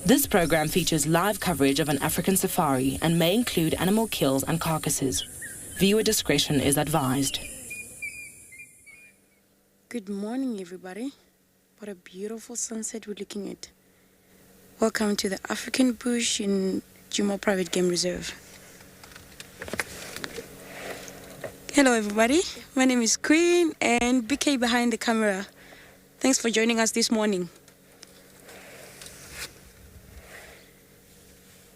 This program features live coverage of an African safari and may include animal kills and carcasses. Viewer discretion is advised. Good morning, everybody. What a beautiful sunset we're looking at. Welcome to the African bush in Djuma Private Game Reserve. Hello, everybody. My name is Queen and BK behind the camera. Thanks for joining us this morning.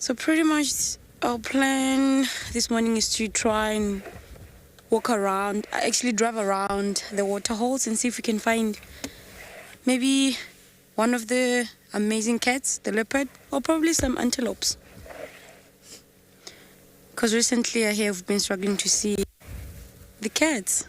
So pretty much our plan this morning is to try and drive around the water holes and see if we can find maybe one of the amazing cats, the leopard, or probably some antelopes. Because recently I have been struggling to see the cats.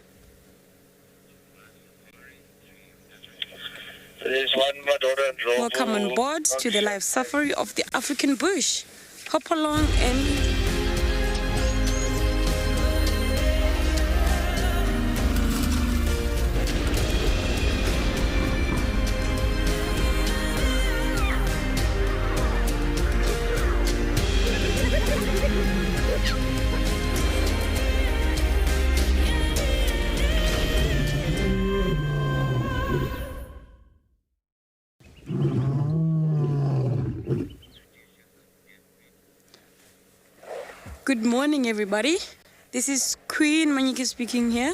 Welcome on board to the live safari of the African bush. Hop along and good morning, everybody. This is Queen Manyike speaking here,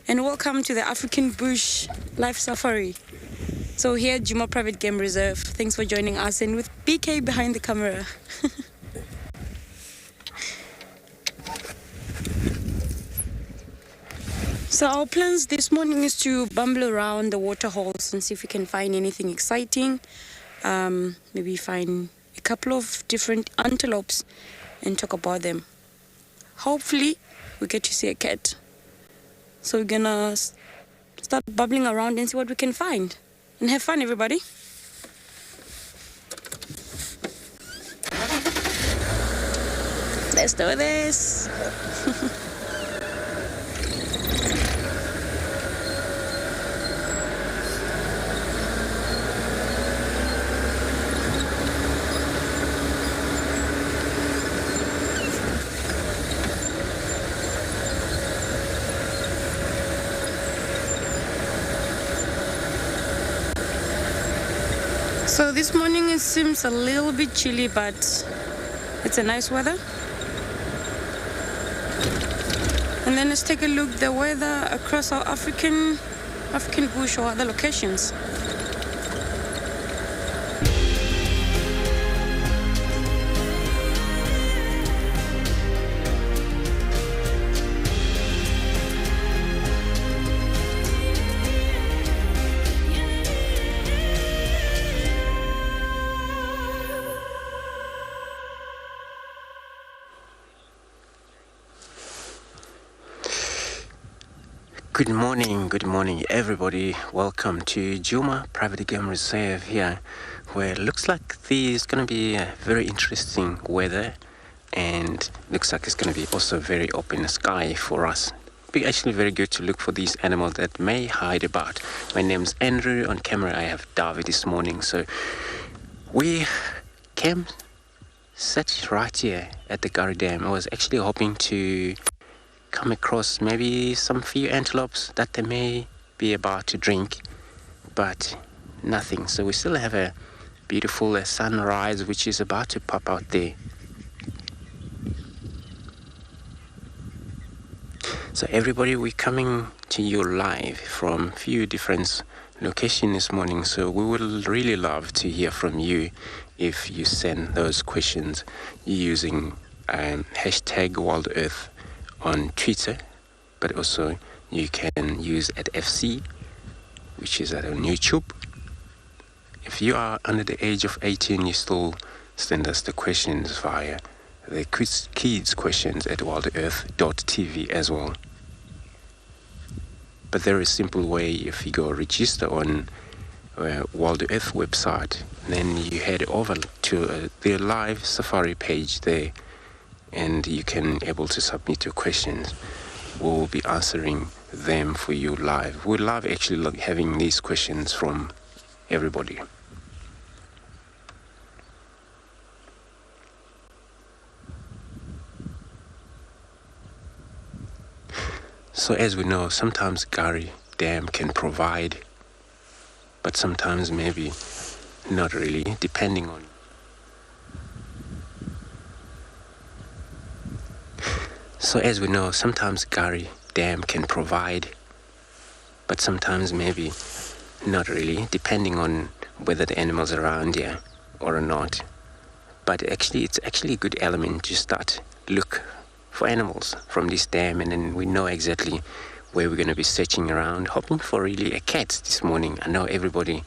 and welcome to the African Bush Life Safari. So here at Djuma Private Game Reserve, thanks for joining us, and with BK behind the camera. So our plans this morning is to bumble around the water holes and see if we can find anything exciting. Maybe find a couple of different antelopes and talk about them. Hopefully we get to see a cat. So we're gonna start bubbling around and see what we can find. And have fun, everybody. Let's do this. So this morning it seems a little bit chilly, but it's a nice weather. And then let's take a look at the weather across our African bush or other locations. Good morning everybody. Welcome to Djuma Private Game Reserve here, where it looks like there's going to be a very interesting weather, and looks like it's going to be also very open sky for us. It'll be actually very good to look for these animals that may hide about. My name's Andrew. On camera I have David this morning. So we came sat right here at the Gari Dam. I was actually hoping to come across maybe some few antelopes that they may be about to drink, but nothing. So we still have a beautiful sunrise which is about to pop out there. So everybody, we're coming to you live from a few different locations this morning, so we would really love to hear from you if you send those questions using hashtag WildEarth on Twitter, but also you can use at FC, which is on YouTube. If you are under the age of 18, you still send us the questions via the kids questions at wildearth.tv as well. But there is a simple way. If you go register on WildEarth website, then you head over to the live Safari page there, and you can able to submit your questions. We'll be answering them for you live. We love actually having these questions from everybody. So as we know, sometimes Gari Dam can provide, but sometimes maybe not really, depending on. So as we know, sometimes Gari Dam can provide, but sometimes maybe not really, depending on whether the animals are around here or not. But actually, it's actually a good element to start look for animals from this dam, and then we know exactly where we're going to be searching around, hoping for really a cat this morning. I know everybody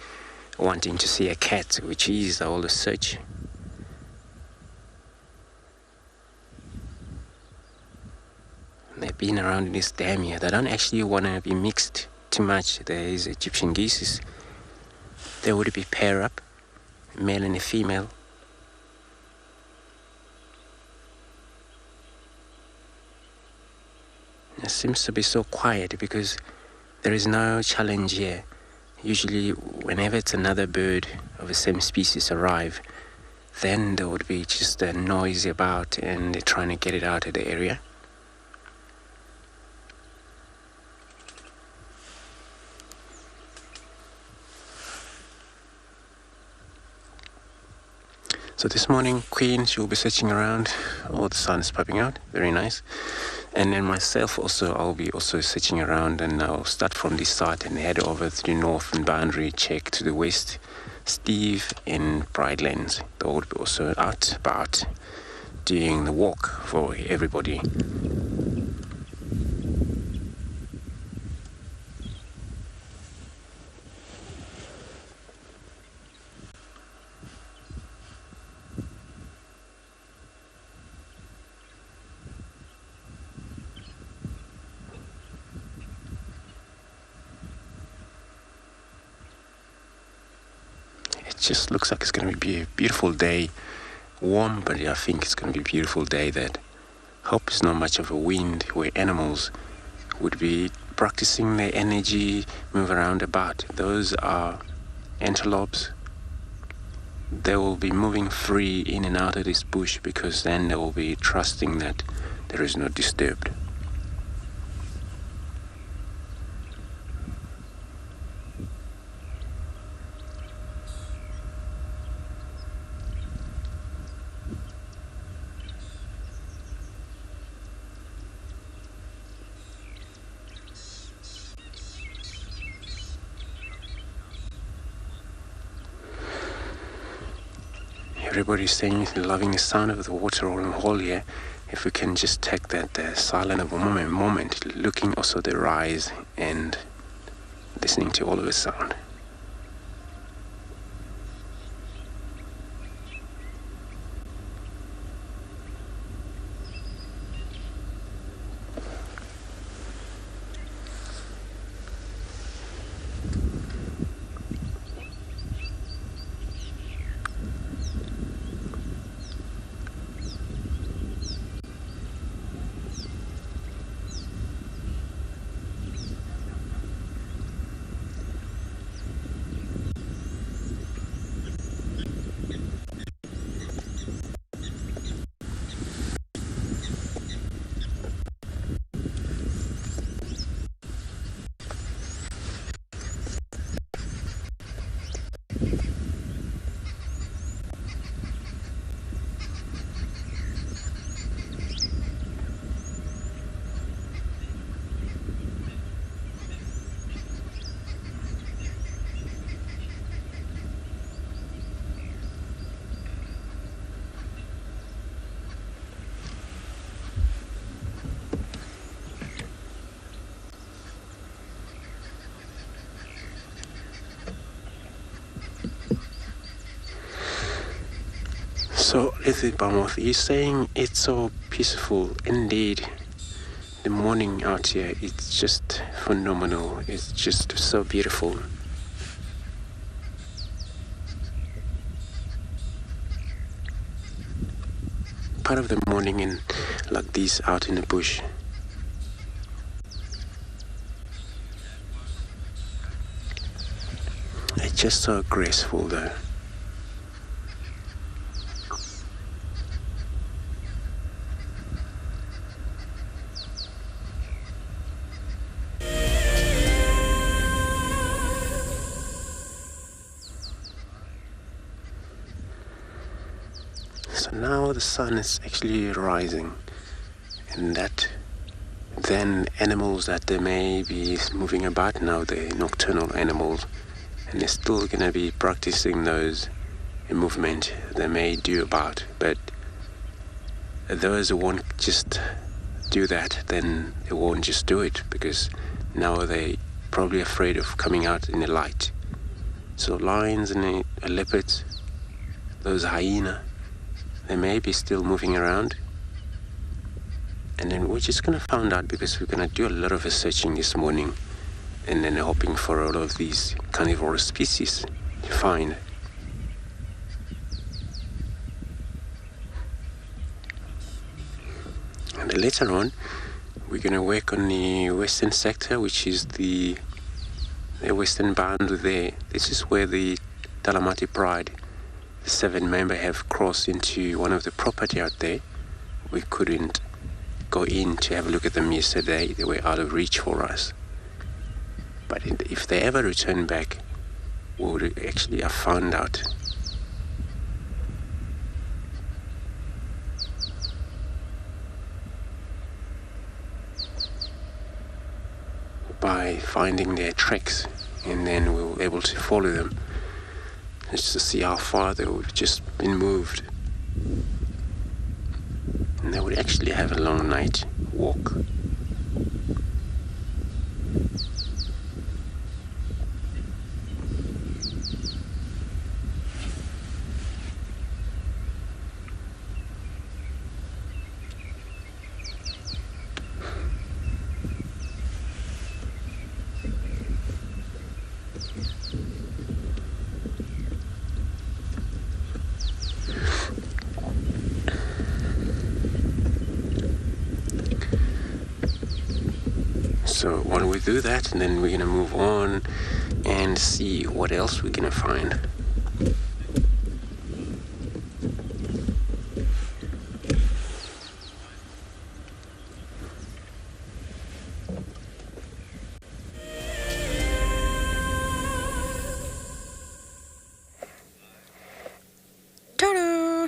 wanting to see a cat, which is all the search. They've been around in this dam here. They don't actually want to be mixed too much. There is Egyptian geese. They would be pair up, male and a female. It seems to be so quiet because there is no challenge here. Usually whenever it's another bird of the same species arrive, then there would be just a noise about and they're trying to get it out of the area. So this morning, Queen, she will be searching around. Oh, the sun is popping out. Very nice. And then myself also, I'll be also searching around, and I'll start from this side and head over to the northern boundary, check to the west. Steve in Brightlands, they will be also out about doing the walk for everybody. Just looks like it's going to be a beautiful day, warm, but I think it's going to be a beautiful day that hope is not much of a wind, where animals would be practicing their energy, move around about. Those are antelopes. They will be moving free in and out of this bush because then they will be trusting that there is no disturbed. Everybody's saying loving the sound of the water all in the hall here. If we can just take that silent of a moment, looking also the rise and listening to all of the sound. So, Little Bamoth, you're saying it's so peaceful. Indeed, the morning out here, it's just phenomenal. It's just so beautiful. Part of the morning in like this out in the bush. It's just so graceful though. now the sun is actually rising, and that then animals that they may be moving about now, the nocturnal animals, and they're still going to be practicing those movement they may do about. But those who won't just do that, then they won't just do it, because now they're probably afraid of coming out in the light. So lions and leopards, those hyena, they may be still moving around. And then we're just going to find out, because we're going to do a lot of researching this morning, and then hoping for all of these carnivorous species to find. And then later on, we're going to work on the western sector, which is the western boundary there. This is where the Talamati Pride, the 7-member, have crossed into one of the property out there. We couldn't go in to have a look at them yesterday. They were out of reach for us. But if they ever return back, we would actually have found out. By finding their tracks, and then we were able to follow them just to see how far they would just been moved. And they would actually have a long night walk. So when we do that, and then we're going to move on and see what else we're going to find. Ta-da!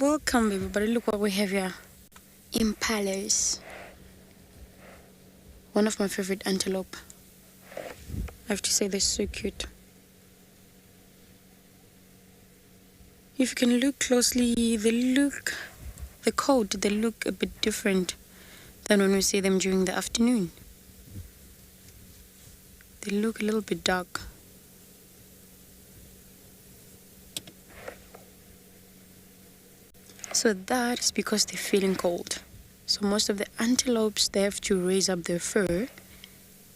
Welcome everybody, look what we have here. Impalas. One of my favorite antelope. I have to say they're so cute. If you can look closely, the coat, they look a bit different than when we see them during the afternoon. They look a little bit dark. So that is because they're feeling cold. So most of the antelopes, they have to raise up their fur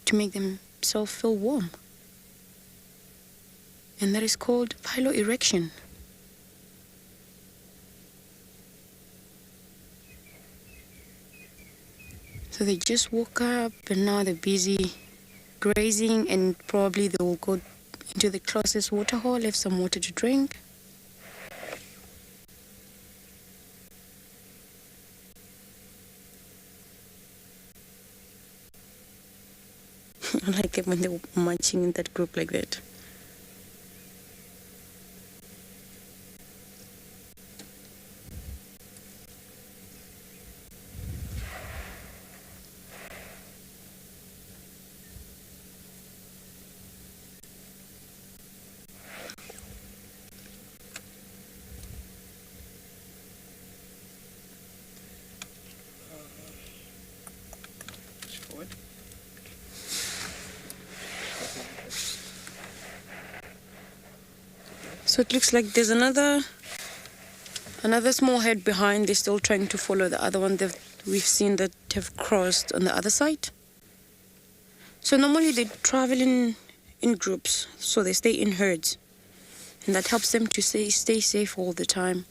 to make themselves feel warm. And that is called piloerection. So they just woke up and now they're busy grazing, and probably they will go into the closest water hole, have some water to drink. I like them when they're marching in that group like that. So it looks like there's another small head behind. They're still trying to follow the other one that we've seen that have crossed on the other side. So normally they travel in groups, so they stay in herds, and that helps them to stay safe all the time.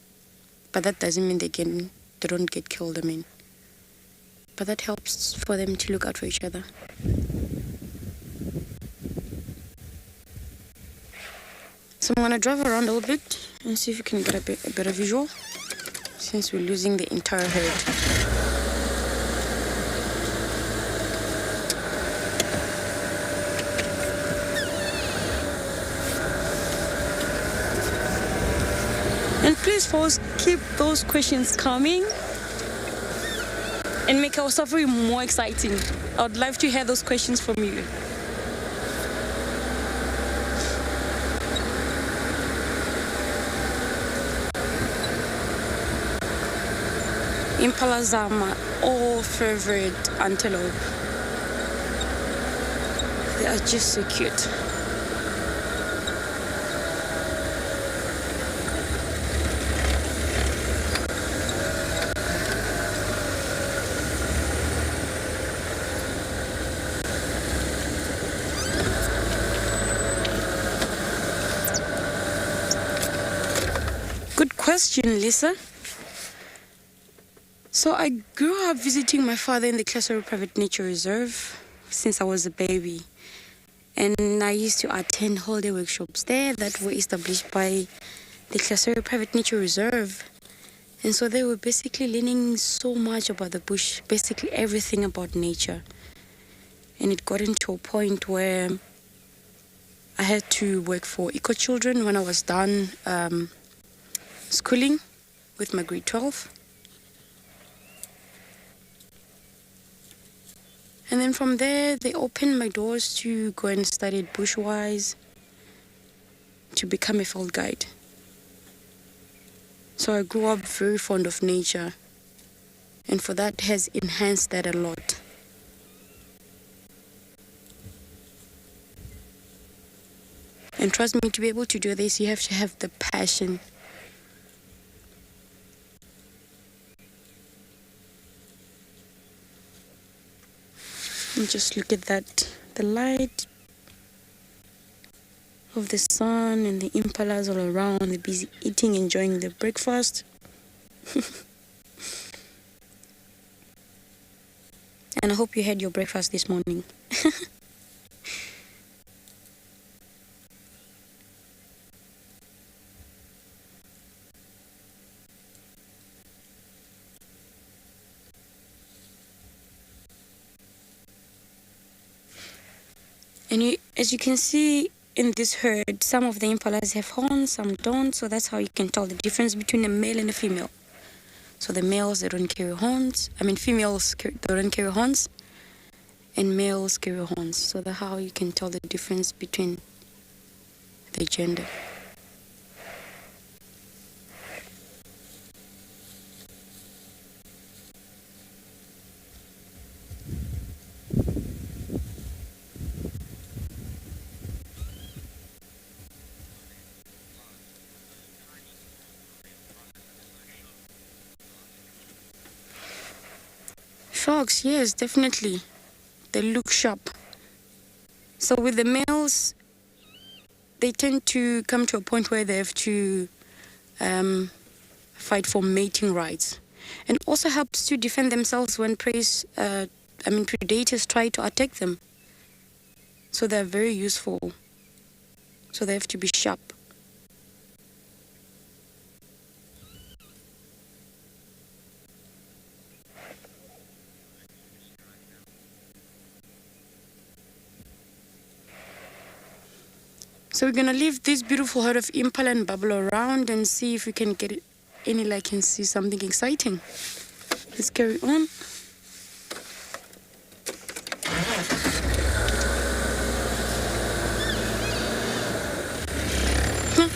But that doesn't mean they don't get killed. But that helps for them to look out for each other. So I'm going to drive around a little bit and see if you can get a better visual, since we're losing the entire herd. And please, folks, keep those questions coming and make our safari more exciting. I would love to hear those questions from you. Impalas are my all favorite antelope. They are just so cute. Good question, Lisa. So I grew up visiting my father in the Tswalu Private Nature Reserve since I was a baby. And I used to attend holiday workshops there that were established by the Tswalu Private Nature Reserve. And so they were basically learning so much about the bush, basically everything about nature. And it got into a point where I had to work for Eco Children when I was done schooling with my grade 12. And then from there, they opened my doors to go and study bushwise, to become a field guide. So I grew up very fond of nature, and for that has enhanced that a lot. And trust me, to be able to do this, you have to have the passion. And just look at that, the light of the sun and the impalas all around. They're busy eating, enjoying their breakfast. And I hope you had your breakfast this morning. And as you can see in this herd, some of the impalas have horns, some don't. So that's how you can tell the difference between a male and a female. So the males, they don't carry horns. Females, they don't carry horns. And males carry horns. So that's how you can tell the difference between the gender. Frogs, yes, definitely. They look sharp. So with the males, they tend to come to a point where they have to fight for mating rights. And also helps to defend themselves when predators try to attack them. So they're very useful. So they have to be sharp. So we're gonna leave this beautiful herd of impala and bubble around and see if we can get any like and see something exciting. Let's carry on.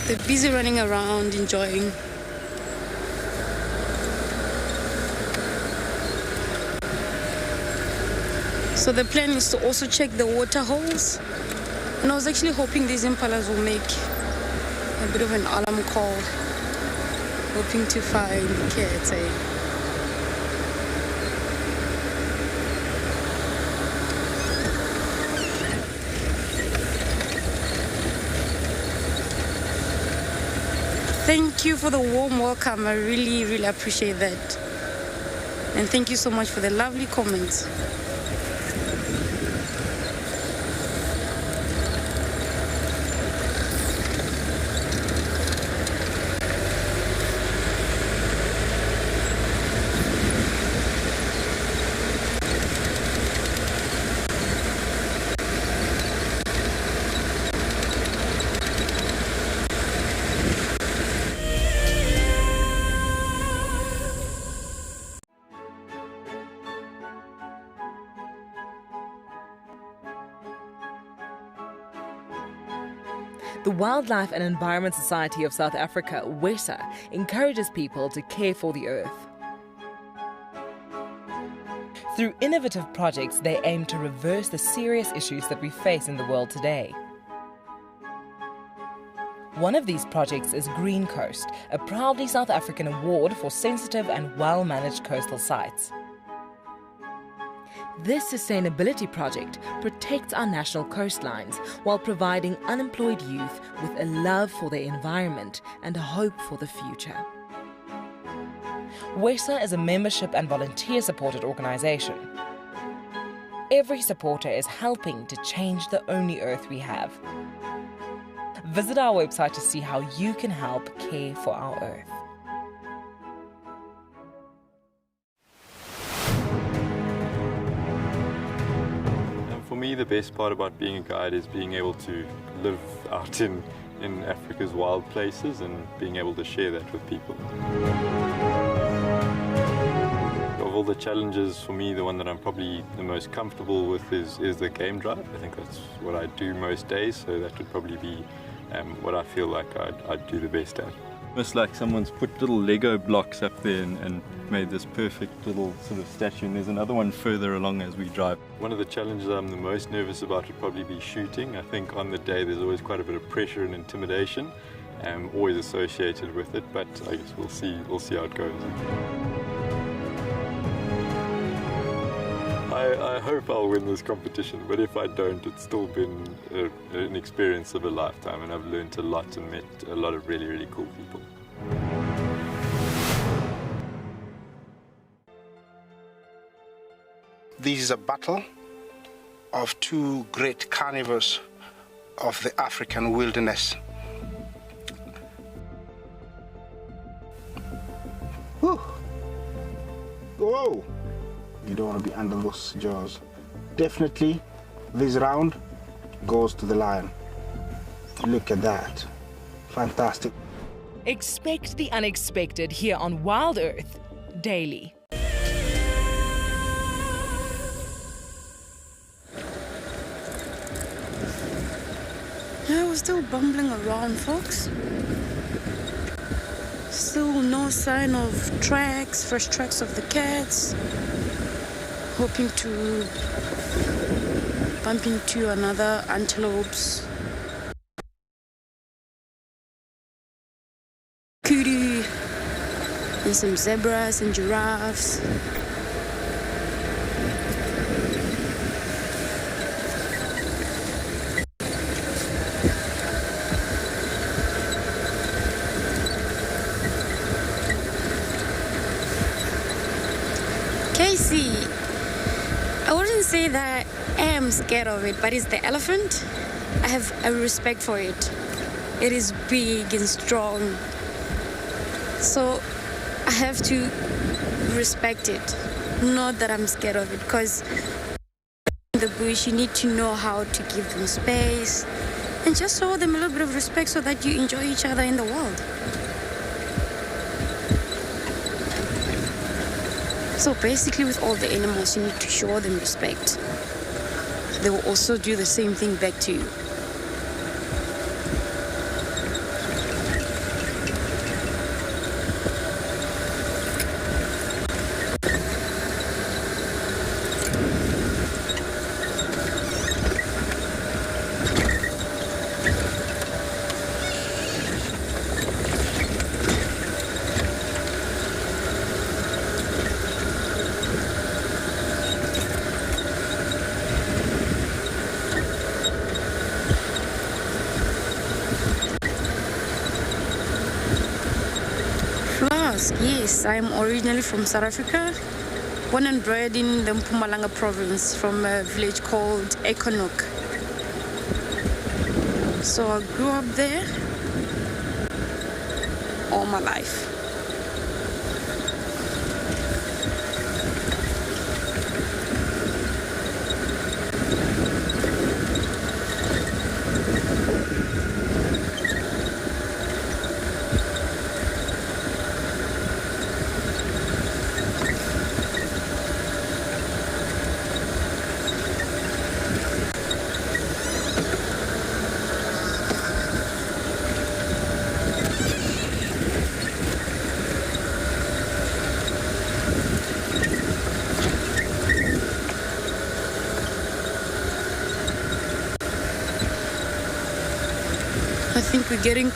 They're busy running around, enjoying. So the plan is to also check the water holes. And I was actually hoping these impalas will make a bit of an alarm call, hoping to find cats. Thank you for the warm welcome. I really, really appreciate that. And thank you so much for the lovely comments. The Wildlife and Environment Society of South Africa, WESA, encourages people to care for the earth. Through innovative projects, they aim to reverse the serious issues that we face in the world today. One of these projects is Green Coast, a proudly South African award for sensitive and well-managed coastal sites. This sustainability project protects our national coastlines while providing unemployed youth with a love for their environment and a hope for the future. WESA is a membership and volunteer-supported organisation. Every supporter is helping to change the only earth we have. Visit our website to see how you can help care for our earth. For me, the best part about being a guide is being able to live out in Africa's wild places and being able to share that with people. Of all the challenges, for me, the one that I'm probably the most comfortable with is the game drive. I think that's what I do most days, so that would probably be what I feel like I'd do the best at. It's like someone's put little Lego blocks up there and made this perfect little sort of statue, and there's another one further along as we drive. One of the challenges I'm the most nervous about would probably be shooting. I think on the day there's always quite a bit of pressure and intimidation, always associated with it, but I guess we'll see how it goes. I hope I'll win this competition, but if I don't, it's still been an experience of a lifetime, and I've learned a lot and met a lot of really, really cool people. This is a battle of two great carnivores of the African wilderness. Whew. Whoa! You don't want to be under those jaws. Definitely, this round goes to the lion. Look at that. Fantastic. Expect the unexpected here on WildEarth daily. Yeah, we're still bumbling around, folks. Still no sign of tracks, fresh tracks of the cats. Hoping to bump into another antelopes. Kudu and some zebras and giraffes. Casey, I wouldn't say that I am scared of it, but it's the elephant. I have a respect for it. It is big and strong. So I have to respect it. Not that I'm scared of it, because in the bush you need to know how to give them space and just show them a little bit of respect so that you enjoy each other in the wild. So basically with all the animals, you need to show them respect. They will also do the same thing back to you. Yes, I'm originally from South Africa, born and bred in the Mpumalanga province from a village called Ekonok. So I grew up there all my life. I think we're getting...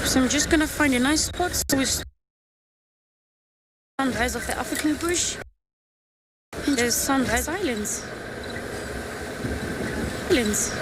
So I'm just gonna find a nice spot with sunrise of the African bush. And there's sunrise silence. Silence.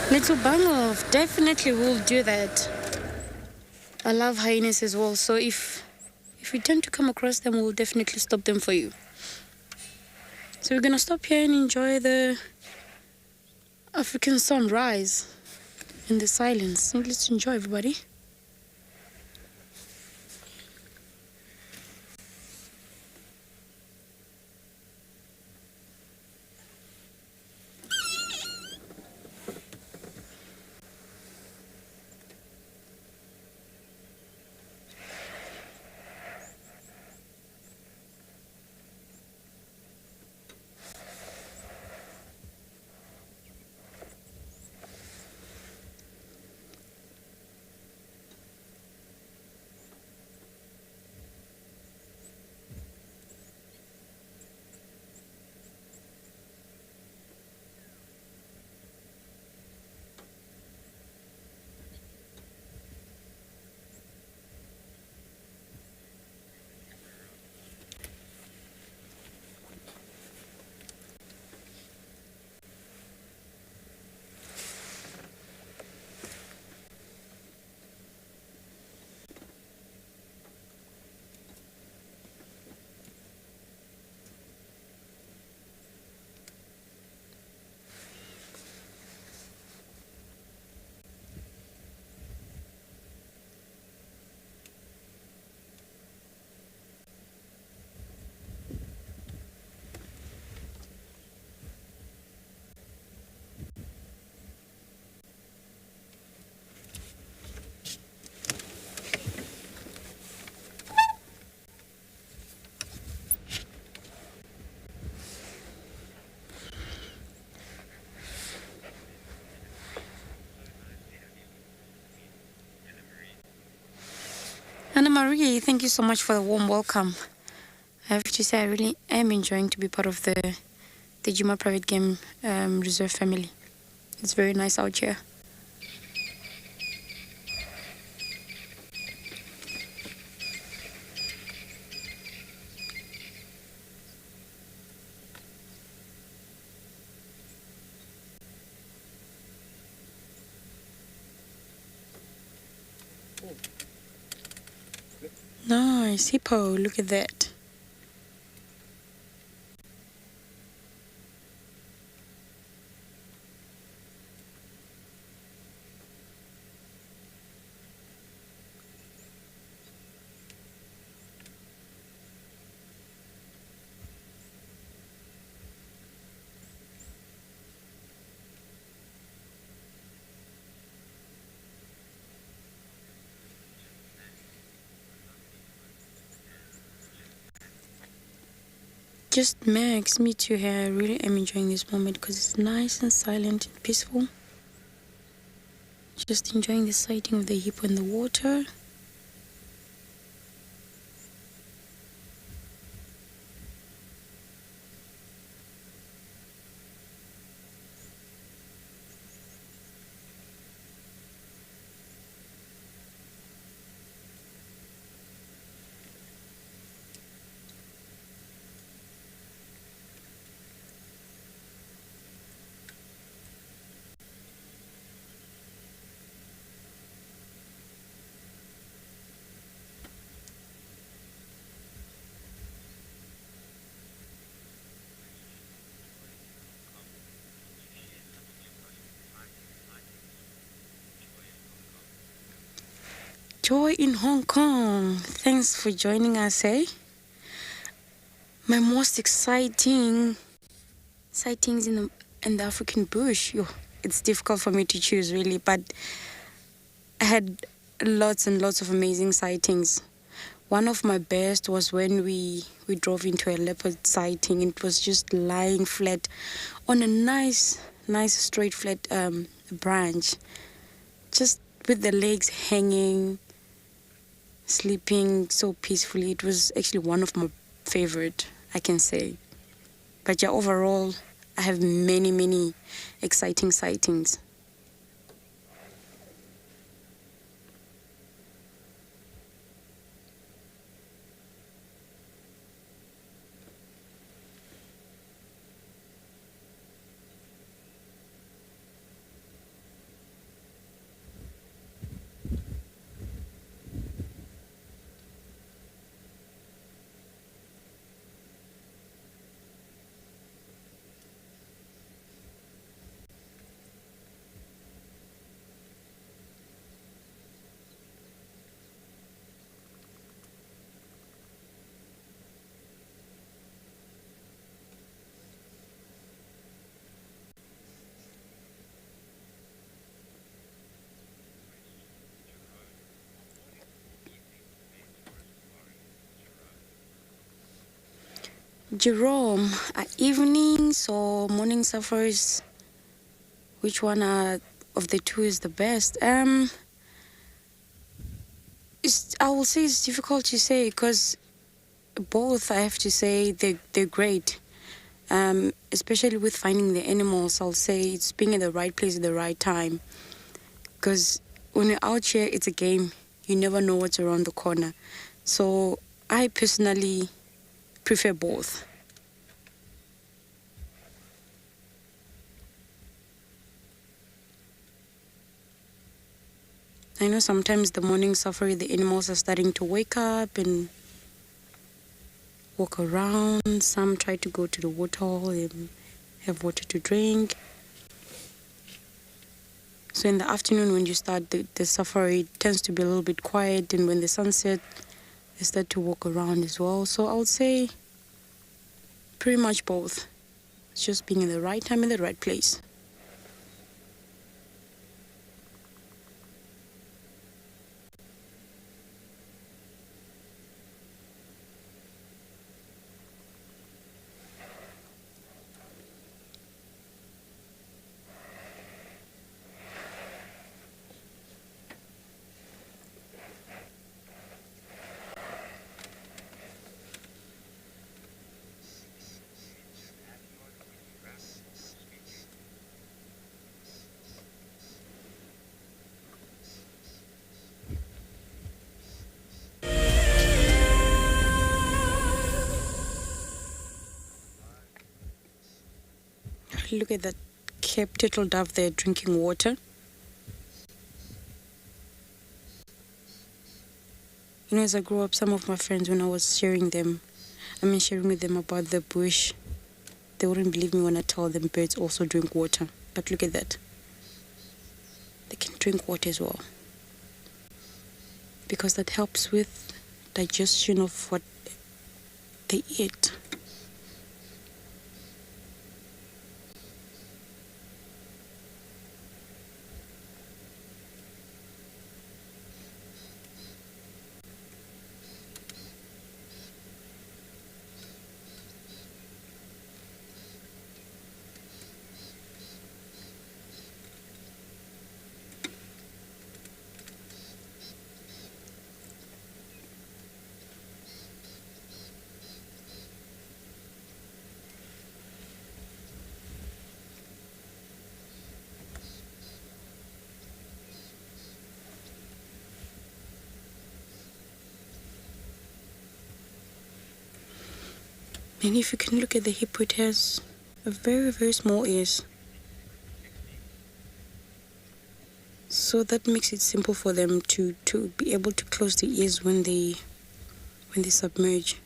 Little bang-off, definitely will do that. I love hyenas as well, so if we tend to come across them, we'll definitely stop them for you. So we're gonna stop here and enjoy the African sunrise in the silence. So let's enjoy, everybody. Anna Marie, thank you so much for the warm welcome. I have to say, I really am enjoying to be part of the Djuma Private Game Reserve family. It's very nice out here. Nice, hippo, look at that. Just Max, me too here. I really am enjoying this moment because it's nice and silent and peaceful. Just enjoying the sighting of the hippo in the water. Joy in Hong Kong. Thanks for joining us, My most exciting sightings in the African bush. It's difficult for me to choose, really, but I had lots and lots of amazing sightings. One of my best was when we drove into a leopard sighting. It was just lying flat on a nice straight flat branch, just with the legs hanging, sleeping so peacefully. It was actually one of my favorite, I can say. But yeah, overall, I have many exciting sightings. Jerome, evenings or morning safaris, which one of the two is the best? I will say it's difficult to say because both, I have to say, they're great. Especially with finding the animals, I'll say it's being in the right place at the right time. Because when you're out here, it's a game. You never know what's around the corner. So I personally prefer both. I know sometimes the morning safari, the animals are starting to wake up and walk around. Some try to go to the waterhole and have water to drink. So in the afternoon when you start the safari, it tends to be a little bit quiet, and when the sun sets, they start to walk around as well. So I would say pretty much both. It's just being in the right time in the right place. Look at that cape turtle dove there drinking water. You know, as I grew up, some of my friends, when I was sharing with them about the bush, they wouldn't believe me when I told them birds also drink water. But look at that. They can drink water as well. Because that helps with digestion of what they eat. And if you can look at the hippo, it has a very, very small ears. So that makes it simple for them to be able to close the ears when they submerge.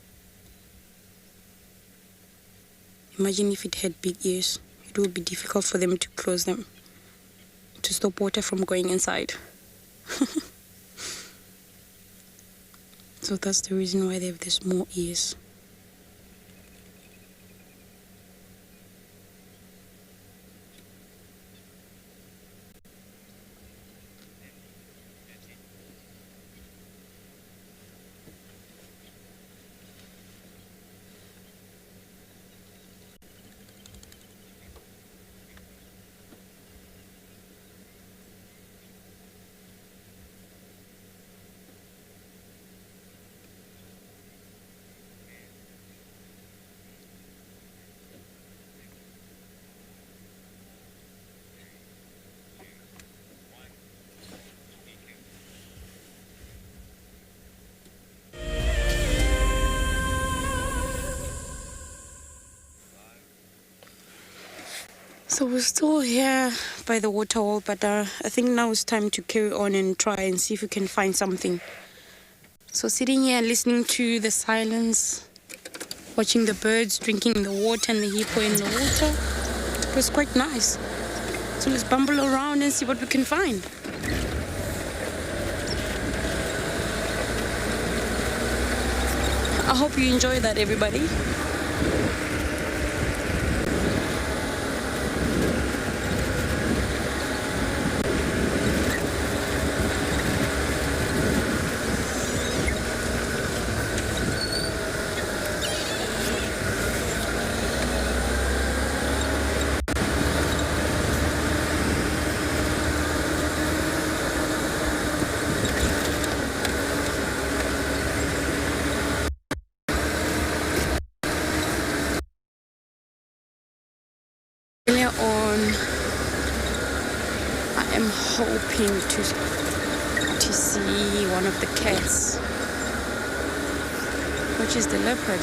Imagine if it had big ears. It would be difficult for them to close them, to stop water from going inside. So that's the reason why they have these small ears. So we're still here by the waterhole, but I think now it's time to carry on and try and see if we can find something. So sitting here listening to the silence, watching the birds drinking the water and the hippo in the water, it was quite nice. So let's bumble around and see what we can find. I hope you enjoy that, everybody. Hoping to see one of the cats, which is the leopard.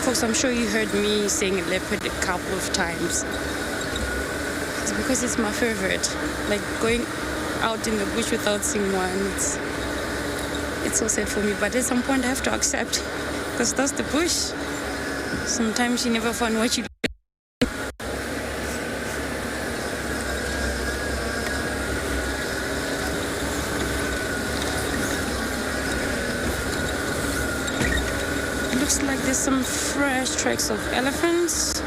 Folks, I'm sure you heard me saying leopard a couple of times. It's because it's my favorite. Like going out in the bush without seeing one, it's so sad for me. But at some point I have to accept, because that's the bush. Sometimes you never find what you. Like there's some fresh tracks of elephants.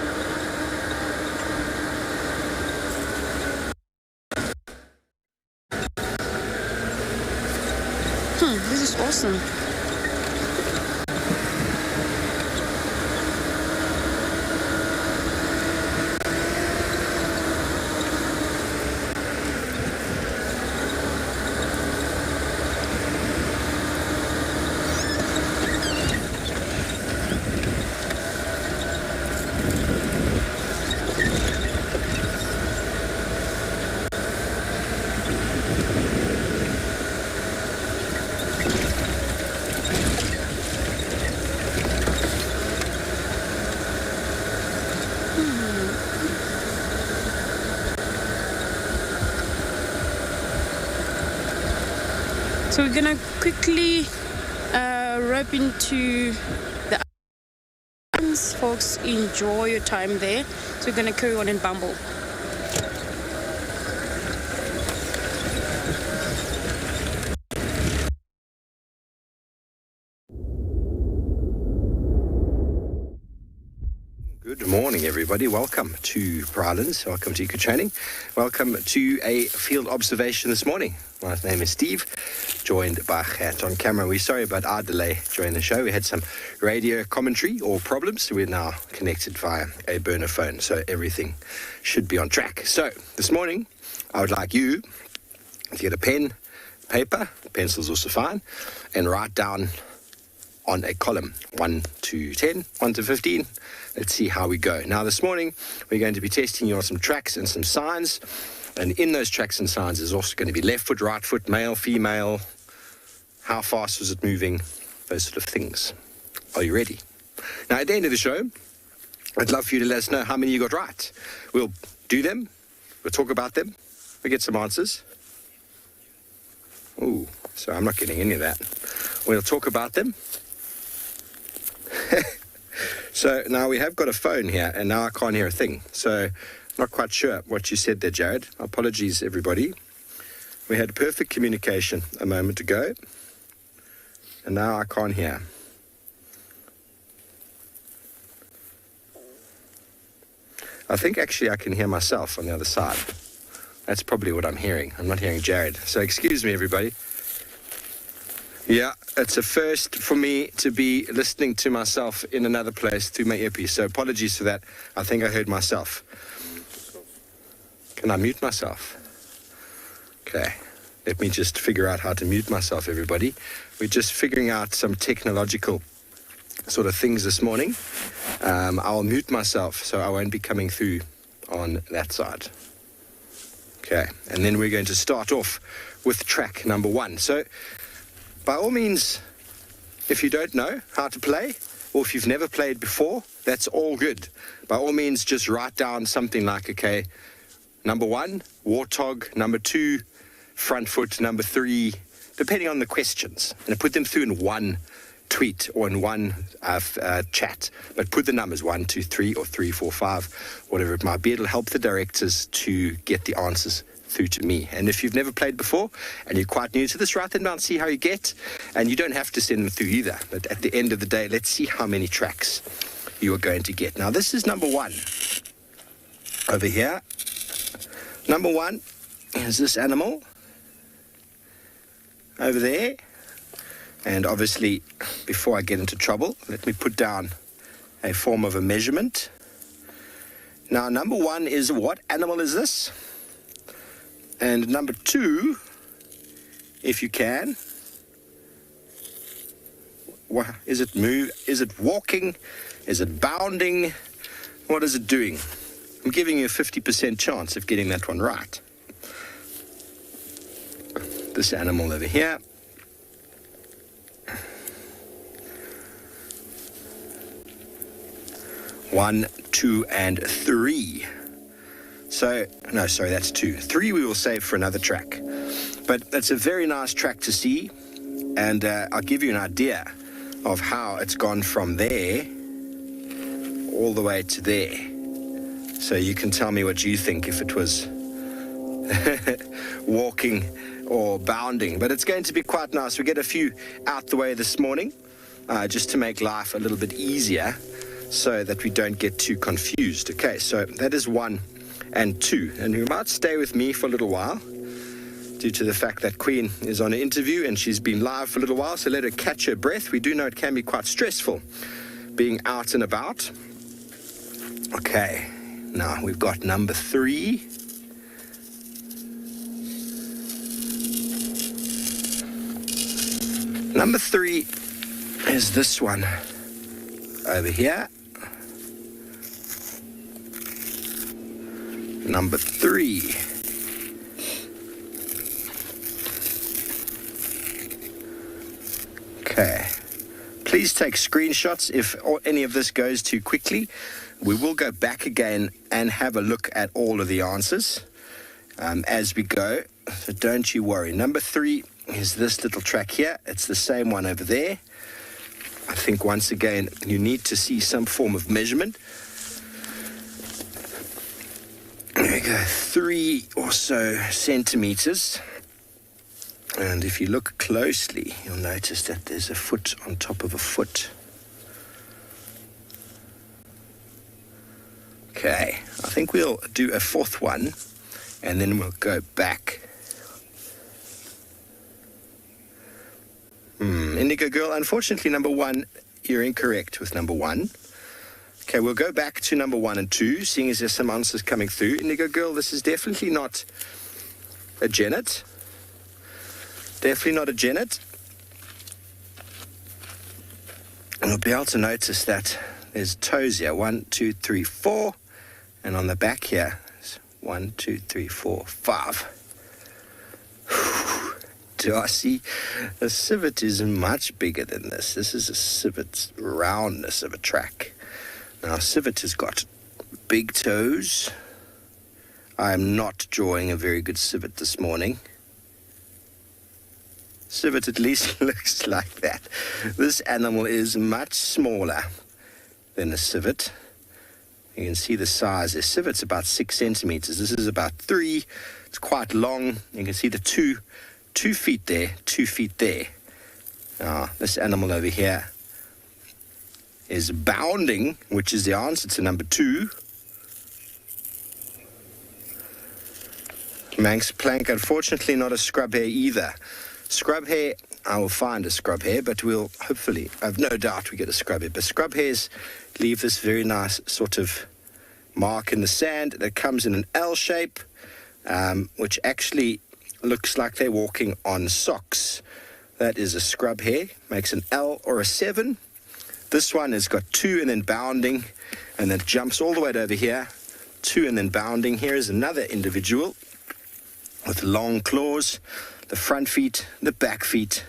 This is awesome. So we're gonna quickly wrap into the islands. Folks, enjoy your time there. So we're gonna carry on in Bumble. Good morning, everybody. Welcome to Islands. Welcome to Eco Training. Welcome to a field observation this morning. My name is Steve, joined by Gert on camera. We're sorry about our delay during the show. We had some radio commentary or problems, so we're now connected via a burner phone, so everything should be on track. So this morning, I would like you to get a pen, paper, pencil's also fine, and write down on a column 1 to 10, 1 to 15. Let's see how we go. Now this morning, we're going to be testing you on some tracks and some signs. And in those tracks and signs is also going to be left foot, right foot, male, female, how fast was it moving, those sort of things. Are you ready? Now, at the end of the show, I'd love for you to let us know how many you got right. We'll do them, we'll talk about them, we'll get some answers. Ooh, so I'm not getting any of that. We'll talk about them. So now we have got a phone here, and now I can't hear a thing. So not quite sure what you said there, Jared. Apologies, everybody. We had perfect communication a moment ago. And now I can't hear. I think actually I can hear myself on the other side. That's probably what I'm hearing. I'm not hearing Jared. So excuse me, everybody. Yeah, it's a first for me to be listening to myself in another place through my earpiece. So apologies for that. I think I heard myself. Can I mute myself? Okay. Let me just figure out how to mute myself, everybody. We're just figuring out some technological sort of things this morning. I'll mute myself so I won't be coming through on that side. Okay, and then we're going to start off with track number 1. So, by all means, if you don't know how to play, or if you've never played before, that's all good. By all means, just write down something like, okay, number 1, warthog, number 2, front foot, number 3, depending on the questions, and put them through in one tweet or in one chat, but put the numbers 1, 2, 3 or 3, 4, 5, whatever it might be. It'll help the directors to get the answers through to me. And if you've never played before and you're quite new to this, write them down, see how you get, and you don't have to send them through either. But at the end of the day, let's see how many tracks you are going to get. Now this is number 1 over here. Number 1 is this animal over there. And obviously, before I get into trouble, let me put down a form of a measurement. Now, number 1 is, what animal is this? And number 2, if you can, is it walking? Is it bounding? What is it doing? I'm giving you a 50% chance of getting that one right. This animal over here. 1, 2, and 3. So, no, sorry, that's 2. 3 we will save for another track. But it's a very nice track to see, and I'll give you an idea of how it's gone from there all the way to there. So you can tell me what you think, if it was walking or bounding. But it's going to be quite nice. We get a few out the way this morning, just to make life a little bit easier, so that we don't get too confused. Okay, so that is 1 and 2. And you might stay with me for a little while, due to the fact that Queen is on an interview and she's been live for a little while, so let her catch her breath. We do know it can be quite stressful being out and about. Okay, now we've got number 3. Number 3 is this one over here. Number 3. Okay. Please take screenshots if any of this goes too quickly. We will go back again and have a look at all of the answers as we go. So don't you worry. Number 3 is this little track here. It's the same one over there. I think once again you need to see some form of measurement. There we go, 3 or so centimeters. And if you look closely, you'll notice that there's a foot on top of a foot. Okay, I think we'll do a 4th one, and then we'll go back. Indigo Girl, unfortunately, number 1, you're incorrect with number 1. Okay, we'll go back to number 1 and 2, seeing as there's some answers coming through. Indigo Girl, this is definitely not a genet. Definitely not a genet. And you'll be able to notice that there's toes here. 1, 2, 3, 4. And on the back here, 1, 2, 3, 4, 5. Do I see? A civet is much bigger than this. This is a civet's roundness of a track. Now, civet has got big toes. I am not drawing a very good civet this morning. Civet at least looks like that. This animal is much smaller than a civet. You can see the size. A civet's about 6 centimeters. This is about 3. It's quite long. You can see the 2 feet there, 2 feet there. This animal over here is bounding, which is the answer to number 2. Manx plank, unfortunately not a scrub hare either. Scrub hare, I will find a scrub hare, but we'll hopefully, I've no doubt we get a scrub hare. But scrub hares leave this very nice sort of mark in the sand that comes in an L shape, which actually looks like they're walking on socks. That is a scrub hare, makes an L or a 7. This one has got 2 and then bounding, and then jumps all the way over here. 2 and then bounding. Here is another individual with long claws, the front feet, the back feet.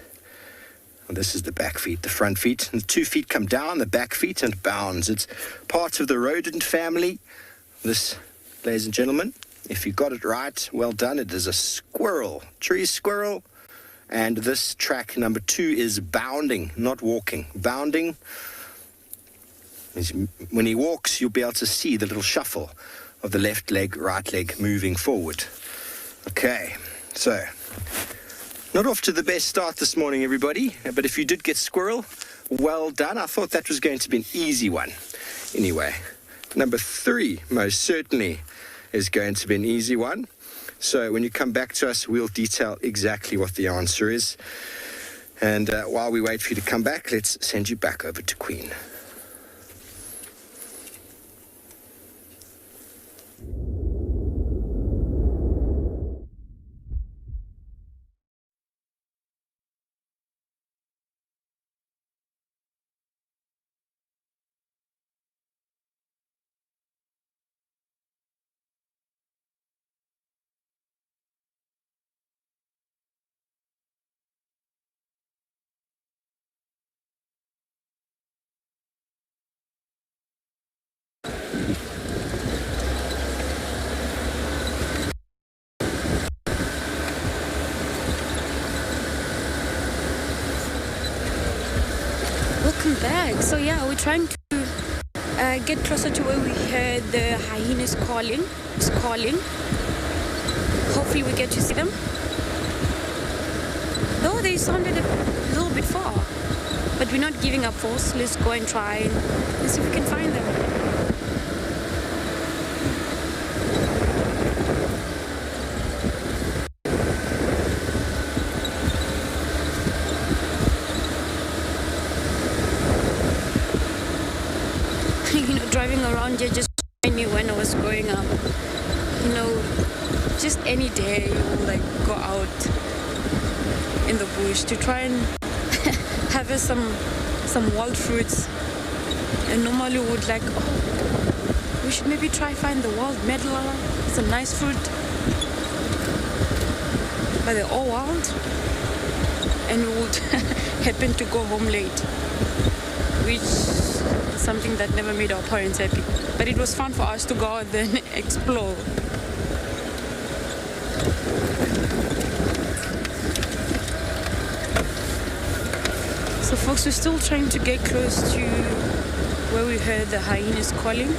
Well, this is the back feet, the front feet. And the 2 feet come down, the back feet, and bounds. It's part of the rodent family. This, ladies and gentlemen, if you got it right, well done. It is a squirrel, tree squirrel. And this track number 2 is bounding, not walking. Bounding is when he walks, you'll be able to see the little shuffle of the left leg, right leg moving forward. Okay, so not off to the best start this morning, everybody. But if you did get squirrel, well done. I thought that was going to be an easy one. Anyway, number 3 most certainly is going to be an easy one. So when you come back to us, we'll detail exactly what the answer is. And while we wait for you to come back, let's send you back over to Queen. Welcome back. So yeah, we're trying to get closer to where we heard the hyenas calling. Hopefully we get to see them. Though they sounded a little bit far. But we're not giving up, folks. Let's go and try and see if we can find them. Driving around here just reminded me when I was growing up. Just any day you will go out in the bush to try and harvest some wild fruits. And normally would we should maybe try find the wild medlar. It's a nice fruit, but they're all wild. And we would happen to go home late, which something that never made our parents happy. But it was fun for us to go out there and explore. So folks, we're still trying to get close to where we heard the hyenas calling.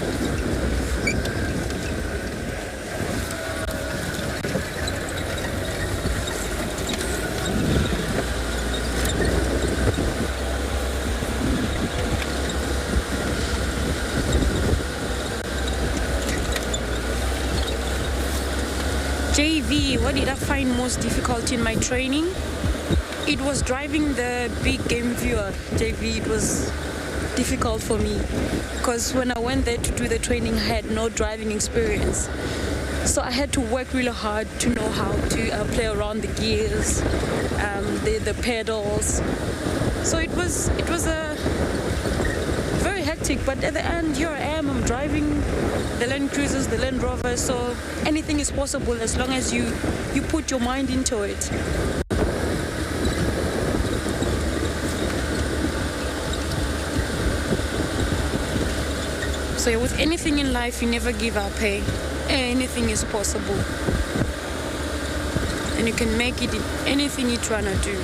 JV, what did I find most difficult in my training? It was driving the big game viewer. JV, it was difficult for me because when I went there to do the training, I had no driving experience. So I had to work really hard to know how to play around the gears, the pedals. So it was a very hectic, but at the end, here I am, I'm driving the Land Cruisers, the Land Rovers, so anything is possible as long as you put your mind into it. So with anything in life, you never give up, hey? Anything is possible. And you can make it in anything you're trying to do.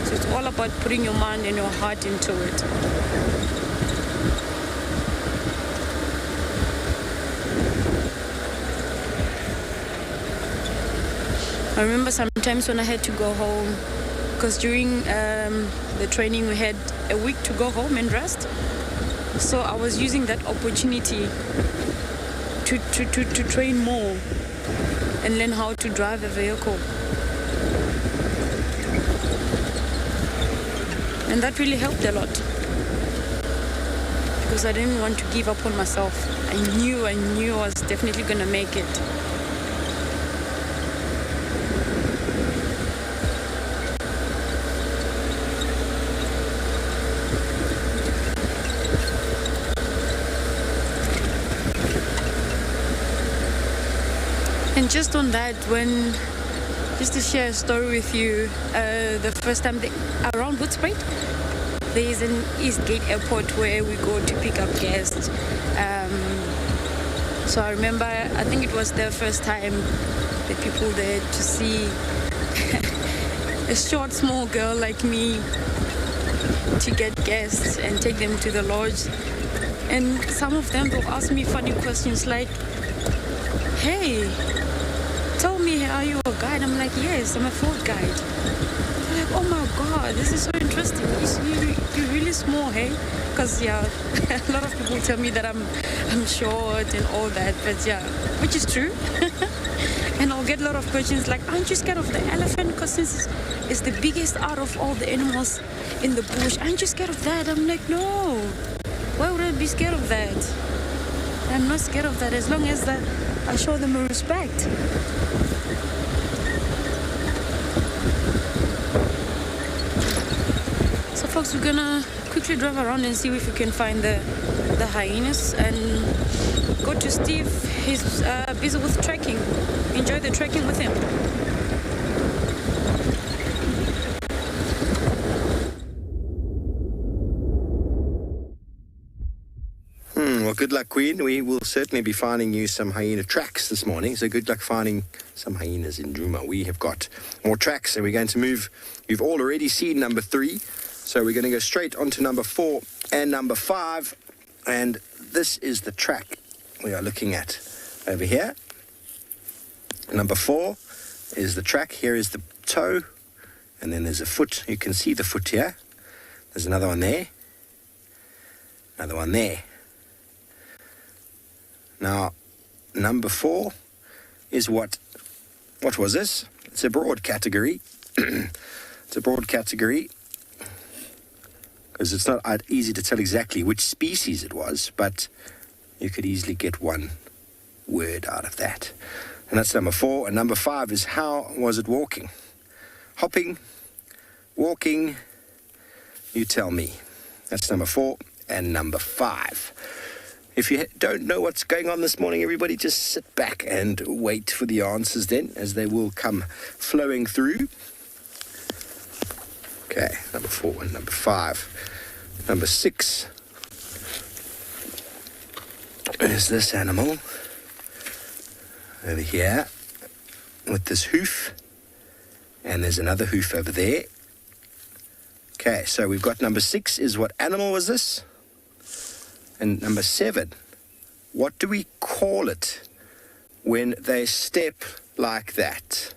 So it's all about putting your mind and your heart into it. I remember sometimes when I had to go home because during the training we had a week to go home and rest. So I was using that opportunity to train more and learn how to drive a vehicle. And that really helped a lot, because I didn't want to give up on myself. I knew I was definitely going to make it. And just on that, just to share a story with you, the first time around Woodspring, there is an Eastgate airport where we go to pick up guests. So I remember, I think it was the first time the people there to see a short, small girl like me to get guests and take them to the lodge. And some of them will ask me funny questions like, hey, tell me, are you a guide? I'm like, yes, I'm a food guide. They're like, oh my God, this is so interesting. You're really small, hey? Because, yeah, a lot of people tell me that I'm short and all that, but yeah, which is true. And I'll get a lot of questions like, aren't you scared of the elephant? Because since it's the biggest out of all the animals in the bush, aren't you scared of that? I'm like, no. Why would I be scared of that? I'm not scared of that as long as I show them a respect. So folks, we're gonna quickly drive around and see if we can find the hyenas and go to Steve. He's busy with trekking. Enjoy the trekking with him. Well, good luck, Queen. We will certainly be finding you some hyena tracks this morning, so good luck finding some hyenas in Djuma. We have got more tracks, and we're going to move. You've all already seen number 3, so we're going to go straight on to number 4 and number 5, and this is the track we are looking at over here. Number 4 is the track. Here is the toe, and then there's a foot. You can see the foot here. There's another one there. Another one there. Now, number 4 is what was this? It's a broad category. It's a broad category because it's not easy to tell exactly which species it was, but you could easily get one word out of that. And that's number 4. And number 5 is how was it walking? Hopping, walking, you tell me. That's number 4 and number 5. If you don't know what's going on this morning, everybody, just sit back and wait for the answers then, as they will come flowing through. Okay, number 4 and number 5. Number 6 is this animal over here with this hoof, and there's another hoof over there. Okay, so we've got number 6 is what animal was this? And number 7, what do we call it when they step like that?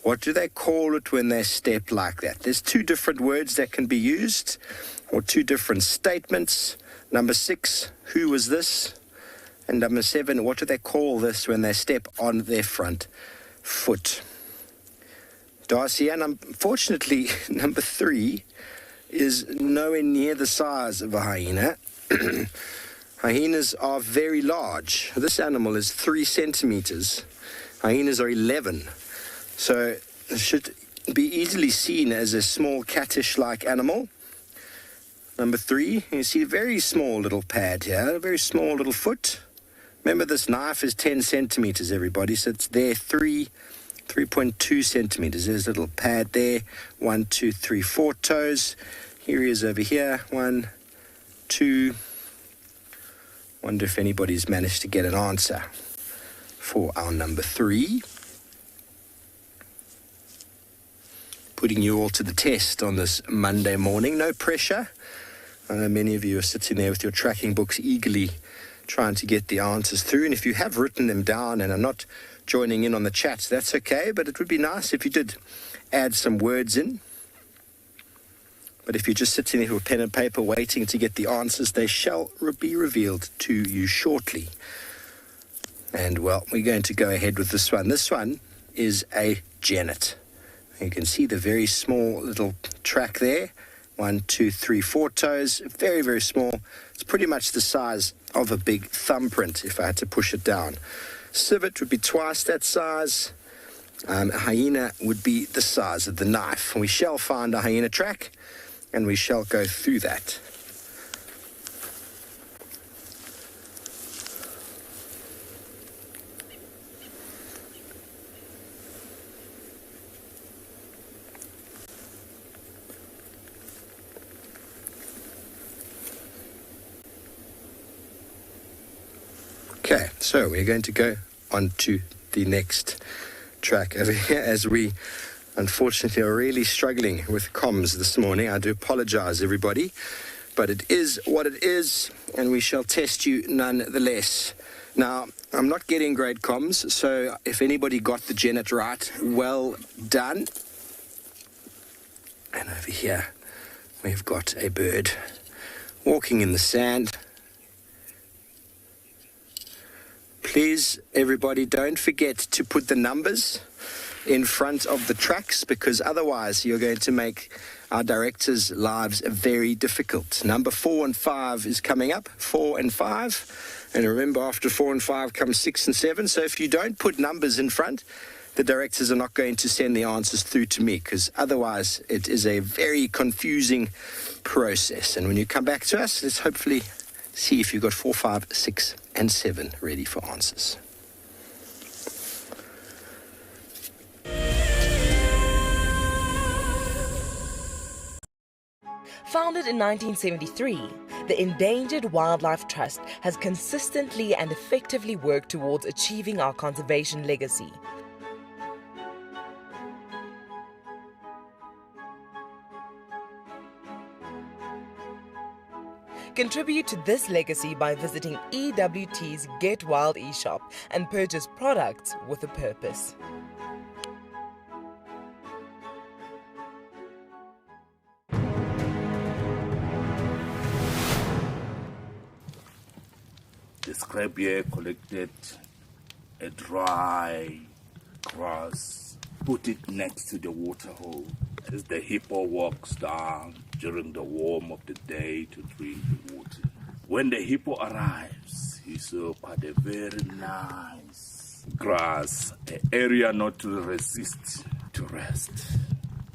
What do they call it when they step like that? There's 2 different words that can be used, or 2 different statements. Number 6, who was this? And number 7, what do they call this when they step on their front foot? Darcy, and unfortunately, number 3 is nowhere near the size of a hyena. Hyenas are very large. This animal is 3 centimeters. Hyenas are 11. So it should be easily seen as a small cattish-like animal. Number 3, you see a very small little pad here, a very small little foot. Remember, this knife is 10 centimeters, everybody, so it's there 3.2 centimeters. There's a little pad there, 1, 2, 3, 4 toes. Here he is over here, 1, 2. Wonder if anybody's managed to get an answer for our number 3. Putting you all to the test on this Monday morning. No pressure. I know many of you are sitting there with your tracking books eagerly trying to get the answers through. And if you have written them down and are not joining in on the chats, that's okay. But it would be nice if you did add some words in. But if you're just sitting there with pen and paper waiting to get the answers, they shall be revealed to you shortly. And, well, we're going to go ahead with this one. This one is a genet. You can see the very small little track there. 1, 2, 3, 4 toes. Very, very small. It's pretty much the size of a big thumbprint if I had to push it down. Civet would be twice that size. A hyena would be the size of the knife. And we shall find a hyena track, and we shall go through that. Okay, so we're going to go on to the next track over here as we unfortunately are really struggling with comms this morning. I do apologize, everybody, but it is what it is, and we shall test you nonetheless. Now, I'm not getting great comms, so if anybody got the genet right, well done. And over here, we've got a bird walking in the sand. Please, everybody, don't forget to put the numbers in front of the tracks, because otherwise you're going to make our directors' lives very difficult. Number 4 and 5 is coming up, 4 and 5. And remember, after 4 and 5 comes 6 and 7. So if you don't put numbers in front, the directors are not going to send the answers through to me, because otherwise it is a very confusing process. And when you come back to us, let's hopefully see if you've got 4, 5, 6, and 7 ready for answers. Founded in 1973, the Endangered Wildlife Trust has consistently and effectively worked towards achieving our conservation legacy. Contribute to this legacy by visiting EWT's Get Wild eShop and purchase products with a purpose. The scribe collected a dry grass, put it next to the water hole as the hippo walks down during the warm of the day to drink the water. When the hippo arrives, he saw quite a very nice grass, an area not to resist to rest.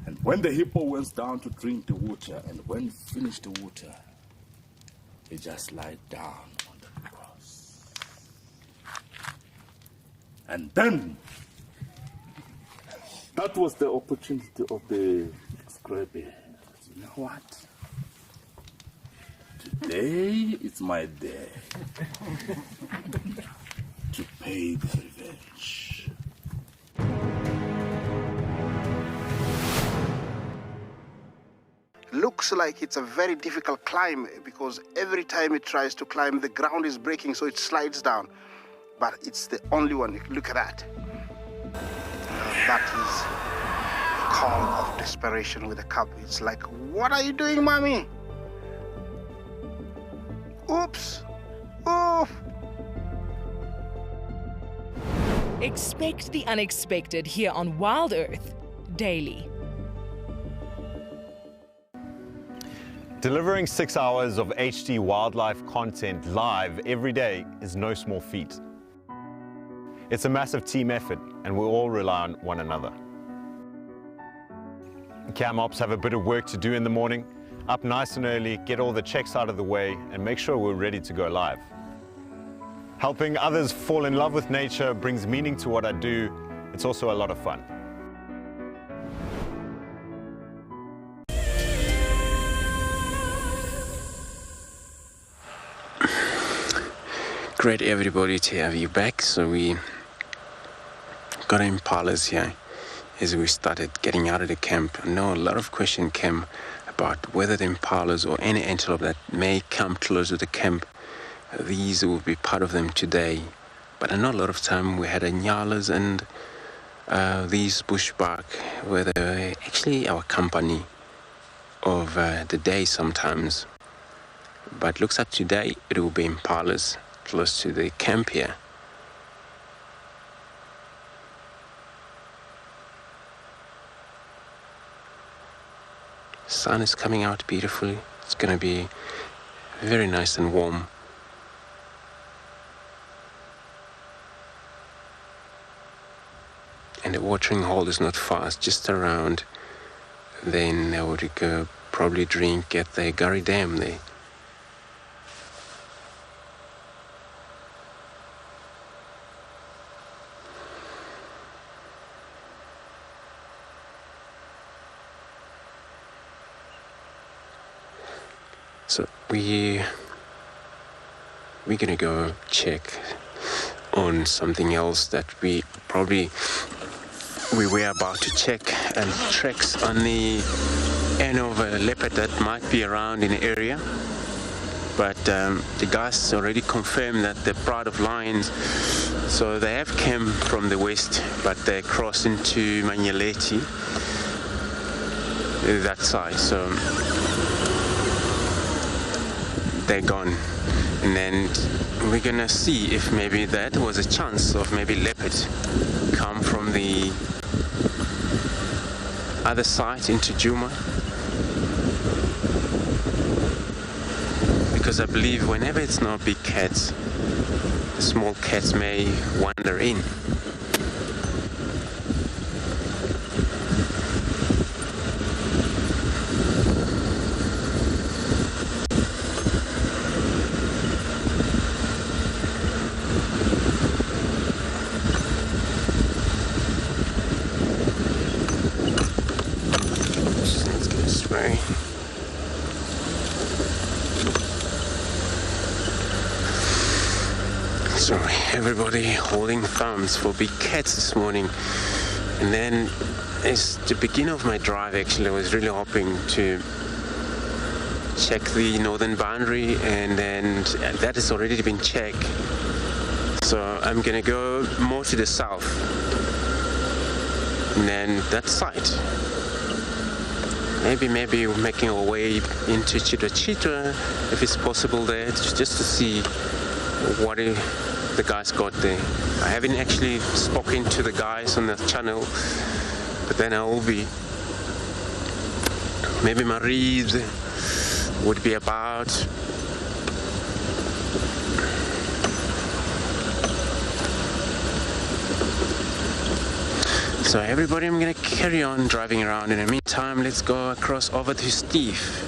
And when the hippo went down to drink the water, and when he finished the water, he just lied down on the grass. And then, that was the opportunity of the scrappy. You know what? Today is my day to pay the revenge. Looks like it's a very difficult climb, because every time it tries to climb, the ground is breaking, so it slides down. But it's the only one. Look at that. That is a call of desperation with a cub. It's like, what are you doing, mommy? Oops. Oof. Expect the unexpected here on WildEarth daily. Delivering 6 hours of HD wildlife content live every day is no small feat. It's a massive team effort, and we all rely on one another. Cam ops have a bit of work to do in the morning, up nice and early, get all the checks out of the way, and make sure we're ready to go live. Helping others fall in love with nature brings meaning to what I do. It's also a lot of fun. Great, everybody, to have you back. So we got impalas here as we started getting out of the camp. I know a lot of questions came about whether the impalas or any antelope that may come close to the camp, these will be part of them today. But I know a lot of time we had nyalas and these bushbuck, where they were actually our company of the day sometimes. But looks like today it will be impalas close to the camp here. Sun is coming out beautifully. It's going to be very nice and warm. And the watering hole is not far, it's just around. Then I would go probably drink at the Gurry Dam there. So we're gonna go check on something else that we were about to check, and tracks on the end of a leopard that might be around in the area. But the guys already confirmed that the pride of lions, so they have come from the west, but they crossed into Manyeleti, that side, so they're gone. And then we're gonna see if maybe that was a chance of maybe leopard come from the other side into Djuma, because I believe whenever it's not big cats, the small cats may wander in. Sorry, everybody holding thumbs for big cats this morning. And then it's the beginning of my drive. Actually, I was really hoping to check the northern boundary, and then that has already been checked. So I'm gonna go more to the south, and then that side. Maybe we're making our way into Chitwa if it's possible there, just to see what the guys got there. I haven't actually spoken to the guys on the channel, but then I will be. Maybe my read would be about so everybody, I'm gonna carry on driving around. In the meantime, let's go across over to Steve.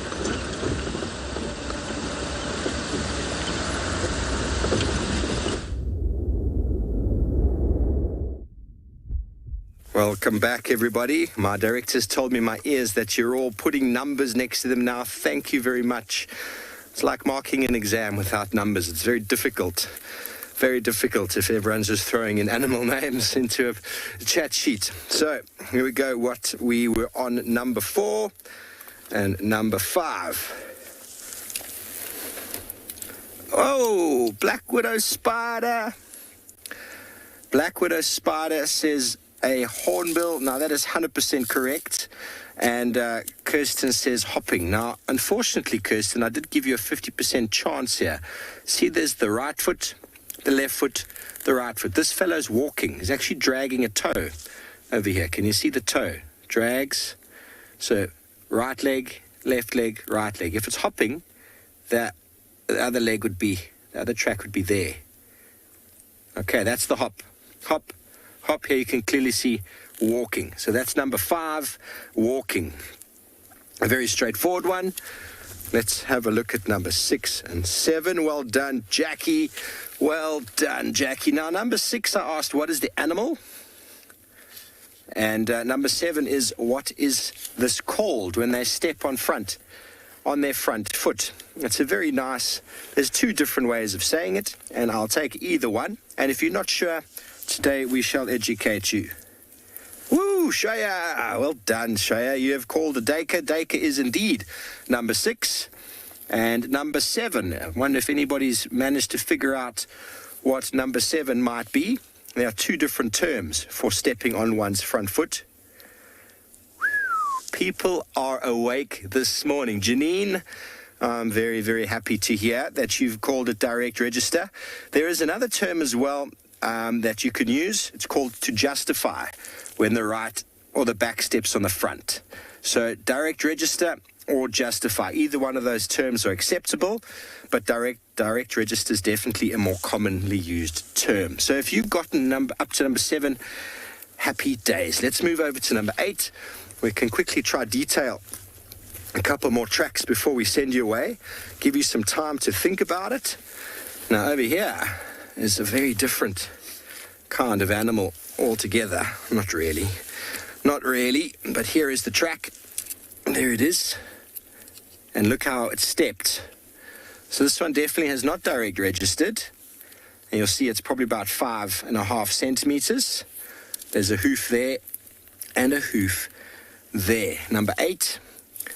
Welcome back, everybody. My directors told me in my ears that you're all putting numbers next to them now. Thank you very much. It's like marking an exam without numbers. It's very difficult. Very difficult if everyone's just throwing in animal names into a chat sheet. So here we go. What we were on, number 4 and number 5. Oh, Black Widow Spider. Black Widow Spider says a hornbill. Now that is 100% correct. And Kirsten says hopping. Now, unfortunately, Kirsten, I did give you a 50% chance here. See, there's the right foot, the left foot, the right foot. This fellow's walking. He's actually dragging a toe over here. Can you see the toe? Drags. So right leg, left leg, right leg. If it's hopping, the other leg would be, the other track would be there. Okay, that's the hop. Hop. Hop. Here you can clearly see walking. So that's number 5, walking. A very straightforward one. Let's have a look at number 6 and 7. Well done, Jackie. Well done, Jackie. Now, number 6, I asked, what is the animal? And number 7 is, what is this called when they step on their front foot? It's a very nice, there's 2 different ways of saying it, and I'll take either one. And if you're not sure, today we shall educate you. Woo, Shaya! Well done, Shaya. You have called a Dacre. Dacre is indeed number 6. And number 7. I wonder if anybody's managed to figure out what number 7 might be. There are 2 different terms for stepping on one's front foot. People are awake this morning. Janine, I'm very, very happy to hear that you've called it direct register. There is another term as well that you can use. It's called to justify, when the right or the back steps on the front. So direct register or justify, either one of those terms are acceptable, but direct register is definitely a more commonly used term. So if you've gotten up to number 7, happy days. Let's move over to number 8. We can quickly try detail a couple more tracks before we send you away, give you some time to think about it. Now over here is a very different kind of animal altogether. Not really, but here is the track. There it is. And look how it stepped. So this one definitely has not direct registered. And you'll see it's probably about 5.5 centimeters. There's a hoof there and a hoof there. Number 8.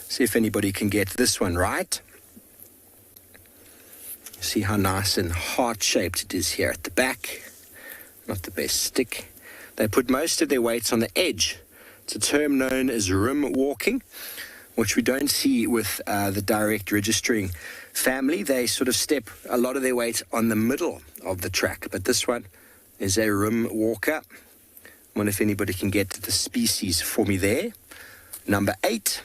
See if anybody can get this one right. See how nice and heart-shaped it is here at the back. Not the best stick. They put most of their weights on the edge. It's a term known as rim walking, which we don't see with the direct registering family. They sort of step a lot of their weight on the middle of the track, but this one is a rim walker. I wonder if anybody can get the species for me there. Number 8.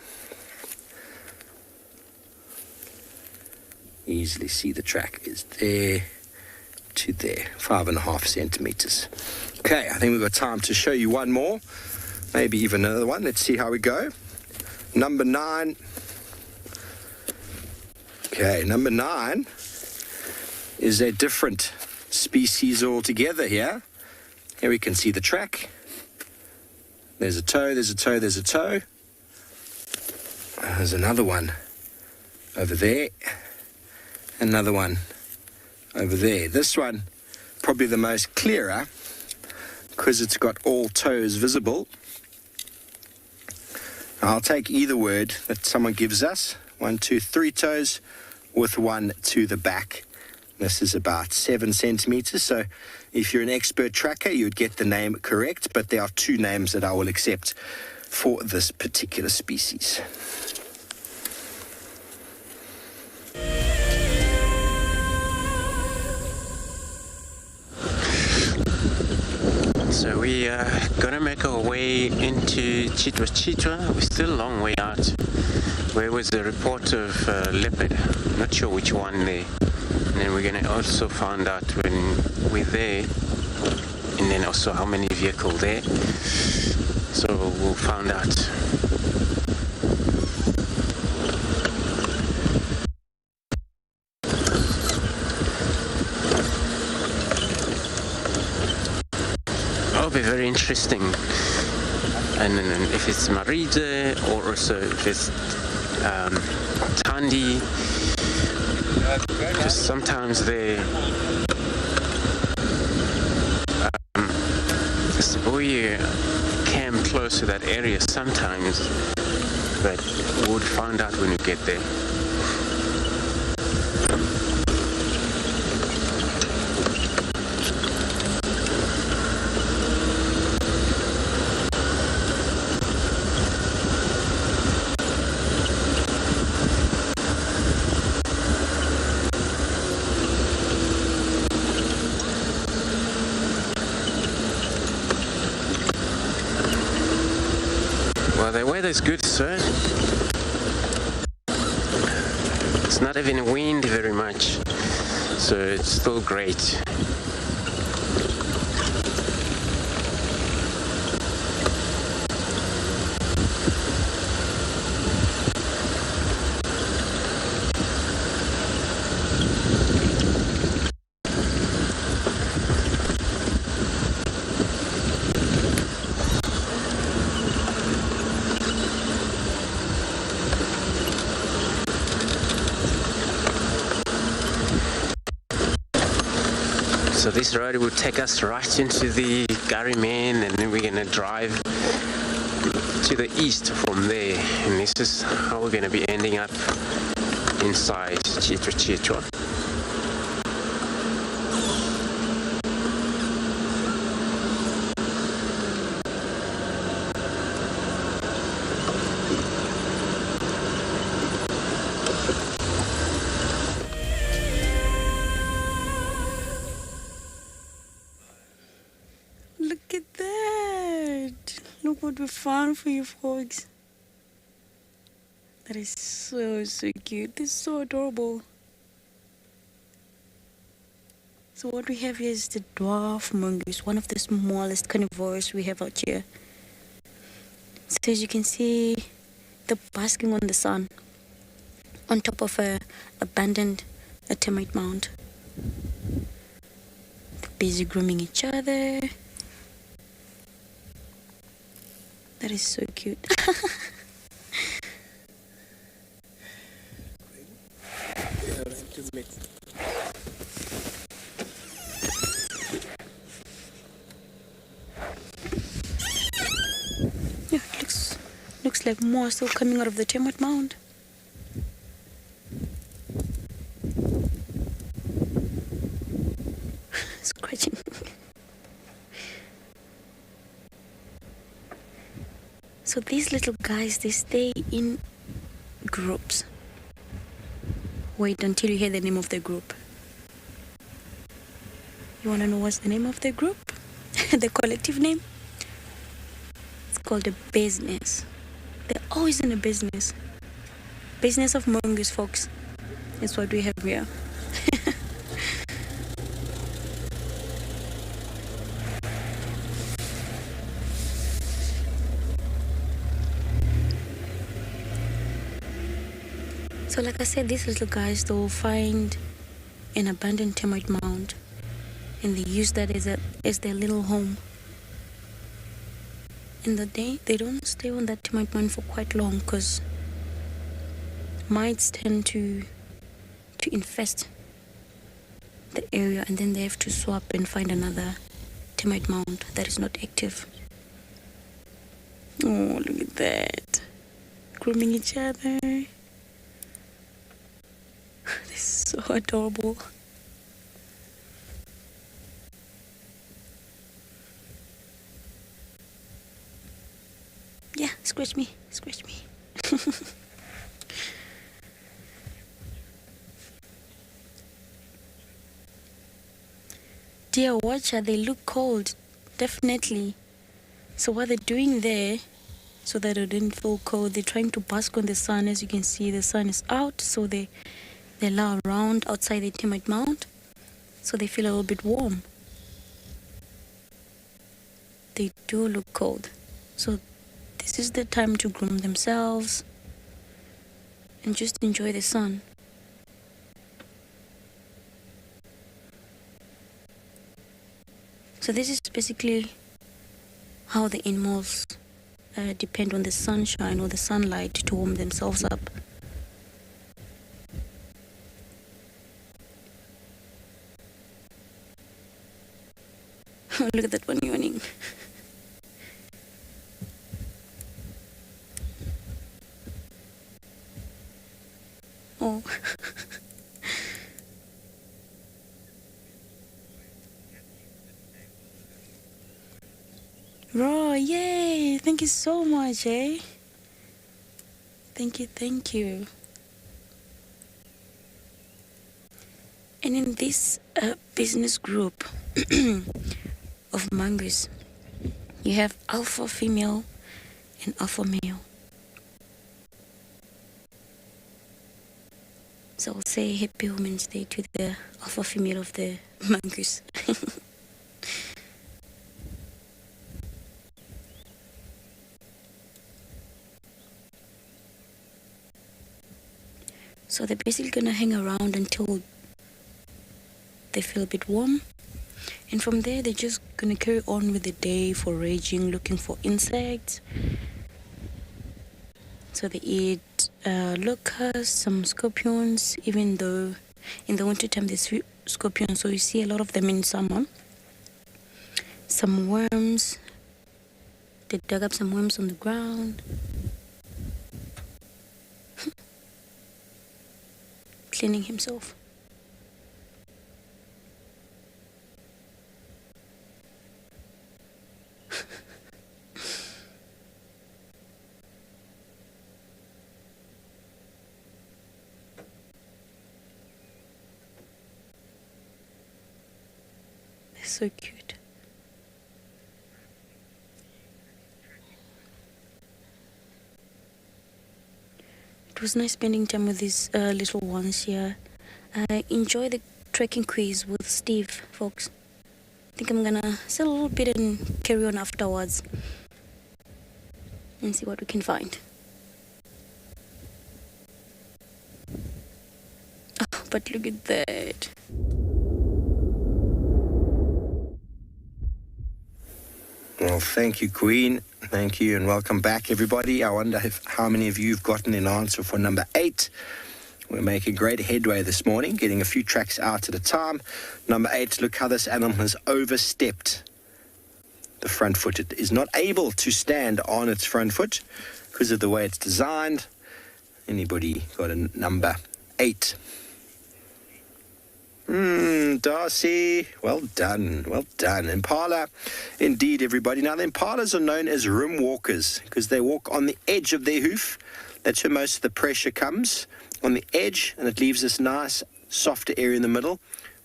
Easily see the track is there to there, 5.5 centimeters. Okay, I think we've got time to show you one more, maybe even another one. Let's see how we go. Number 9. Okay, number 9 is a different species altogether here. Here we can see the track. There's a toe, there's a toe, there's a toe. There's another one over there. Another one over there. This one, probably the most clearer, because it's got all toes visible. I'll take either word that someone gives us. 1, 2, 3 toes with one to the back. This is about 7 centimeters. So if you're an expert tracker, you'd get the name correct, but there are 2 names that I will accept for this particular species. So we are gonna make our way into Chitwa. We're still a long way out. Where was the report of leopard? Not sure which one there. And then we're gonna also find out when we're there, and then also how many vehicles there. So we'll find out. That'll be very interesting. And then if it's Maride or also if it's Tandi, because sometimes they we camp close to that area sometimes, but we'll find out when we get there. Well, the weather's good, sir. It's not even wind very much, so it's still great. So this road will take us right into the Gary Man, and then we're going to drive to the east from there. And this is how we're going to be ending up inside Chitwa. what we found for you folks. That is so cute. This is so adorable. So what we have here is the dwarf mongoose, one of the smallest carnivores we have out here. So as you can see, they're basking on the sun on top of a abandoned termite mound. They're busy grooming each other. That is so cute. Yeah, it looks like more still coming out of the termite mound. Scratching. So these little guys, they stay in groups. Wait until you hear the name of the group. You want to know what's the name of the group? The collective name? It's called a business. They're always in a business. Business of mongoose, folks. That's what we have here. So like I said, these little guys, they'll find an abandoned termite mound and they use that as their little home. In the day, they don't stay on that termite mound for quite long because mites tend to infest the area, and then they have to swap and find another termite mound that is not active. Oh, look at that. Grooming each other. This is so adorable. Yeah, scratch me. Dear watcher, they look cold, definitely. So what they're doing there, so that they don't feel cold, they're trying to bask on the sun. As you can see, the sun is out, so they lie around outside the termite mound, so they feel a little bit warm. They do look cold, so this is the time to groom themselves and just enjoy the sun. So this is basically how the animals depend on the sunshine or the sunlight to warm themselves up. Look at that one yawning. Oh. Raw, yay! Thank you so much, eh? Thank you. And in this business group of mongoose, you have alpha female and alpha male. So I'll say happy Women's Day to the alpha female of the mongoose. So they're basically gonna hang around until they feel a bit warm, and from there they're just gonna carry on with the day, foraging, looking for insects. So they eat locusts, some scorpions, even though in the winter time there's scorpions, so you see a lot of them in summer. Some worms. They dug up some worms on the ground. Cleaning himself. They're so cute. it was nice spending time with these little ones here. Enjoy the trekking quiz with Steve, folks. I think I'm gonna sell a little bit and carry on afterwards and see what we can find. Oh, but look at that. Well, thank you, Queen. Thank you, and welcome back, everybody. I wonder how many of you have gotten an answer for number 8. We're making great headway this morning, getting a few tracks out at a time. Number 8, look how this animal has overstepped the front foot. It is not able to stand on its front foot because of the way it's designed. Anybody got a number 8? Darcy, well done, well done. Impala, indeed, everybody. Now, the impalas are known as rim walkers because they walk on the edge of their hoof. That's where most of the pressure comes, on the edge, and it leaves this nice, softer area in the middle.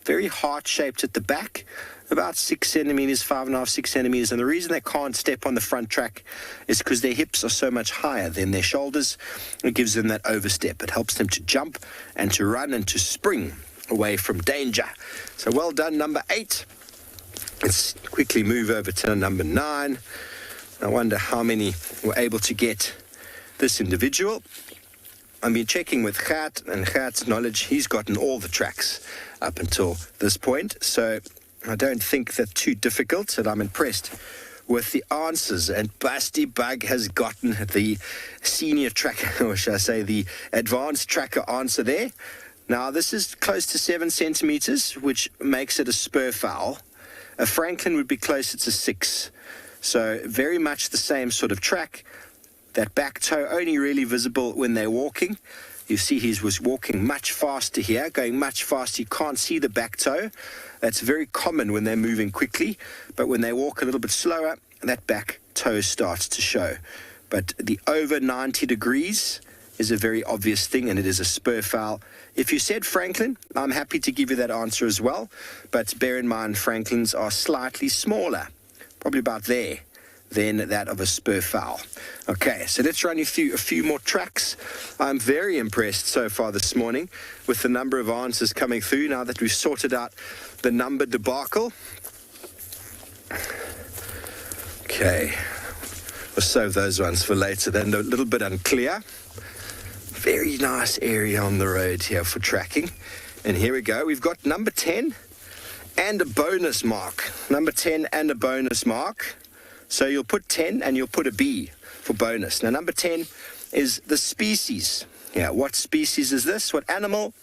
Very heart-shaped at the back, about 6 centimeters, 5.5, 6 centimeters. And the reason they can't step on the front track is because their hips are so much higher than their shoulders. It gives them that overstep. It helps them to jump and to run and to spring away from danger. So well done, number 8. Let's quickly move over to number 9. I wonder how many were able to get this individual. I've been checking with Gert, and Gert's knowledge, he's gotten all the tracks up until this point. So I don't think they're too difficult, and I'm impressed with the answers. And Basti Bug has gotten the senior tracker, or should I say the advanced tracker answer there. Now, this is close to 7 centimeters, which makes it a spur foul. A Franklin would be closer to 6. So very much the same sort of track. That back toe only really visible when they're walking. You see he was walking much faster here, going much faster. You can't see the back toe. That's very common when they're moving quickly. But when they walk a little bit slower, that back toe starts to show. But the over 90 degrees is a very obvious thing, and it is a spur foul. If you said Franklin, I'm happy to give you that answer as well. But bear in mind, Franklins are slightly smaller, probably about there, than that of a spur foul. Okay, so let's run you through a few more tracks. I'm very impressed so far this morning with the number of answers coming through now that we've sorted out the number debacle. Okay, we'll save those ones for later. Then a little bit unclear. Very nice area on the road here for tracking. And here we go. We've got number 10 and a bonus mark. Number 10 and a bonus mark. So you'll put 10 and you'll put a B for bonus. Now, number 10 is the species. Yeah, what species is this? What animal?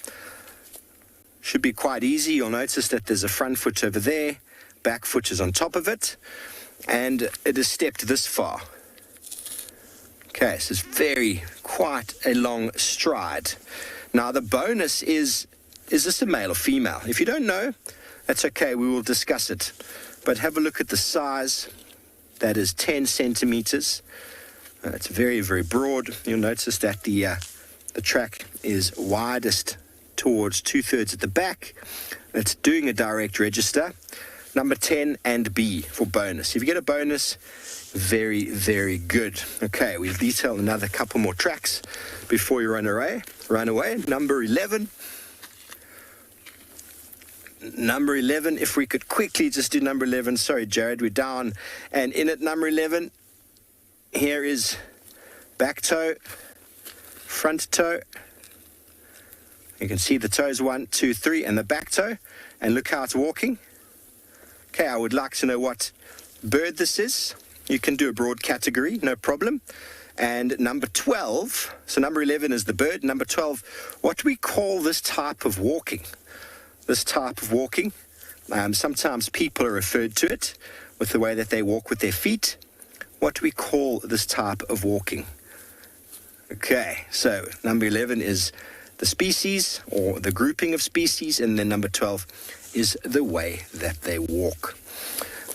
Should be quite easy. You'll notice that there's a front foot over there. Back foot is on top of it. And it has stepped this far. Okay, so it's quite a long stride. Now, the bonus is this a male or female? If you don't know, that's okay, we will discuss it. But have a look at the size. That is 10 centimeters. It's very, very broad. You'll notice that the track is widest towards 2/3 at the back. It's doing a direct register. Number 10 and B for bonus. If you get a bonus, very, very good. Okay, we've detailed another couple more tracks before you run away. Number 11. Number 11, if we could quickly just do number 11. Sorry, Jared, we're down. And in at number 11, here is back toe, front toe. You can see the toes 1, 2, 3, and the back toe. And look how it's walking. Okay, I would like to know what bird this is. You can do a broad category, no problem. And number 12, so number 11 is the bird. Number 12, what do we call this type of walking? This type of walking, sometimes people are referred to it with the way that they walk with their feet. What do we call this type of walking? Okay, so number 11 is the species or the grouping of species, and then number 12 is the way that they walk.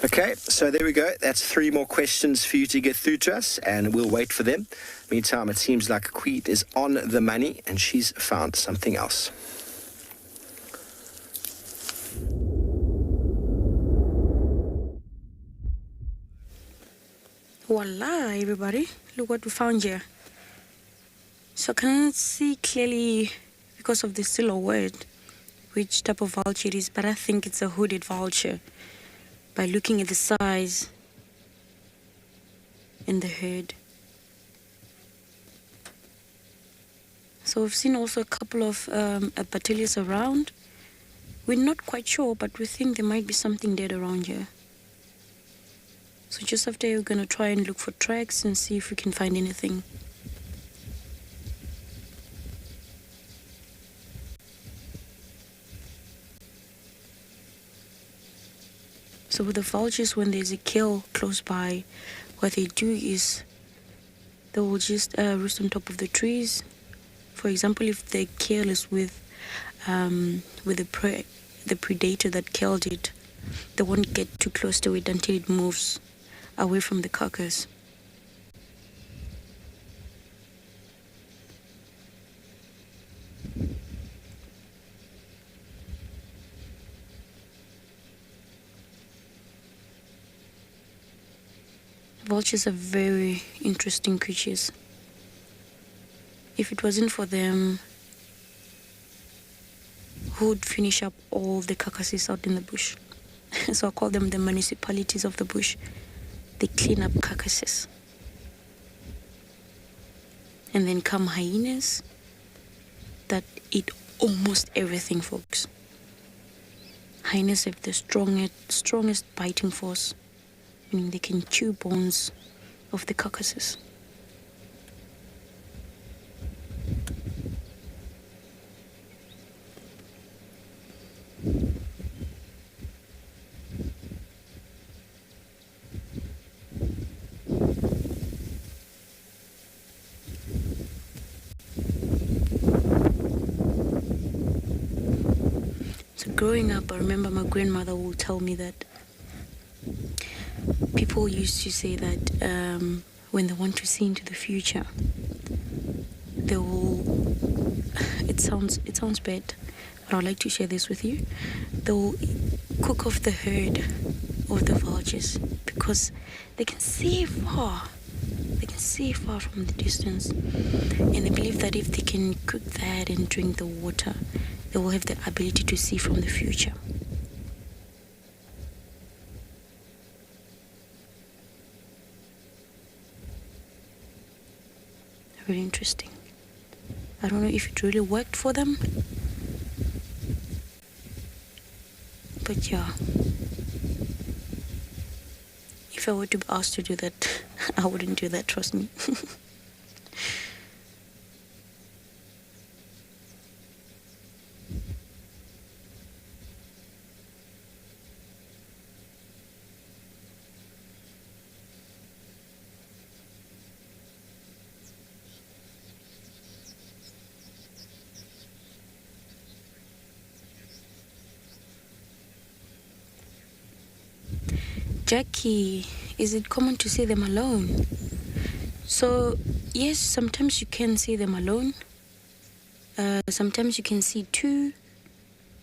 Okay, so there we go. That's 3 more questions for you to get through to us, and we'll wait for them. Meantime, it seems like Queen is on the money, and she's found something else. Voila, everybody. Look what we found here. So I cannot see clearly because of the silhouette which type of vulture it is, but I think it's a hooded vulture by looking at the size and the head. So we've seen also a couple of Abatelius around. We're not quite sure, but we think there might be something dead around here. So just after, we're going to try and look for tracks and see if we can find anything. So with the vultures, when there's a kill close by, what they do is they will just roost on top of the trees. For example, if the kill is with the predator that killed it, they won't get too close to it until it moves away from the carcass. Vultures are very interesting creatures. If it wasn't for them, who would finish up all the carcasses out in the bush? So I call them the municipalities of the bush. They clean up carcasses. And then come hyenas that eat almost everything, folks. Hyenas have the strongest biting force, meaning they can chew bones of the carcasses. So growing up, I remember my grandmother would tell me that people used to say that when they want to see into the future, they will. It sounds bad, but I'd like to share this with you. They will cook off the herd of the vultures because they can see far. They can see far from the distance, and they believe that if they can cook that and drink the water, they will have the ability to see from the future. Very interesting. I don't know if it really worked for them, but yeah. If I were to be asked to do that, I wouldn't do that, trust me. Jackie, is it common to see them alone? So, yes, sometimes you can see them alone. Sometimes you can see two.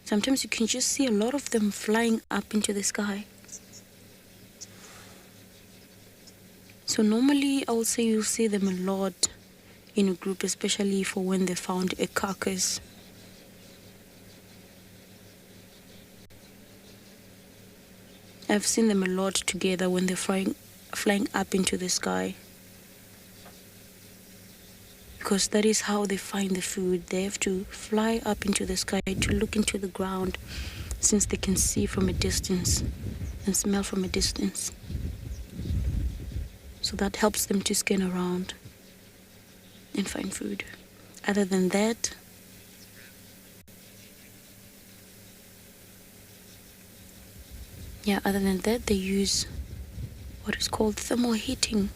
Sometimes you can just see a lot of them flying up into the sky. So normally, I would say you'll see them a lot in a group, especially for when they found a carcass. I've seen them a lot together when they're flying up into the sky. Because that is how they find the food. They have to fly up into the sky to look into the ground, since they can see from a distance and smell from a distance. So that helps them to scan around and find food. Other than that, they use what is called thermal heating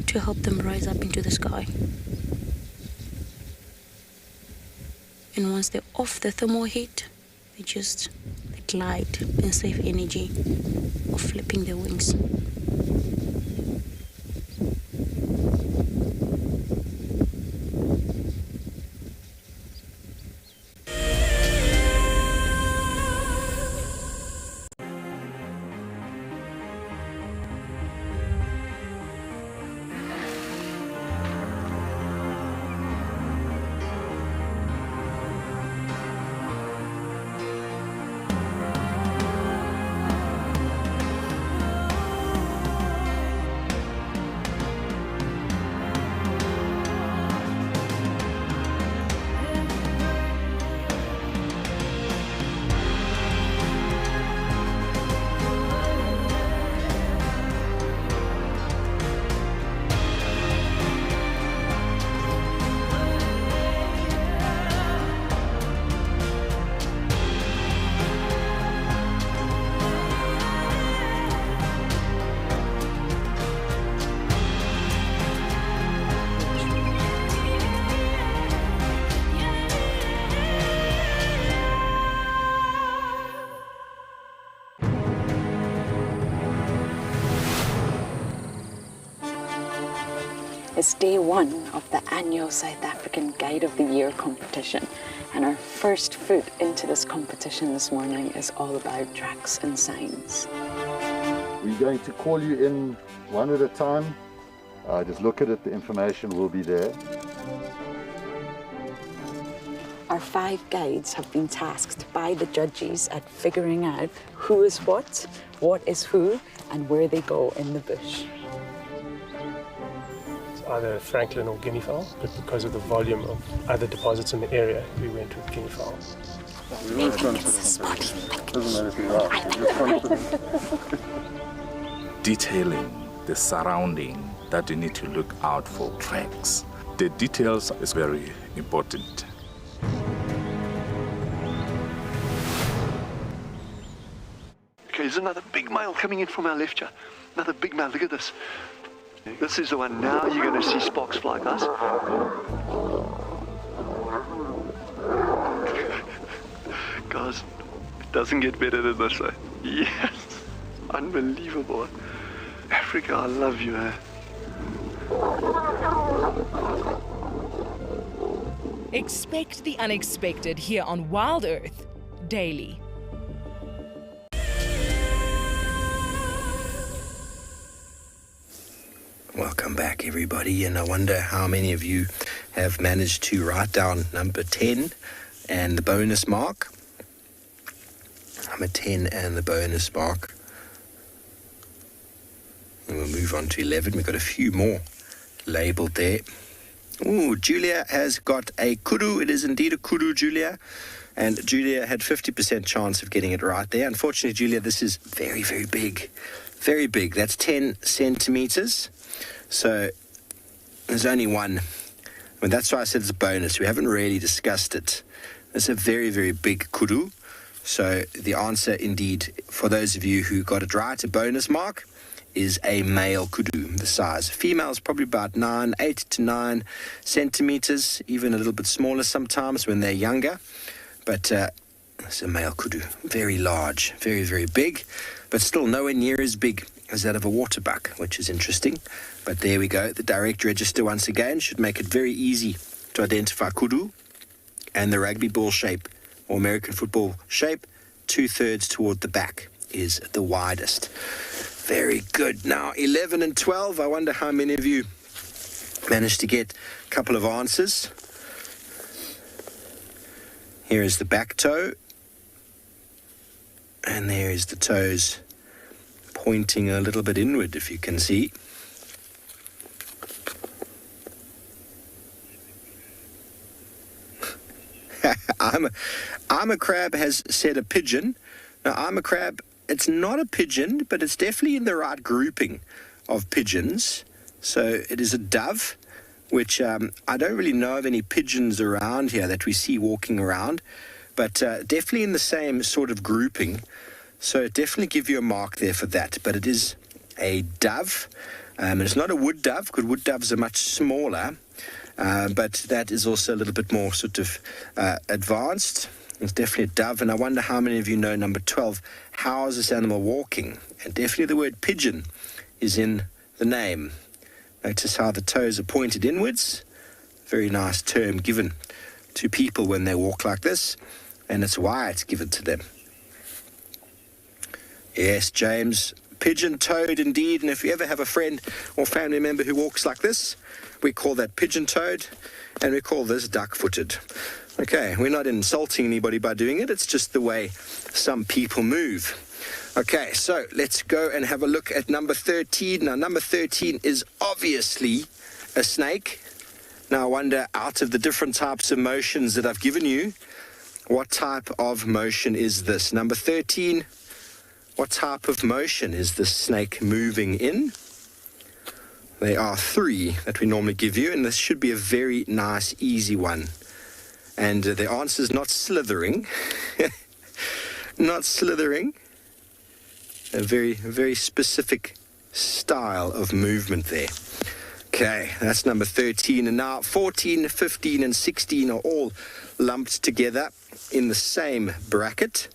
to help them rise up into the sky. And once they're off the thermal heat, they glide and save energy of flipping their wings. It's day 1 of the annual South African Guide of the Year competition. And our first foot into this competition this morning is all about tracks and signs. We're going to call you in one at a time. Just look at it, the information will be there. Our 5 guides have been tasked by the judges at figuring out who is what is who, and where they go in the bush. It's either Franklin or guinea fowl, but because of the volume of other deposits in the area, we went with guinea fowl. Detailing the surrounding that you need to look out for tracks. The details is very important. Okay, there's another big male coming in from our left here. Another big male, look at this. This is the one. Now you're going to see sparks fly, guys. Guys, it doesn't get better than this, eh? Yes, unbelievable. Africa, I love you, eh? Expect the unexpected here on WildEarth daily. Welcome back, everybody, and I wonder how many of you have managed to write down number 10 and the bonus mark. Number 10 and the bonus mark. And we'll move on to 11. We've got a few more labelled there. Ooh, Julia has got a kudu. It is indeed a kudu, Julia. And Julia had 50% chance of getting it right there. Unfortunately, Julia, this is very, very big. Very big. That's 10 centimetres. So there's only one. I mean, that's why I said it's a bonus. We haven't really discussed it. It's a very, very big kudu. So the answer, indeed, for those of you who got it right, a bonus mark, is a male kudu. The size. Female is probably about 8 to 9 centimeters, even a little bit smaller sometimes when they're younger. But it's a male kudu. Very large, very, very big, but still nowhere near as big as that of a water buck, which is interesting. But there we go. The direct register, once again, should make it very easy to identify kudu. And the rugby ball shape, or American football shape, 2/3 toward the back is the widest. Very good. Now, 11 and 12. I wonder how many of you managed to get a couple of answers. Here is the back toe. And there is the toes pointing a little bit inward, if you can see. I'm a crab has said a pigeon. Now, I'm a crab, it's not a pigeon, but it's definitely in the right grouping of pigeons. So it is a dove, which I don't really know of any pigeons around here that we see walking around, but definitely in the same sort of grouping. So definitely give you a mark there for that. But it is a dove. And it's not a wood dove, because wood doves are much smaller. But that is also a little bit more sort of advanced. It's definitely a dove. And I wonder how many of you know number 12. How is this animal walking? And definitely the word pigeon is in the name. Notice how the toes are pointed inwards. Very nice term given to people when they walk like this. And it's why it's given to them. Yes, James, pigeon-toed indeed. And if you ever have a friend or family member who walks like this, we call that pigeon-toed, and we call this duck-footed. Okay, we're not insulting anybody by doing it. It's just the way some people move. Okay, so let's go and have a look at number 13. Now, number 13 is obviously a snake. Now, I wonder, out of the different types of motions that I've given you, what type of motion is this? Number 13, what type of motion is this snake moving in? There are 3 that we normally give you, and this should be a very nice, easy one. And the answer is not slithering. Not slithering. A very, very specific style of movement there. Okay, that's number 13. And now 14, 15, and 16 are all lumped together in the same bracket.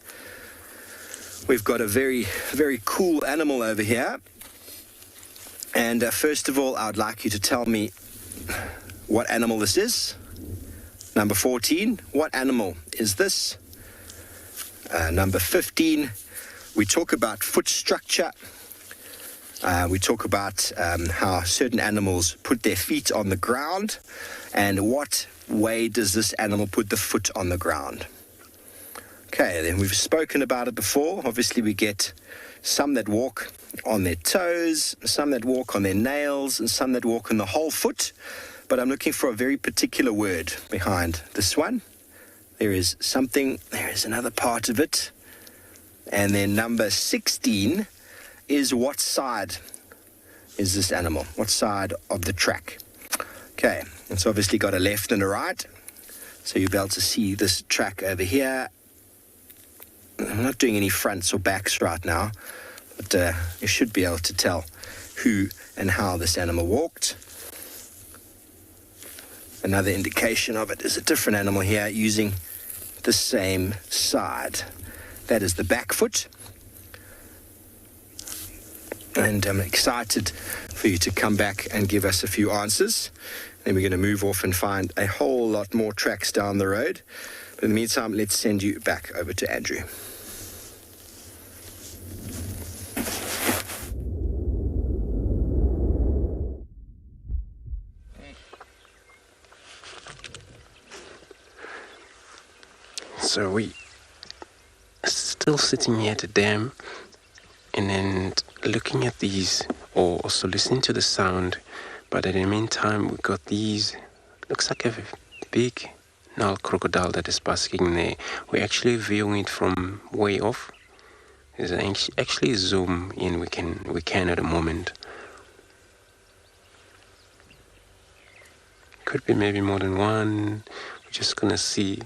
We've got a very, very cool animal over here. And first of all, I'd like you to tell me what animal this is. Number 14, what animal is this? Number 15, we talk about foot structure. We talk about how certain animals put their feet on the ground, and what way does this animal put the foot on the ground. Okay, then we've spoken about it before. Obviously, we get some that walk on their toes, some that walk on their nails, and some that walk on the whole foot. But I'm looking for a very particular word behind this one. There is another part of it. And then number 16 is what side is this animal? What side of the track? Okay, it's obviously got a left and a right. So you'll be able to see this track over here. I'm not doing any fronts or backs right now, but you should be able to tell who and how this animal walked. Another indication of it is a different animal here using the same side. That is the back foot. And I'm excited for you to come back and give us a few answers. Then we're going to move off and find a whole lot more tracks down the road. But in the meantime, let's send you back over to Andrew. So we still sitting here at the dam and then looking at these, or also listening to the sound. But in the meantime, we got these, looks like a big Nile crocodile that is basking there. We're actually viewing it from way off. There's actually a zoom in we can at the moment. Could be maybe more than one. We're just gonna see.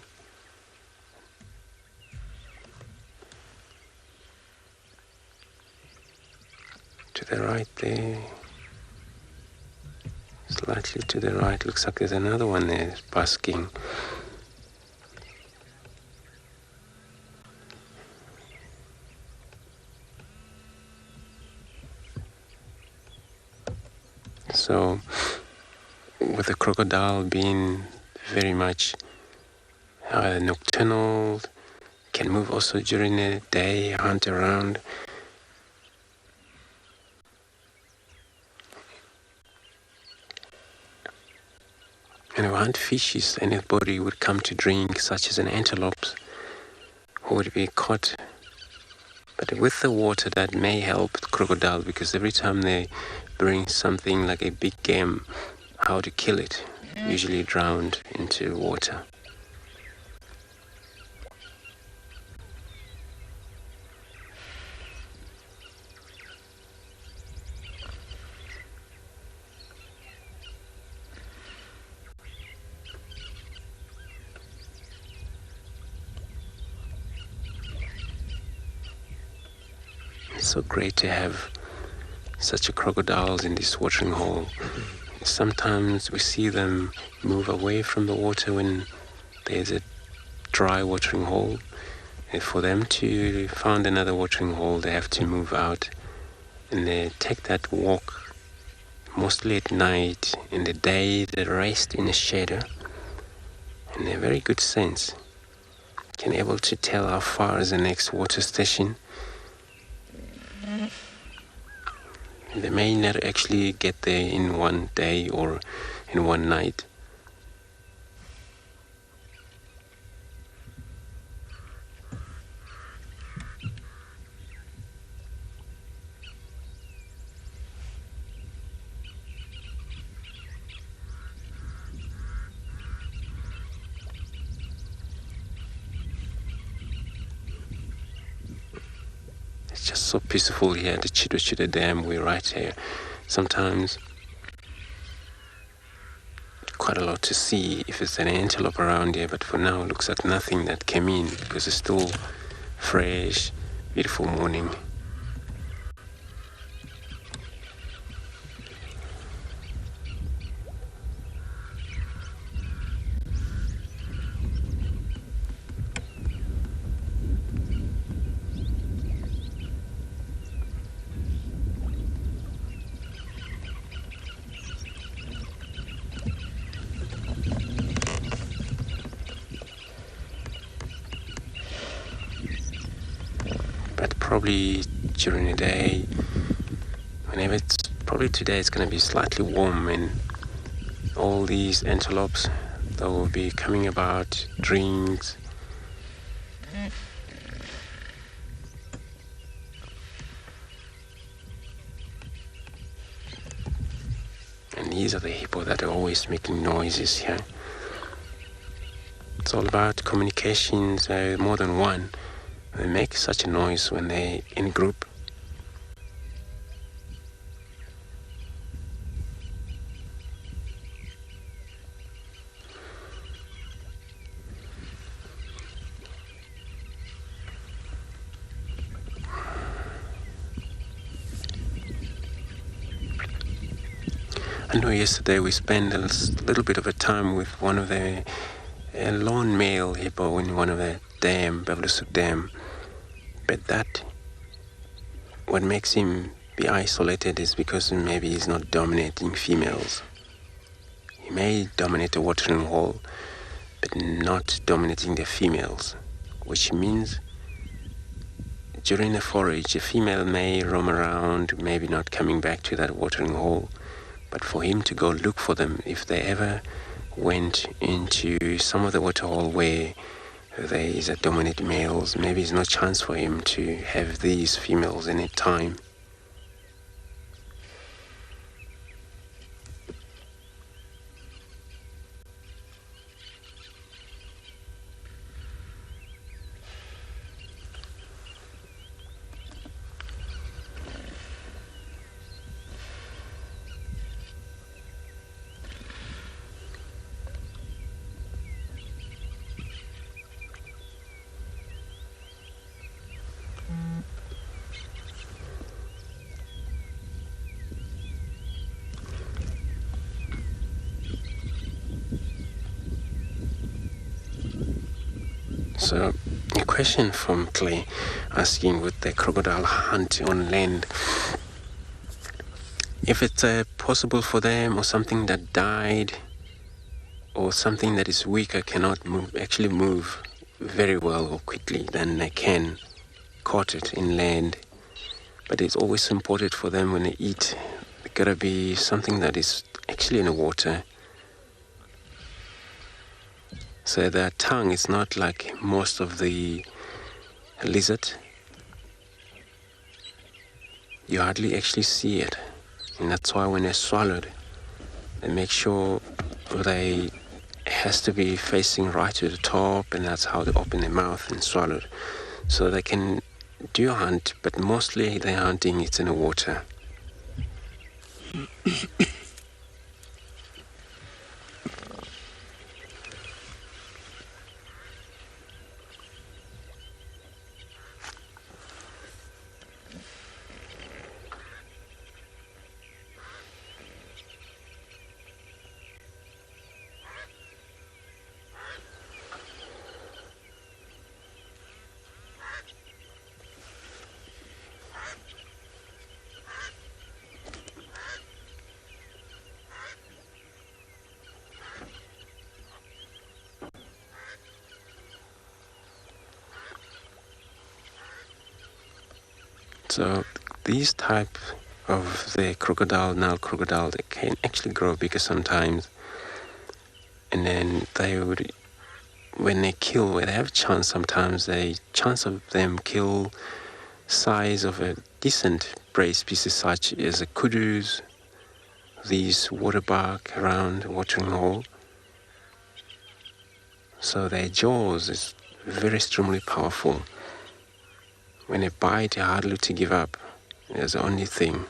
To the right there, slightly to the right, looks like there's another one there basking. So, with the crocodile being very much nocturnal, can move also during the day, hunt around. And around fishes anybody would come to drink, such as an antelope, who would be caught. But with the water, that may help the crocodile, because every time they bring something like a big game, how to kill it, usually drowned into water. It's so great to have such a crocodiles in this watering hole. Sometimes we see them move away from the water when there's a dry watering hole. And for them to find another watering hole, they have to move out, and they take that walk mostly at night. In the day, they rest in the shadow, and they're very good sense. Can able to tell how far is the next water station. They may not actually get there in one day or in one night. It's just so peaceful here at the Chita Dam. We're right here. Sometimes quite a lot to see if it's an antelope around here, but for now it looks like nothing that came in because it's still fresh, beautiful morning. probably during the day, whenever it's probably today, it's going to be slightly warm, and all these antelopes, they will be coming about drinks. And these are the hippo that are always making noises here. It's all about communications, more than one. They make such a noise when they're in group. I know yesterday we spent a little bit of a time with one of the lone male hippo in one of the dam, Bavlusuk Dam. But that, what makes him be isolated is because maybe he's not dominating females. He may dominate a watering hole, but not dominating the females, which means during the forage, a female may roam around, maybe not coming back to that watering hole, but for him to go look for them, if they ever went into some of the water hole where there is a dominant males, maybe there's no chance for him to have these females any time. So, a question from Clay asking, would the crocodile hunt on land? If it's possible for them, or something that died, or something that is weaker cannot actually move very well or quickly, then they can caught it in land. But it's always important for them when they eat, it gotta be something that is actually in the water. So their tongue is not like most of the lizard. You hardly actually see it. And that's why when they're swallowed, they make sure they has to be facing right to the top, and that's how they open their mouth and swallow it. So they can do a hunt, but mostly they're hunting it's in the water. So these type of the crocodile, Nile crocodile, they can actually grow bigger sometimes. And then they would, when they kill, when they have a chance sometimes, the chance of them kill size of a decent prey species such as a kudus, these waterbark around watering hole. So their jaws is very extremely powerful. When they bite, they're hardly to give up. That's the only thing.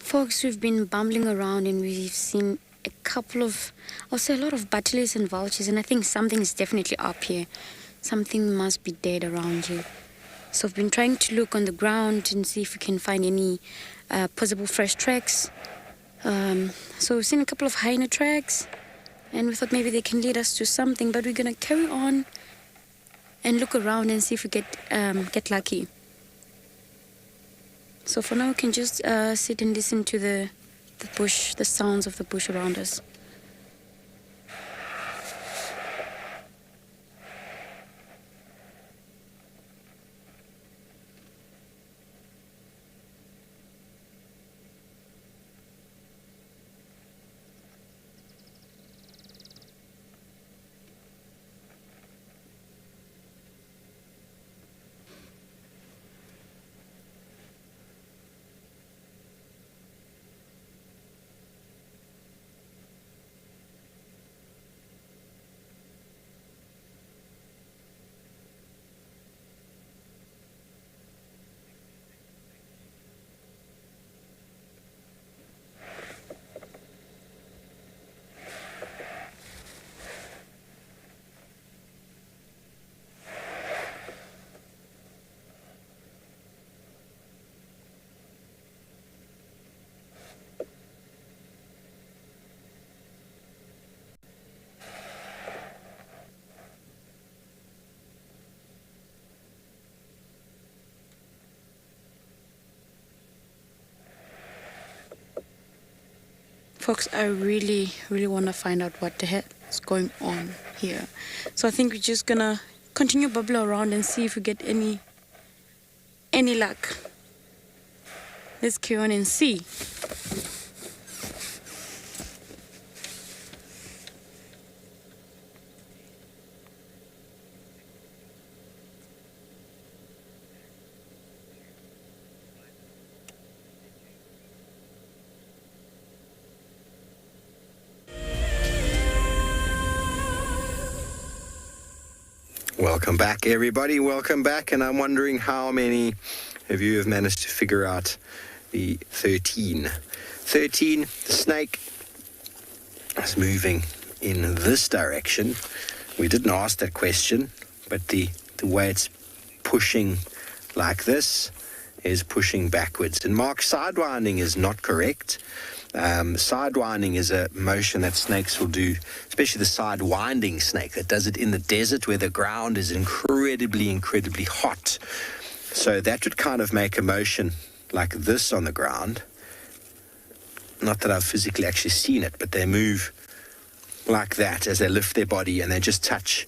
Folks, we've been bumbling around and we've seen a couple of, also a lot of butters and vultures, and I think something is definitely up here. Something must be dead around here. So I've been trying to look on the ground and see if we can find any possible fresh tracks. So we've seen a couple of hyena tracks, and we thought maybe they can lead us to something, but we're going to carry on and look around and see if we get lucky. So for now we can just sit and listen to the bush, the sounds of the bush around us. Folks, I really want to find out what the heck is going on here. So I think we're just gonna continue bubble around and see if we get any luck. Let's carry on and see. Welcome back, everybody. Welcome back. And I'm wondering how many of you have managed to figure out the 13. 13, the snake is moving in this direction. We didn't ask that question, but the way it's pushing like this is pushing backwards. And Mark, sidewinding is not correct. Sidewinding is a motion that snakes will do, especially the sidewinding snake that does it in the desert where the ground is incredibly hot. So that would kind of make a motion like this on the ground. Not that I've physically actually seen it, but they move like that as they lift their body and they just touch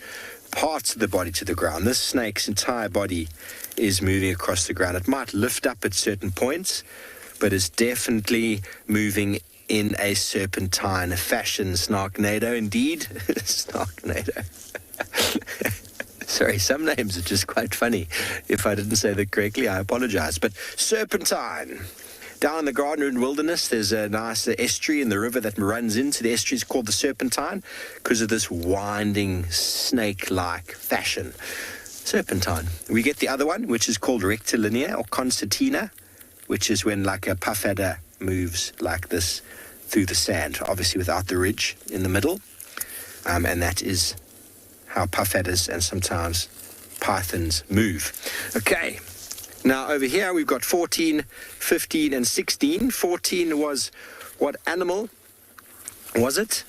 parts of the body to the ground. This snake's entire body is moving across the ground. It might lift up at certain points, but it's definitely moving in a serpentine fashion. Snarknado, indeed. Snarknado. Sorry, some names are just quite funny. If I didn't say that correctly, I apologize. But serpentine. Down in the Garden Wilderness, there's a nice estuary in the river that runs into the estuary. It's called the Serpentine because of this winding snake-like fashion. Serpentine. We get the other one, which is called rectilinear or concertina, which is when like a puff adder moves like this through the sand, obviously without the ridge in the middle. And that is how puff adders and sometimes pythons move. Okay, now over here we've got 14, 15, and 16. 14 was what animal was it?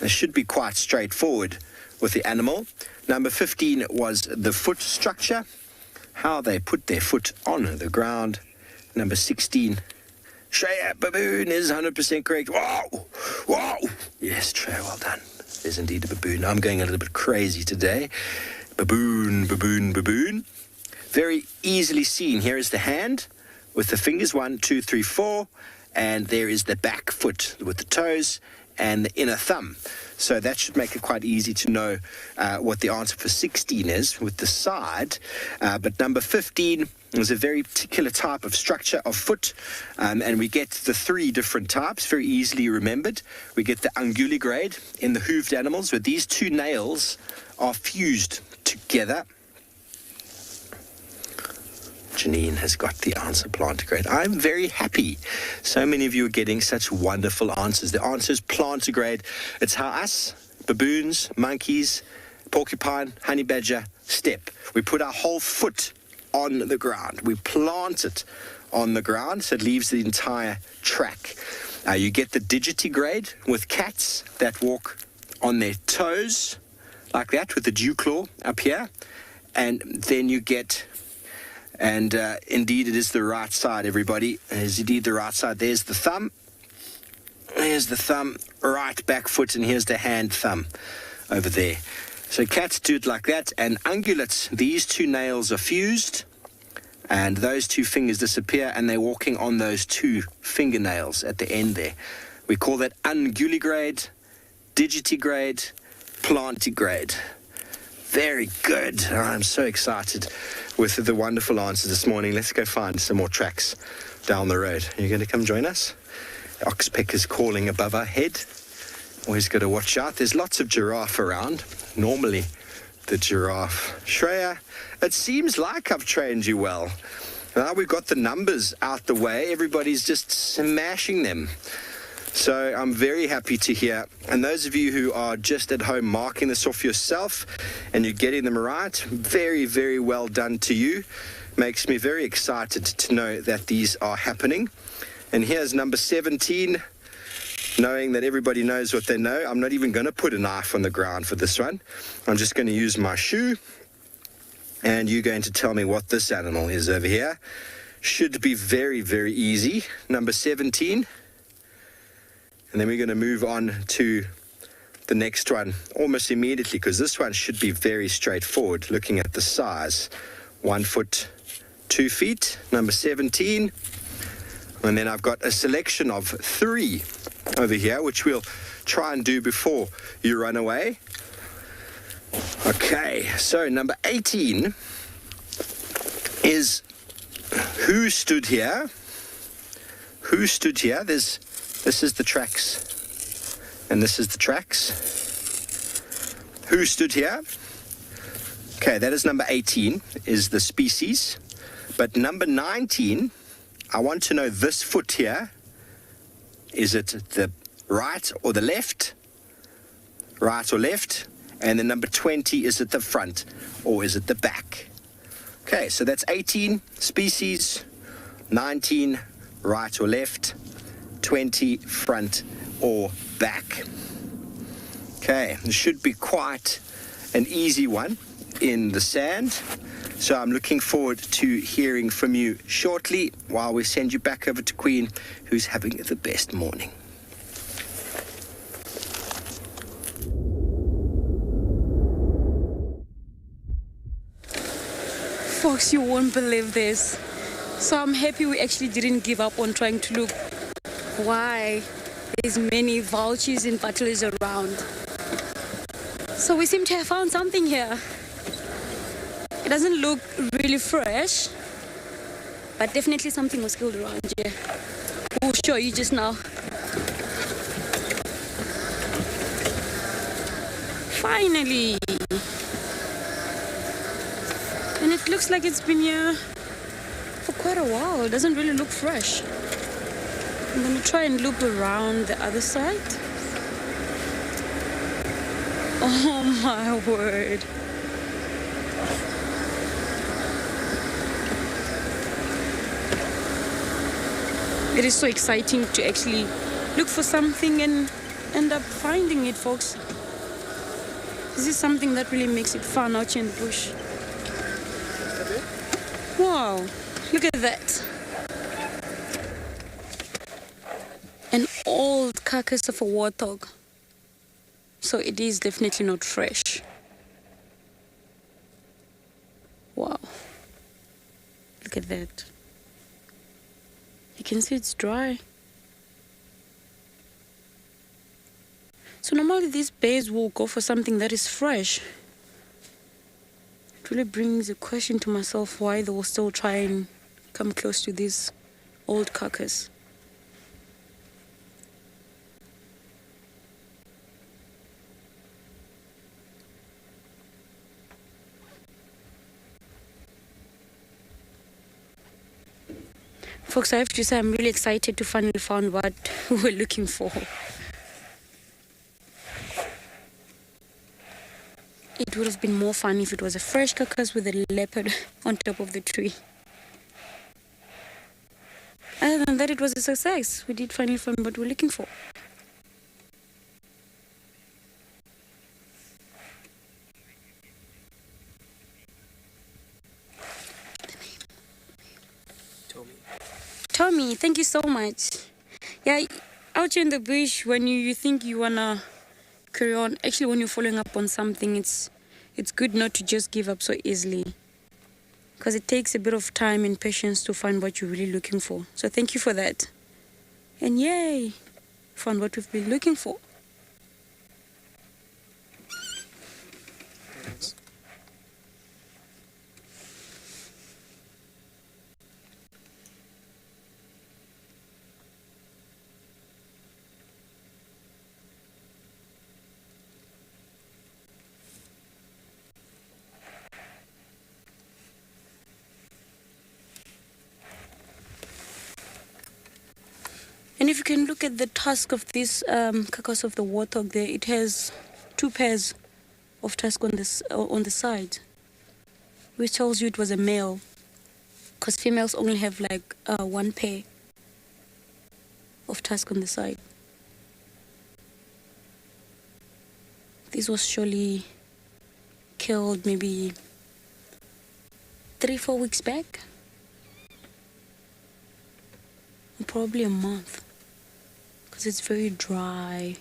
It should be quite straightforward with the animal. Number 15 was the foot structure, how they put their foot on the ground. Number 16, Shreya, baboon is 100% correct. Wow, wow. Yes, Shreya, well done. There's indeed a baboon. I'm going a little bit crazy today. Baboon, baboon, baboon. Very easily seen. Here is the hand with the fingers, 1, 2, 3, 4. And there is the back foot with the toes and the inner thumb. So that should make it quite easy to know what the answer for 16 is with the side. But number 15 is a very particular type of structure of foot. And we get the 3 different types, very easily remembered. We get the unguligrade in the hooved animals, where these 2 nails are fused together. Janine has got the answer, plantigrade. I'm very happy. So many of you are getting such wonderful answers. The answer is plantigrade. It's how us, baboons, monkeys, porcupine, honey badger, step. We put our whole foot on the ground. We plant it on the ground so it leaves the entire track. You get the digitigrade with cats that walk on their toes like that with the dew claw up here, and then you get, and indeed it is the right side, everybody. It is indeed the right side. There's the thumb, right back foot, and here's the hand thumb over there. So cats do it like that, and ungulates, these two nails are fused, and those two fingers disappear, and they're walking on those two fingernails at the end there. We call that unguligrade, digitigrade, plantigrade. Very good. I'm so excited with the wonderful answers this morning. Let's go find some more tracks down the road. Are you going to come join us? Oxpecker's calling above our head. Always got to watch out. There's lots of giraffe around. Normally, the giraffe. Shreya, it seems like I've trained you well. Now we've got the numbers out the way. Everybody's just smashing them. So I'm very happy to hear. And those of you who are just at home marking this off yourself and you're getting them right, very, very well done to you. Makes me very excited to know that these are happening. And here's number 17. Knowing that everybody knows what they know, I'm not even going to put a knife on the ground for this one. I'm just going to use my shoe. And you're going to tell me what this animal is over here. Should be very, very easy. Number 17. And then we're going to move on to the next one almost immediately, because this one should be very straightforward, looking at the size. 1 foot, 2 feet, number 17. And then I've got a selection of 3 over here, which we'll try and do before you run away. Okay, so number 18 is who stood here? Who stood here? This is the tracks, and this is the tracks. Who stood here? Okay, that is number 18, is the species. But number 19, I want to know this foot here. Is it the right or the left? Right or left? And then number 20, is it the front or is it the back? Okay, so that's 18, species, 19, right or left, 20, front or back. Okay, this should be quite an easy one in the sand. So I'm looking forward to hearing from you shortly while we send you back over to Queen, who's having the best morning. Folks, you won't believe this. So I'm happy we actually didn't give up on trying to look why there's many vultures and butlers around. So we seem to have found something here. It doesn't look really fresh, but definitely something was killed around here. We'll show you just now. Finally! And it looks like it's been here for quite a while. It doesn't really look fresh. I'm gonna try and loop around the other side. Oh my word. It is so exciting to actually look for something and end up finding it, folks. This is something that really makes it fun out here in the bush. Wow, look at that. An old carcass of a warthog. So it is definitely not fresh. Wow. Look at that. You can see it's dry. So normally these bears will go for something that is fresh. It really brings a question to myself why they will still try and come close to this old carcass. Folks, I have to say I'm really excited to finally find what we were looking for. it would have been more fun if it was a fresh carcass with a leopard on top of the tree. Other than that, it was a success. We did finally find what we were looking for. Tommy, thank you so much. Yeah, out here in the bush, when you think you wanna carry on, actually when you're following up on something, it's good not to just give up so easily, because it takes a bit of time and patience to find what you're really looking for. So thank you for that. And yay, found what we've been looking for. And if you can look at the tusk of this carcass of the warthog there, it has 2 pairs of tusk on the side, which tells you it was a male, because females only have like 1 pair of tusk on the side. This was surely killed maybe 3-4 weeks back, probably a month, because it's very dry.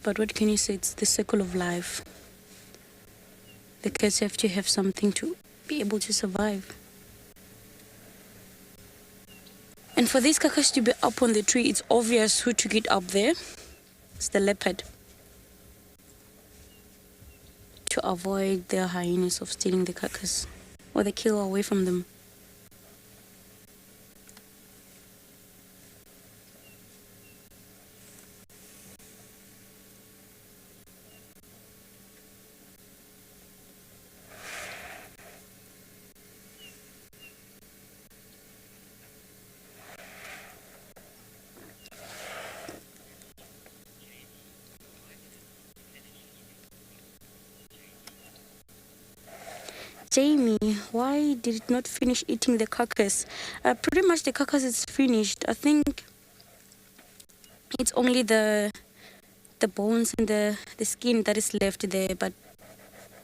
But what can you say? It's the circle of life. The cats have to have something to be able to survive. And for this carcass to be up on the tree, it's obvious who took it up there. It's the leopard, to avoid the hyenas of stealing the carcass or the kill away from them. Jamie, why did it not finish eating the carcass? Pretty much the carcass is finished. I think it's only the bones and the skin that is left there, but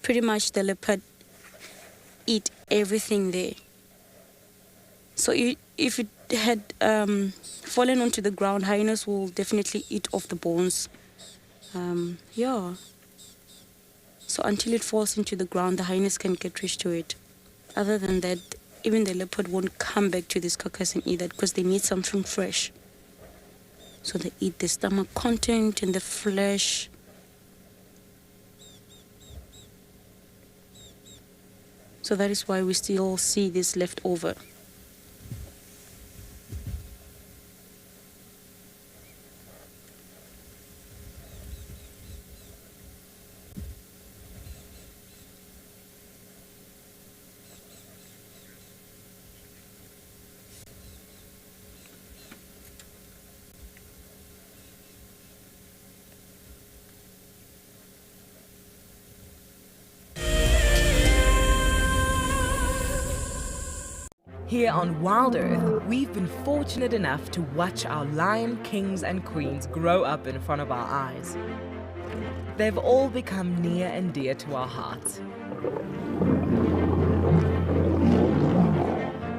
pretty much the leopard eat everything there. So if it had fallen onto the ground, hyenas will definitely eat off the bones. Yeah. So until it falls into the ground, the hyenas can get rich to it. Other than that, even the leopard won't come back to this carcass and eat that, because they need something fresh. So they eat the stomach content and the flesh. So that is why we still see this left over. Here on WildEarth, we've been fortunate enough to watch our lion kings and queens grow up in front of our eyes. They've all become near and dear to our hearts.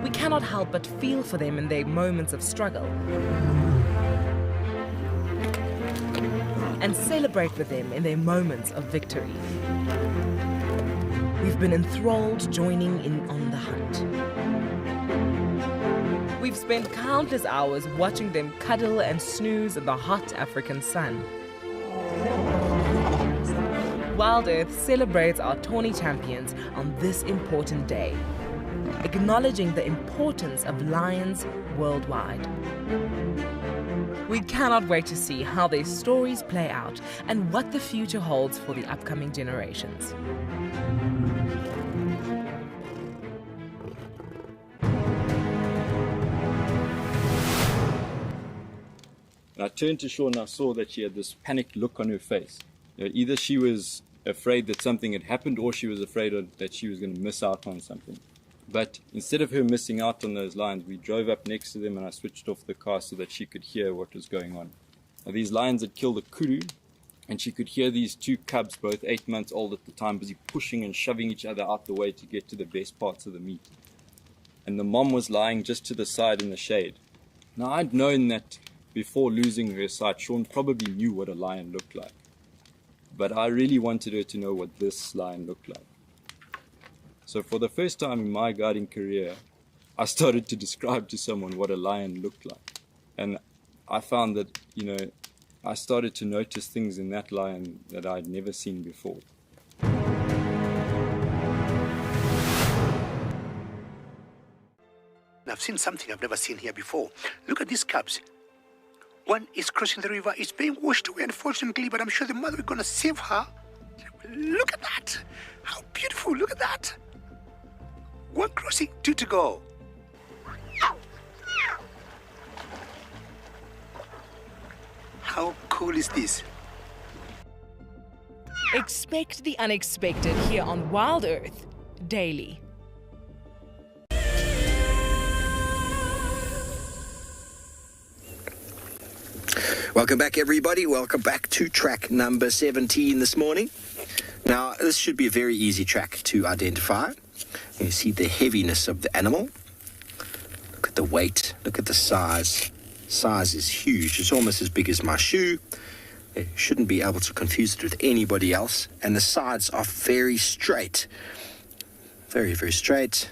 We cannot help but feel for them in their moments of struggle and celebrate with them in their moments of victory. We've been enthralled joining in on the hunt. We've spent countless hours watching them cuddle and snooze in the hot African sun. WildEarth celebrates our tawny champions on this important day, acknowledging the importance of lions worldwide. We cannot wait to see how their stories play out and what the future holds for the upcoming generations. And I turned to Sean and I saw that she had this panicked look on her face. Either she was afraid that something had happened or she was afraid that she was going to miss out on something. But instead of her missing out on those lions, we drove up next to them and I switched off the car so that she could hear what was going on. Now, these lions had killed a kudu, and she could hear these two cubs, both 8 months old at the time, busy pushing and shoving each other out the way to get to the best parts of the meat. And the mom was lying just to the side in the shade. Now, I'd known that before losing her sight, Sean probably knew what a lion looked like. But I really wanted her to know what this lion looked like. So for the first time in my guiding career, I started to describe to someone what a lion looked like. And I found that, I started to notice things in that lion that I'd never seen before. I've seen something I've never seen here before. Look at these cubs. One is crossing the river. It's being washed away, unfortunately, but I'm sure the mother is going to save her. Look at that. How beautiful. Look at that. One crossing, 2 to go. How cool is this? Expect the unexpected here on WildEarth daily. Welcome back, everybody. Welcome back to track number 17 this morning. Now, this should be a very easy track to identify. You see the heaviness of the animal. Look at the weight. Look at the size. Size is huge. It's almost as big as my shoe. You shouldn't be able to confuse it with anybody else. And the sides are very straight. Very, very straight.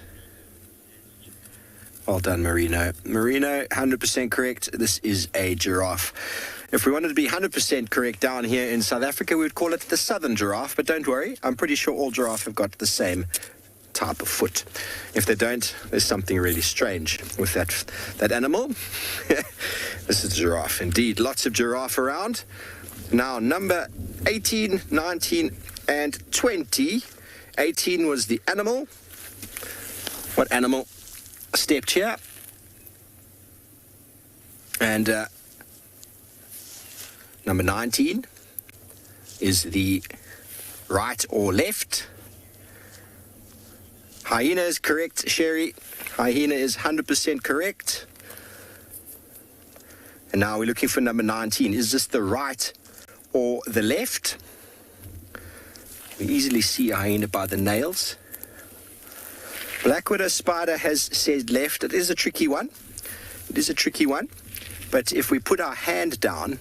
Well done, Marino. Marino, 100% correct. This is a giraffe. If we wanted to be 100% correct down here in South Africa, we would call it the southern giraffe. But don't worry, I'm pretty sure all giraffes have got the same type of foot. If they don't, there's something really strange with that animal. This is a giraffe. Indeed, lots of giraffe around. Now, number 18, 19, and 20. 18 was the animal. What animal stepped here? And number 19 is the right or left. Hyena is correct, Sherry. Hyena is 100% correct. And now we're looking for number 19. Is this the right or the left? We easily see a hyena by the nails. Black Widow Spider has said left. It is a tricky one. It is a tricky one. But if we put our hand down,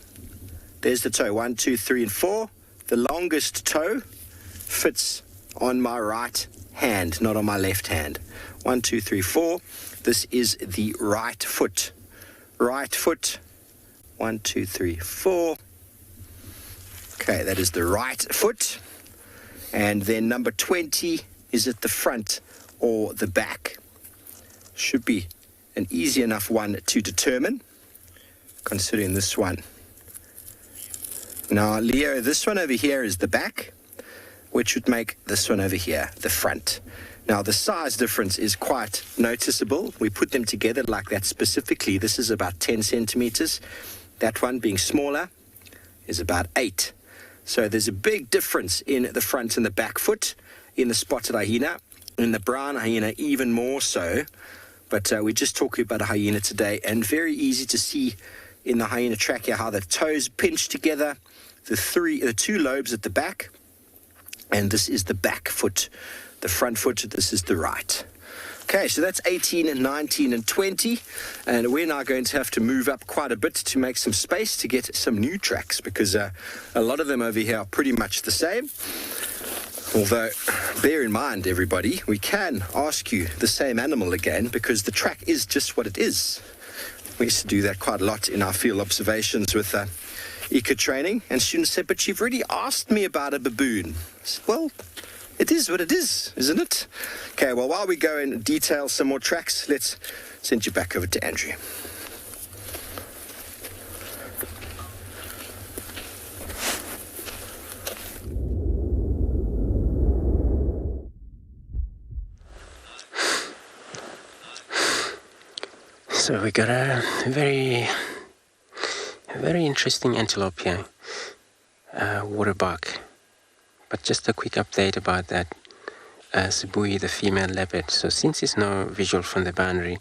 there's the toe. 1, 2, 3, and 4. The longest toe fits on my right hand, not on my left hand. 1, 2, 3, 4. This is the right foot. Right foot. 1, 2, 3, 4. Okay, that is the right foot. And then number 20, is it the front or the back? Should be an easy enough one to determine, considering this one. Now, Leo, this one over here is the back, which would make this one over here the front. Now, the size difference is quite noticeable. We put them together like that specifically. This is about 10 centimeters. That one, being smaller, is about 8. So there's a big difference in the front and the back foot in the spotted hyena. In the brown hyena, even more so. But we're just talking about a hyena today, and very easy to see in the hyena track here how the toes pinch together, the 2 lobes at the back, and this is the back foot. The front foot, this is the right. Okay, so that's 18 and 19 and 20, and we're now going to have to move up quite a bit to make some space to get some new tracks, because a lot of them over here are pretty much the same. Although, bear in mind, everybody, we can ask you the same animal again, because the track is just what it is. We used to do that quite a lot in our field observations with eco training, and students said, but you've already asked me about a baboon. I said, well, it is what it is, isn't it? Okay, well, while we go and detail some more tracks, let's send you back over to Andrew. So we got a very very interesting antelope here, waterbuck. But just a quick update about that Sabi, the female leopard. So since there's no visual from the boundary,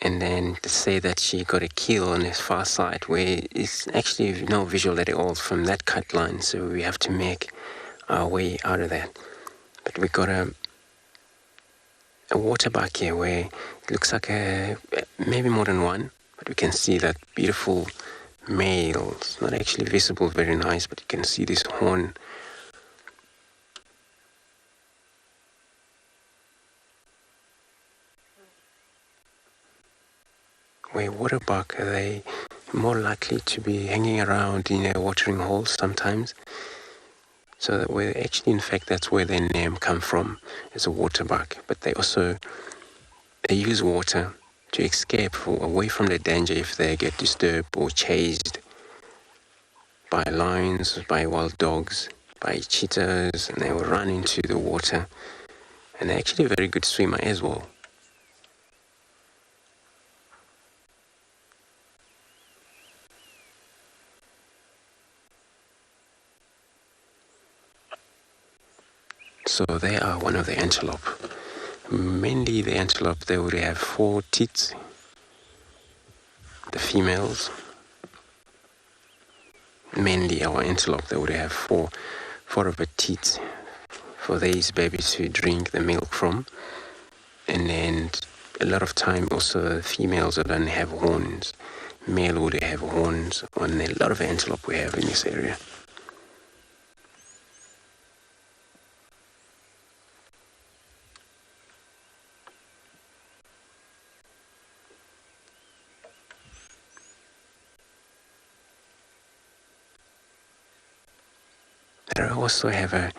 and then to say that she got a kill on this far side where it's actually no visual at all from that cut line, so we have to make our way out of that. But we got a waterbuck here where it looks like maybe more than one, but we can see that beautiful male. It's not actually visible very nice, but you can see this horn. Where waterbuck, are they more likely to be hanging around in a watering hole sometimes? So that where actually, in fact, that's where their name come from, as a waterbuck. But they use water to escape away from the danger if they get disturbed or chased by lions, by wild dogs, by cheetahs, and they will run into the water. And they're actually a very good swimmer as well. So they are one of the antelope. Mainly the antelope, they would have 4 teats, the females. Mainly our antelope, they would have four of the teats for these babies to drink the milk from. And then a lot of time also the females don't have horns. Male would have horns on a lot of antelope we have in this area. They also have a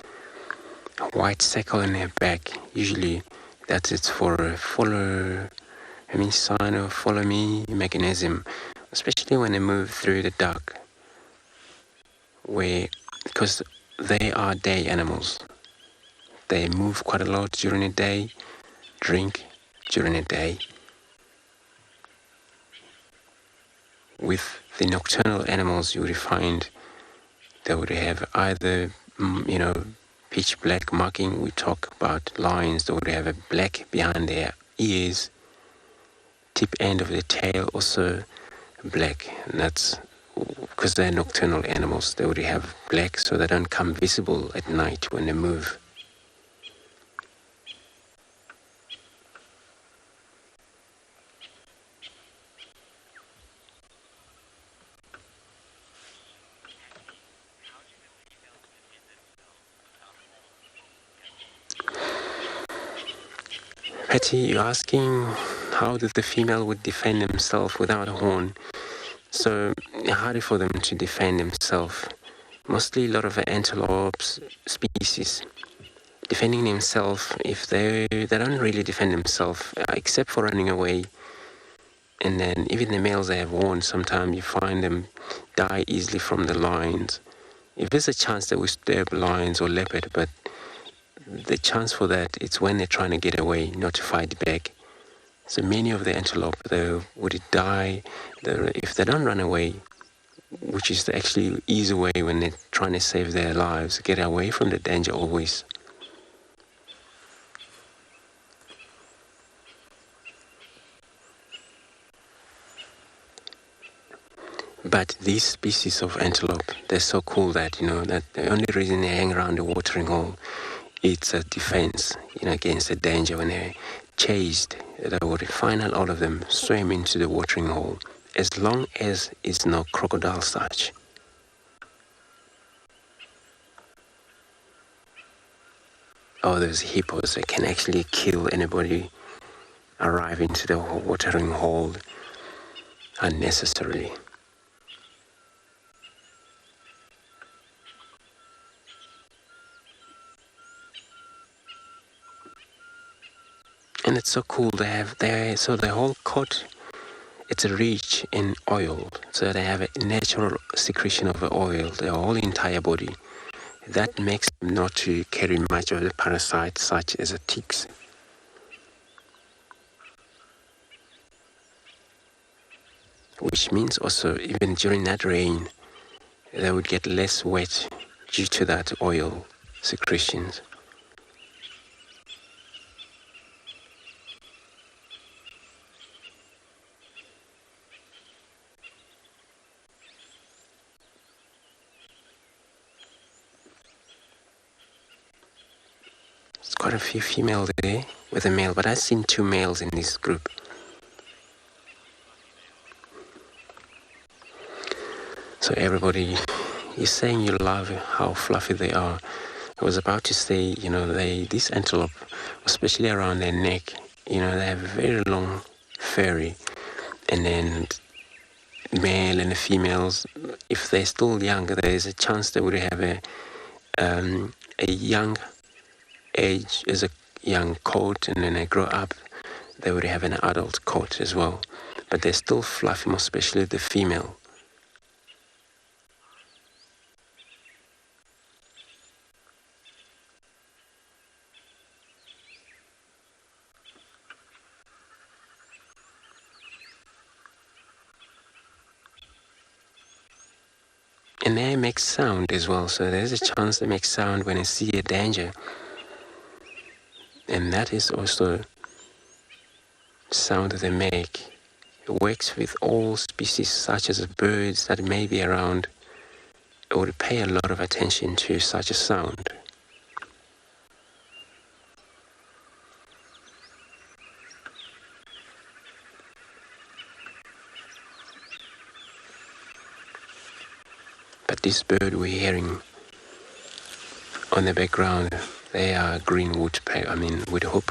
white circle in their back. Usually that's it for a sign of follow me mechanism, especially when they move through the dark, because they are day animals. They move quite a lot during the day, drink during the day. With the nocturnal animals, you would find they would have either, pitch black marking. We talk about lions, they would have a black behind their ears, tip end of the tail also black. And that's because they're nocturnal animals. They would have black so they don't come visible at night when they move. Patty, you're asking how the female would defend themselves without a horn. So harder for them to defend themselves. Mostly a lot of antelopes species defending themselves, if they don't really defend themselves except for running away. And then even the males that have horns, sometimes you find them die easily from the lions. If there's a chance that we stab lions or leopard, but the chance for that, it's when they're trying to get away, not to fight back. So many of the antelope, they would die if they don't run away, which is the actually easy way when they're trying to save their lives, get away from the danger always. But these species of antelope, they're so cool that, that the only reason they hang around the watering hole, it's a defense, against the danger. When they're chased, they would find out all of them swim into the watering hole, as long as it's no crocodile such. Oh, those hippos, they can actually kill anybody arrive into the watering hole unnecessarily. And it's so cool. So the whole coat, it's rich in oil. So they have a natural secretion of oil, the whole entire body. That makes them not to carry much of the parasites such as ticks. which means also even during that rain, they would get less wet due to that oil secretions. There's quite a few females there with a male, but I've seen 2 males in this group. So everybody is saying you love how fluffy they are. I was about to say, this antelope, especially around their neck, they have a very long furry. And then male and the females, if they're still young, there's a chance they would have a young age as a young coat, and then they grow up, they would have an adult coat as well. But they're still fluffy, more especially the female. And they make sound as well, so there's a chance they make sound when they see a danger. And that is also sound that they make. It works with all species such as birds that may be around. It would pay a lot of attention to such a sound. But this bird we're hearing on the background, they are green woodhoop.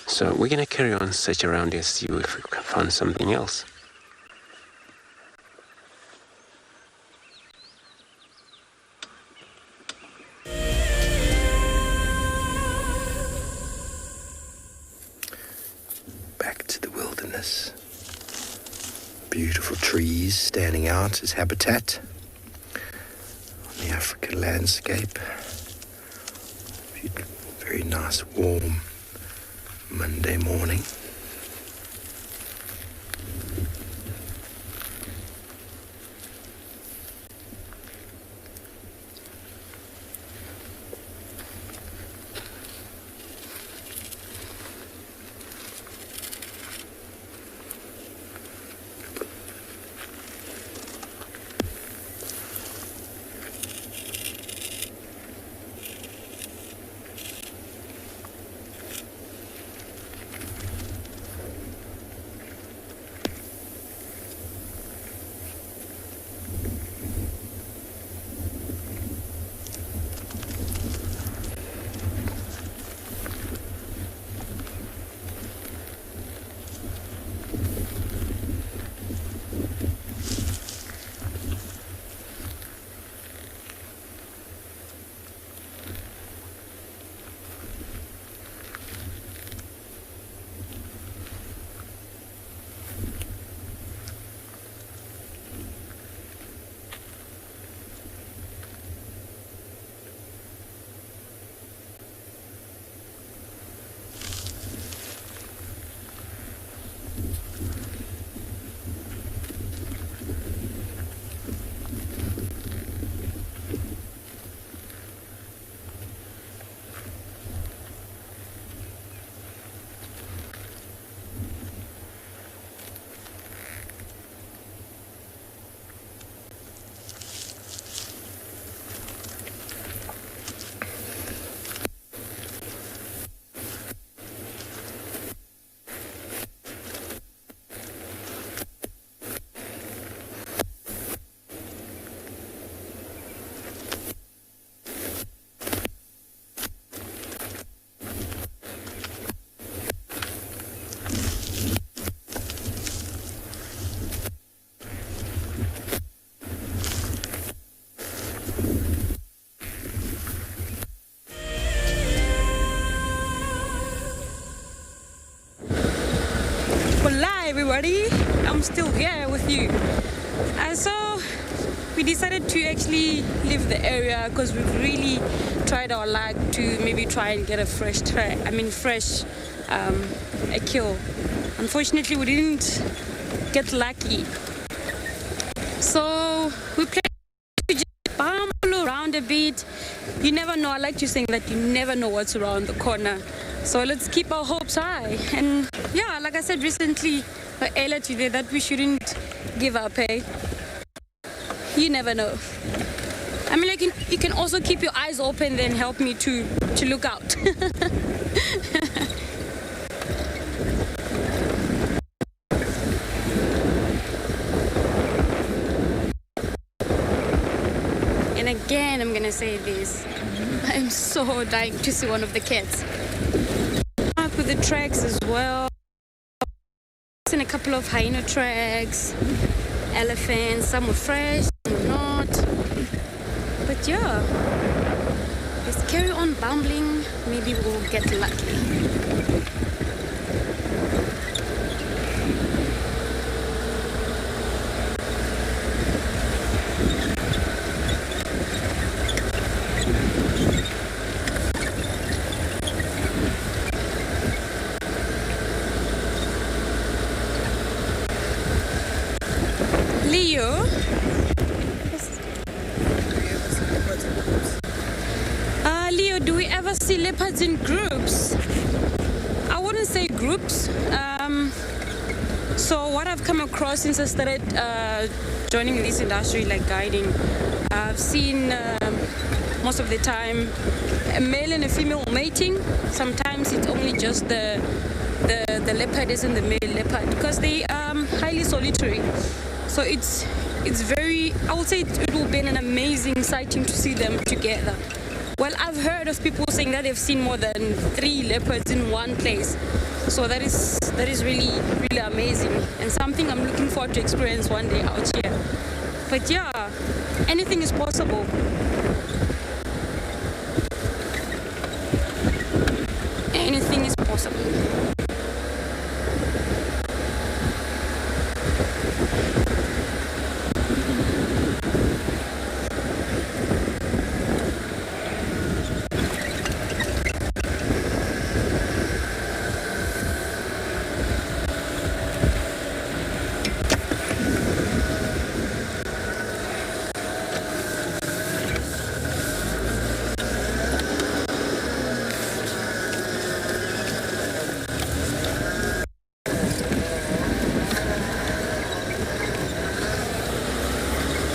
So we're going to carry on search around and see if we can find something else. Back to the wilderness. Beautiful trees standing out as habitat on the African landscape. Very nice, warm Monday morning. Everybody, I'm still here with you. So we decided to actually leave the area because we've really tried our luck to maybe try and get a fresh a kill. Unfortunately, we didn't get lucky. a bit. You never know. I like to think that you never know what's around the corner. So let's keep our hopes high. And yeah, like I said recently, earlier today, that we shouldn't give up, eh? You never know. I mean, like, you can also keep your eyes open, then help me to look out. And again, I'm gonna say this. I'm so dying to see one of the cats. Up with the tracks as well. And a couple of hyena tracks, elephants, some were fresh, some were not. But yeah, let's carry on bumbling. Maybe we'll get lucky. Leo? Leo, do we ever see leopards in groups? I wouldn't say groups. So what I've come across since I started joining this industry, like guiding, I've seen most of the time a male and a female mating. Sometimes it's only just the leopard and the male leopard, because they are highly solitary. So it's very, I would say it will be an amazing sighting to see them together. Well, I've heard of people saying that they've seen more than 3 leopards in one place. So that is really, really amazing, and something I'm looking forward to experience one day out here. But yeah, anything is possible. Anything is possible.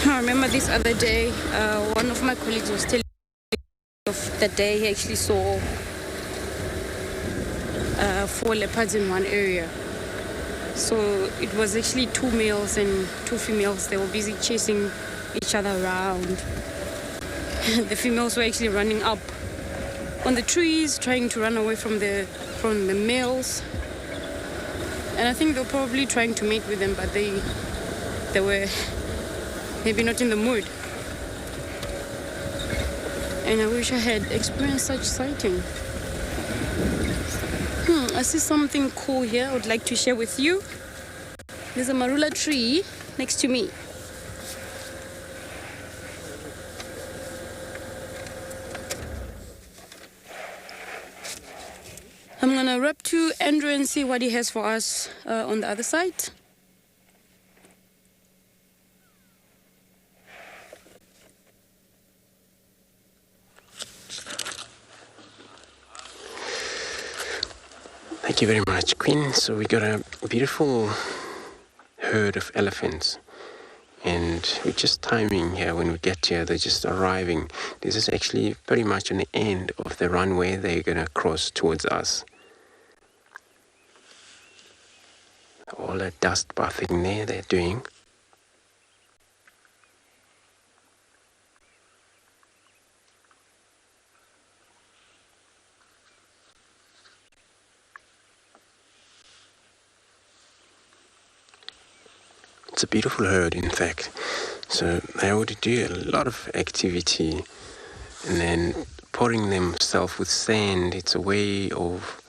I remember this other day, one of my colleagues was telling me of the day he actually saw 4 leopards in one area. So it was actually 2 males and 2 females. They were busy chasing each other around. The females were actually running up on the trees, trying to run away from the males. And I think they were probably trying to mate with them, but they were maybe not in the mood. And I wish I had experienced such sighting. I see something cool here I would like to share with you. There's a marula tree next to me. I'm gonna rub to Andrew and see what he has for us on the other side. Thank you very much, Queen. So we got a beautiful herd of elephants, and we're just timing here. When we get here, they're just arriving. This is actually pretty much on the end of the runway they're gonna cross towards us. All that dust bathing there they're doing. It's a beautiful herd, in fact. So they would do a lot of activity, and then pouring themselves with sand. It's a way of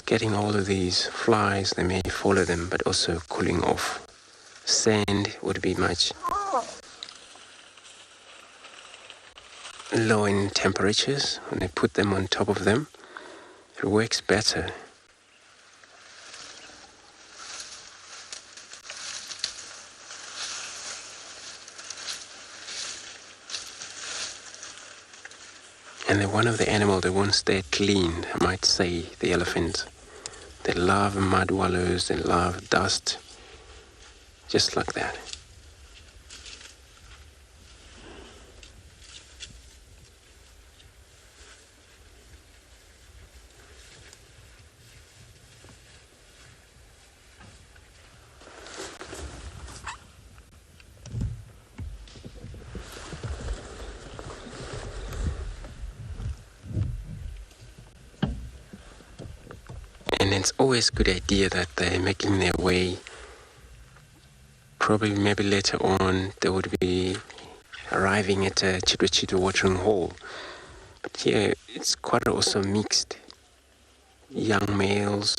getting all of these flies. They may follow them, but also cooling off. Sand would be much low in temperatures. When they put them on top of them, it works better. And they're one of the animals that won't stay clean, I might say, the elephants. They love mud wallows, they love dust, just like that. And it's always a good idea that they're making their way. Probably maybe later on they would be arriving at a Chitwa watering hole. But here it's quite also mixed. Young males,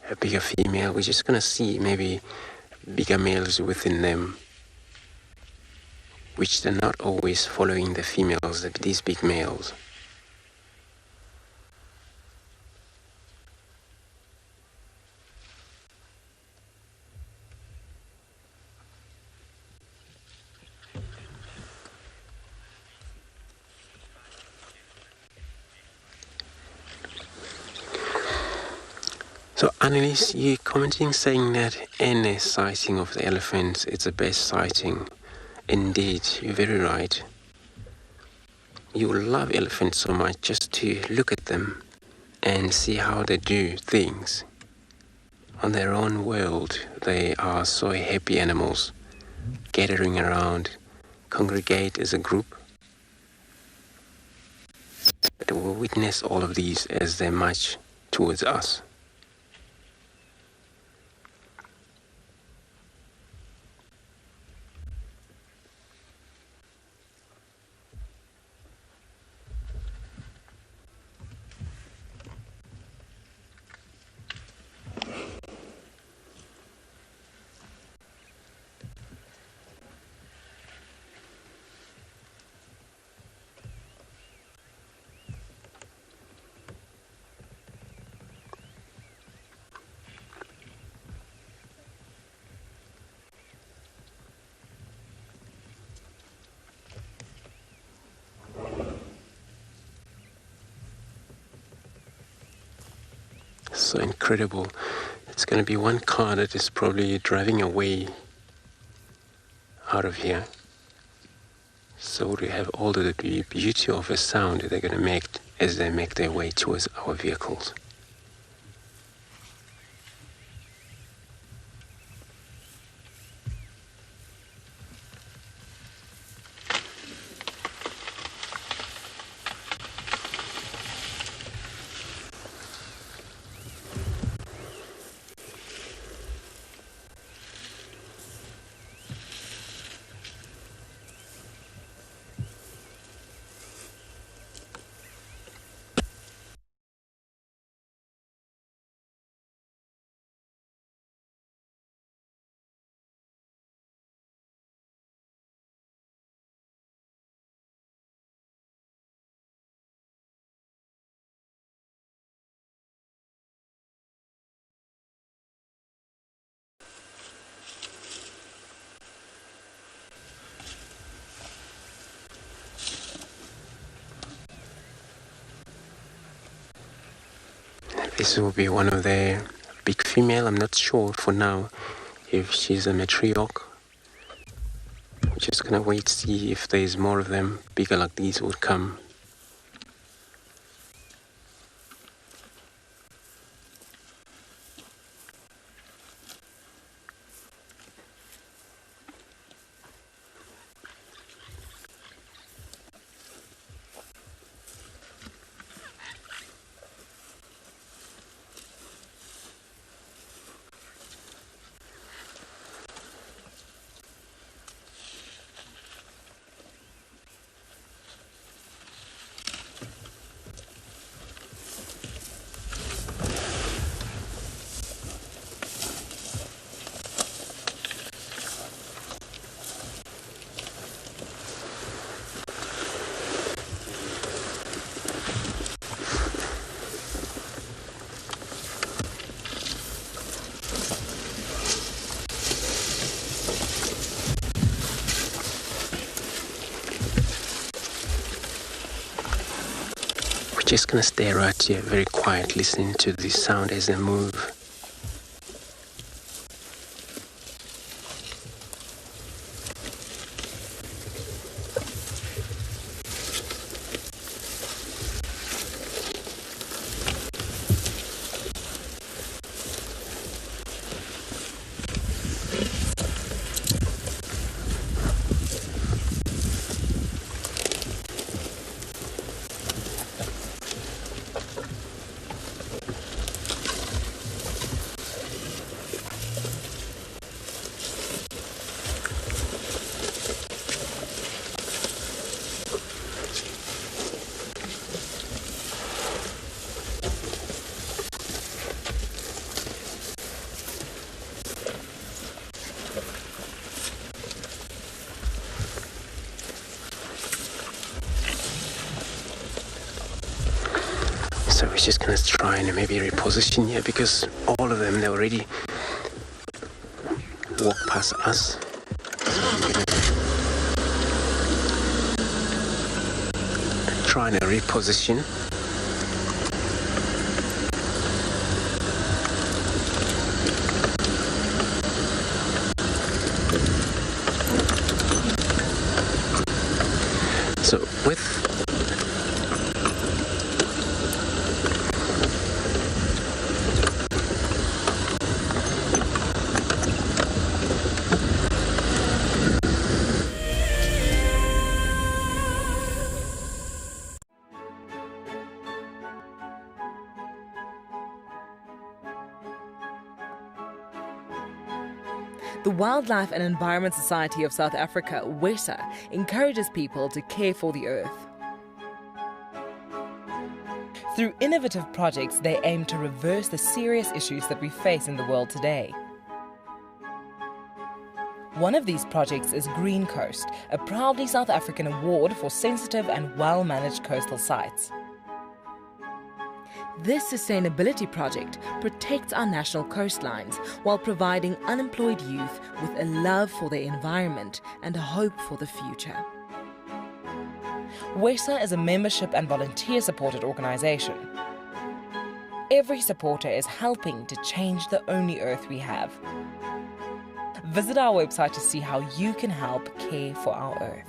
a bigger female. We're just going to see maybe bigger males within them, which they're not always following the females, these big males. So Annelies, you commenting saying that any sighting of the elephants is the best sighting. Indeed, you're very right. You love elephants so much just to look at them and see how they do things. On their own world, they are so happy animals, gathering around, congregate as a group. They will witness all of these as they march towards us. So incredible. It's going to be one car that is probably driving away out of here. So we have all the beauty of a sound they're going to make as they make their way towards our vehicles. This will be one of the big female. I'm not sure for now if she's a matriarch. We're just gonna wait to see if there's more of them bigger like these would come. Just gonna stay right here, very quiet, listening to the sound as they move. So we're just gonna try and maybe reposition here because all of them, they already walk past us. So I'm gonna try and reposition. So with The Wildlife and Environment Society of South Africa, WESA, encourages people to care for the earth. Through innovative projects, they aim to reverse the serious issues that we face in the world today. One of these projects is Green Coast, a proudly South African award for sensitive and well-managed coastal sites. This sustainability project protects our national coastlines while providing unemployed youth with a love for their environment and a hope for the future. WESA is a membership and volunteer-supported organisation. Every supporter is helping to change the only earth we have. Visit our website to see how you can help care for our earth.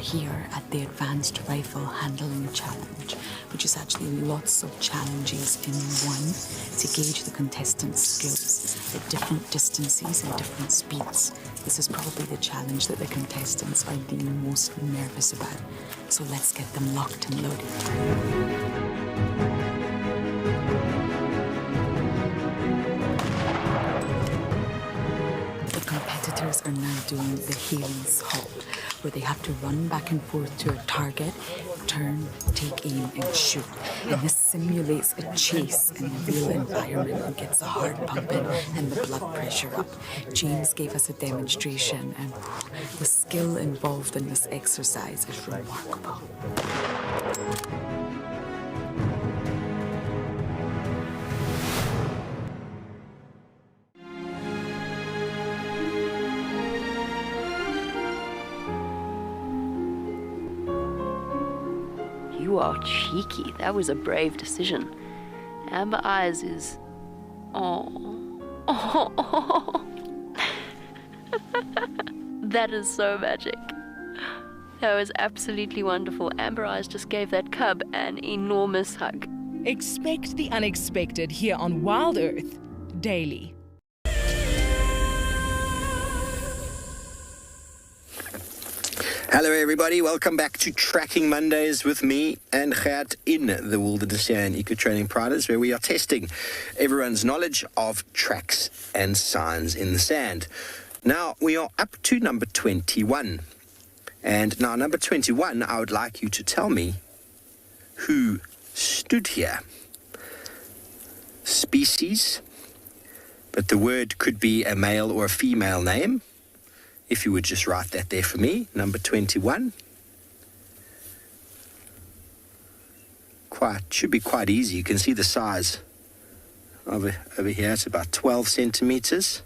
Here at the Advanced Rifle Handling Challenge, which is actually lots of challenges in one to gauge the contestants' skills at different distances and different speeds. This is probably the challenge that the contestants are the most nervous about. So let's get them locked and loaded. Are now doing the Hades halt, where they have to run back and forth to a target, turn, take aim, and shoot. And this simulates a chase in a real environment and gets the heart pumping and the blood pressure up. James gave us a demonstration, and the skill involved in this exercise is remarkable. You are cheeky. That was a brave decision. Amber Eyes is... Oh. That is so magic. That was absolutely wonderful. Amber Eyes just gave that cub an enormous hug. Expect the unexpected here on WildEarth daily. Hello everybody, welcome back to Tracking Mondays with me and Gert in the Wilderness here in Eco Training Prides, where we are testing everyone's knowledge of tracks and signs in the sand. Now we are up to number 21. And now number 21, I would like you to tell me who stood here. Species, but the word could be a male or a female name. If you would just write that there for me, number 21. Should be quite easy. You can see the size over here. It's about 12 centimeters.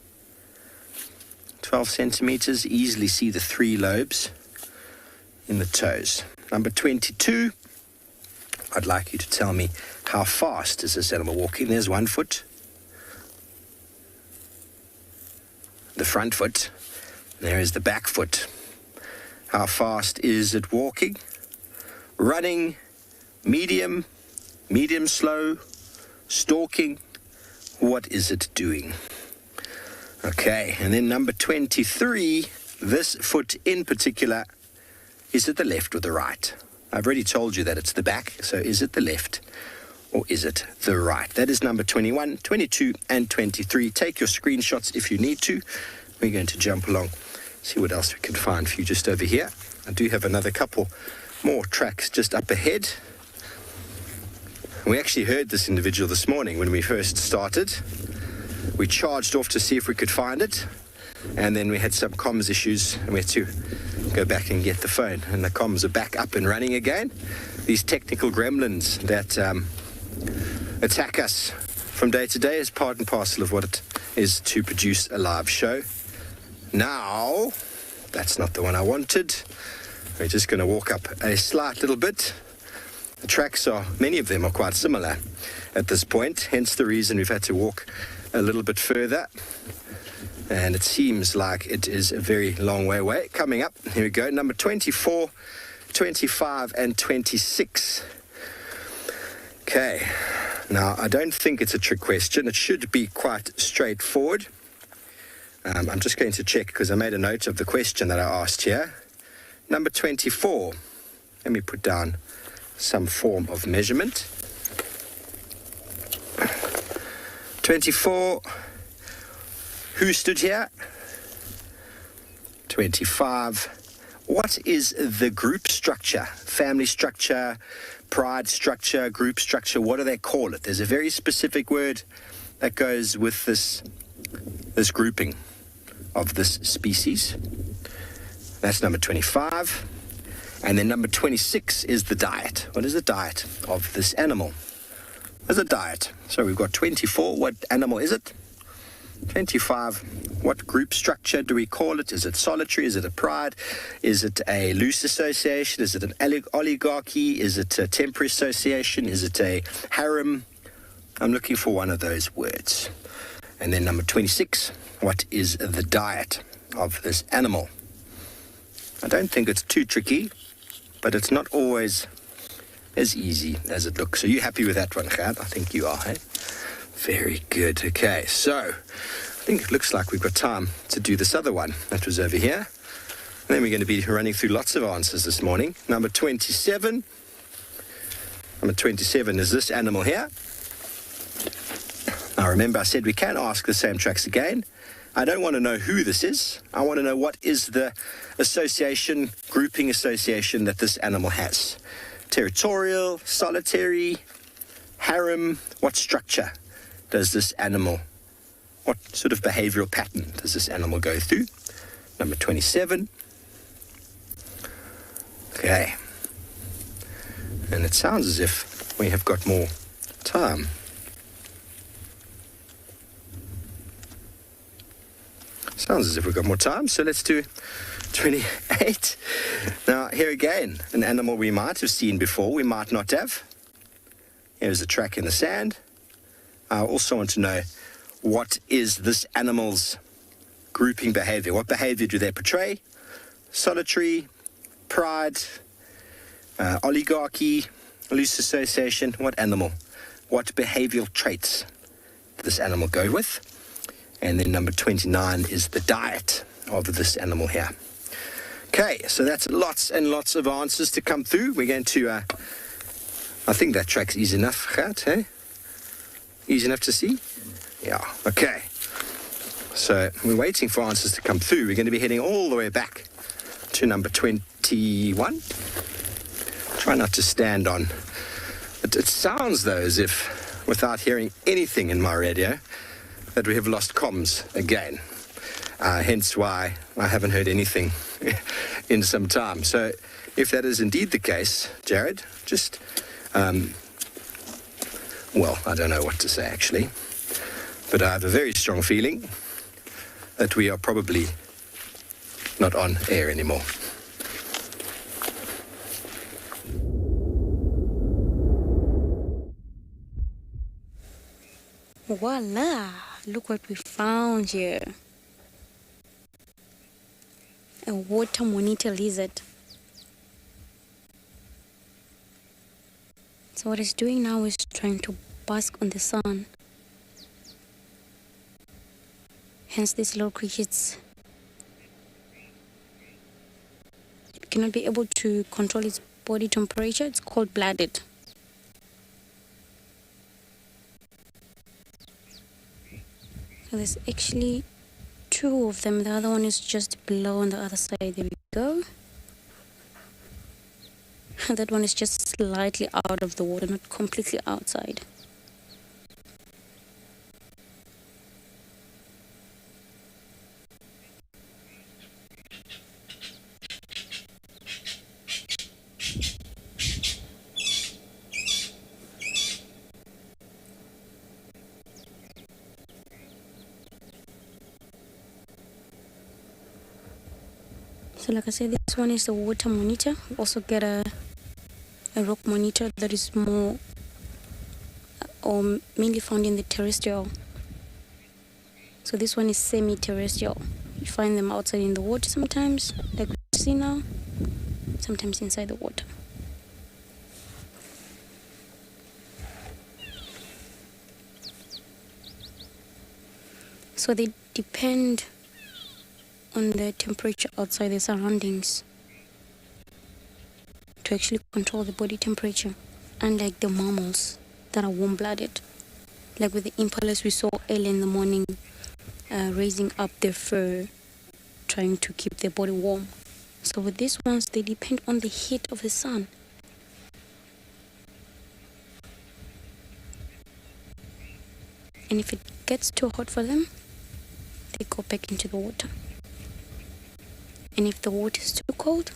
12 centimeters. Easily see the 3 lobes in the toes. Number 22, I'd like you to tell me how fast is this animal walking. There's 1 foot. The front foot. There is the back foot. How fast is it walking? Running, medium slow, stalking. What is it doing? Okay, and then number 23, this foot in particular, is it the left or the right? I've already told you that it's the back, so is it the left or is it the right? That is number 21, 22, and 23. Take your screenshots if you need to. We're going to jump along, see what else we can find for you just over here. I do have another couple more tracks just up ahead. We actually heard this individual this morning when we first started. We charged off to see if we could find it, and then we had some comms issues and we had to go back and get the phone, and the comms are back up and running again. These technical gremlins that attack us from day to day is part and parcel of what it is to produce a live show. Now, that's not the one I wanted. We're just going to walk up a slight little bit. The tracks many of them are quite similar at this point, hence the reason we've had to walk a little bit further. And it seems like it is a very long way away. Coming up, here we go, number 24, 25, and 26. Okay, now I don't think it's a trick question. It should be quite straightforward. I'm just going to check because I made a note of the question that I asked here. Number 24, let me put down some form of measurement. 24, who stood here? 25, what is the group structure? Family structure, pride structure, group structure, what do they call it? There's a very specific word that goes with this grouping of this species. That's number 25. And then number 26 is the diet. What is the diet of this animal? There's a diet. So we've got 24. What animal is it? 25. What group structure do we call it? Is it solitary? Is it a pride? Is it a loose association? Is it an oligarchy? Is it a temporary association? Is it a harem? I'm looking for one of those words. And then number 26. What is the diet of this animal? I don't think it's too tricky, but it's not always as easy as it looks. So you happy with that one, Gert? I think you are, hey? Very good. Okay, so I think it looks like we've got time to do this other one that was over here. And then we're going to be running through lots of answers this morning. Number 27. Number 27 is this animal here. Now remember, I said we can ask the same tracks again. I don't want to know who this is. I want to know what is the association, grouping association that this animal has. Territorial, solitary, harem, what structure does this animal, what sort of behavioral pattern does this animal go through? Number 27. Okay. And it sounds as if we have got more time. Sounds as if we've got more time, so let's do 28. Now, here again, an animal we might have seen before, we might not have. Here's a track in the sand. I also want to know, what is this animal's grouping behavior? What behavior do they portray? Solitary, pride, oligarchy, loose association. What animal? What behavioral traits does this animal go with? And then number 29 is the diet of this animal here. Okay, so that's lots and lots of answers to come through. We're going to, I think that track's easy enough, Gert, hey? Easy enough to see? Yeah, okay. So we're waiting for answers to come through. We're going to be heading all the way back to number 21. Try not to stand on. It sounds, though, as if, without hearing anything in my radio, that we have lost comms again. Hence why I haven't heard anything in some time. So if that is indeed the case, Jared, just, well, I don't know what to say actually, but I have a very strong feeling that we are probably not on air anymore. Voila! Look what we found here. A water monitor lizard. So what it's doing now is trying to bask on the sun. Hence these little creatures cannot be able to control its body temperature. It's cold-blooded. So there's actually two of them. The other one is just below on the other side. There we go. That one is just slightly out of the water, not completely outside. So like I said, this one is the water monitor. We also get a rock monitor that is more or mainly found in the terrestrial. So this one is semi-terrestrial. You find them outside in the water sometimes, like we see now, sometimes inside the water. So they depend on the temperature outside their surroundings to actually control the body temperature, unlike the mammals that are warm-blooded. Like with the impalas we saw early in the morning, raising up their fur, trying to keep their body warm. So with these ones, they depend on the heat of the sun. And if it gets too hot for them, they go back into the water. And if the water is too cold,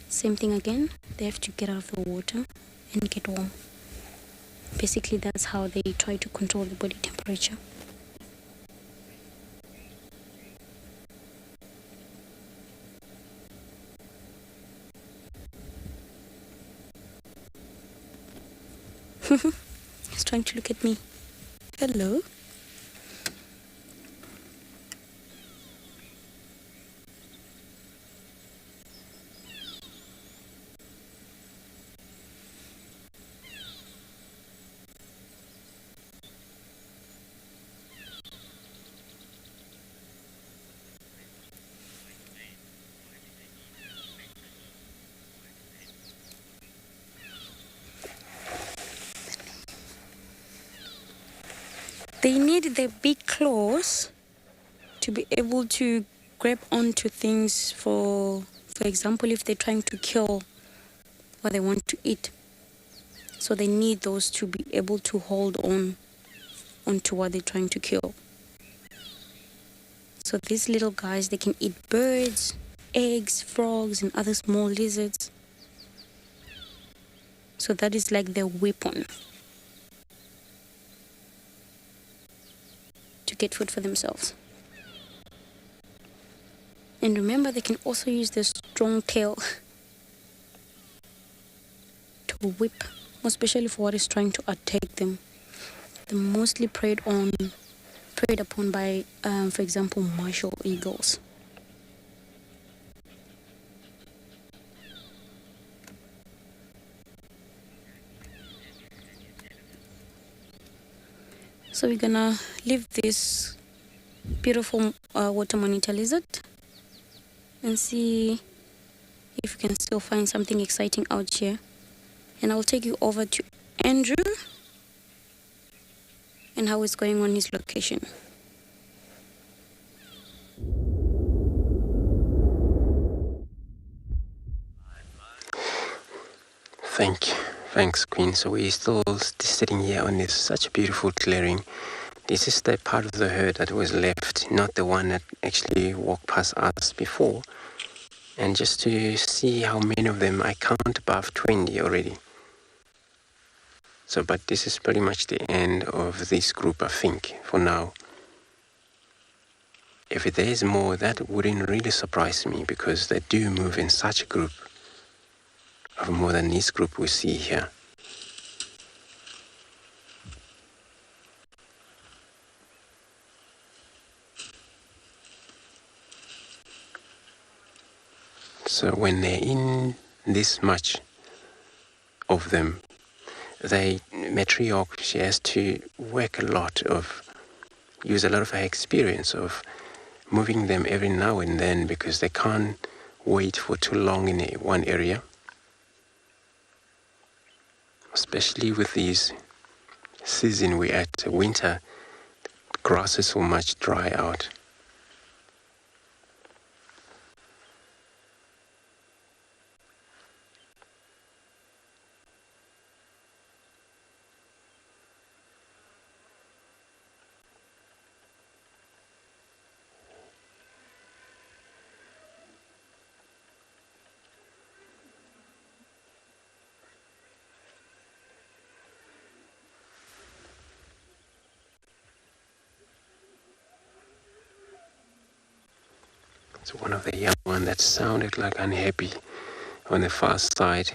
same thing again, they have to get out of the water and get warm. Basically, that's how they try to control the body temperature. He's trying to look at me. Hello? They need their big claws to be able to grab onto things, for example, if they're trying to kill what they want to eat. So they need those to be able to hold onto what they're trying to kill. So these little guys, they can eat birds, eggs, frogs, and other small lizards. So that is like their weapon to get food for themselves. And remember, they can also use their strong tail to whip, especially for what is trying to attack them. They're mostly preyed upon by, for example, martial eagles. So we're gonna leave this beautiful water monitor lizard and see if we can still find something exciting out here. And I'll take you over to Andrew and how it's going on his location. Thanks, Queen. So we're still sitting here on this such a beautiful clearing. This is the part of the herd that was left, not the one that actually walked past us before. And just to see how many of them, I count above 20 already. So, but this is pretty much the end of this group, I think, for now. if there is more, that wouldn't really surprise me, because they do move in such a group of more than this group we see here. So when they're in this much of them, the matriarch, she has to work a lot use a lot of her experience of moving them every now and then, because they can't wait for too long in one area. Especially with these season we're at, winter, grasses will much dry out. So one of the young ones that sounded like unhappy on the far side.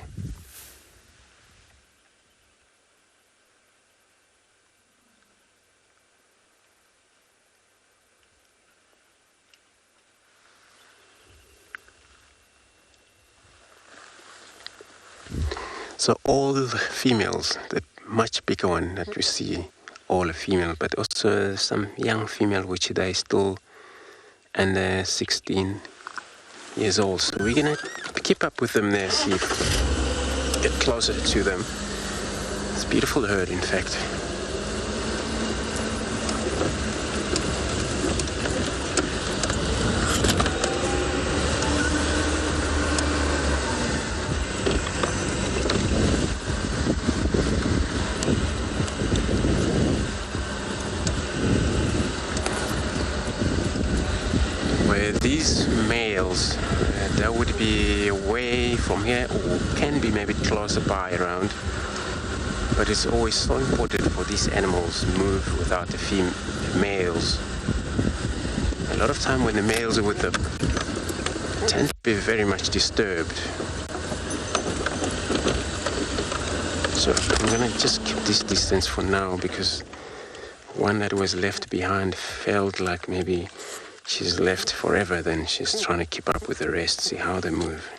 So all the females, the much bigger one that we see, all are female, but also some young female which they still under 16 years old. So we're gonna keep up with them there, see if get closer to them. It's a beautiful herd, in fact. These males, they would be away from here, or can be maybe closer by around, but it's always so important for these animals to move without the males. A lot of time when the males are with them, they tend to be very much disturbed. So I'm gonna just keep this distance for now, because one that was left behind felt like maybe she's left forever, then she's trying to keep up with the rest, see how they move.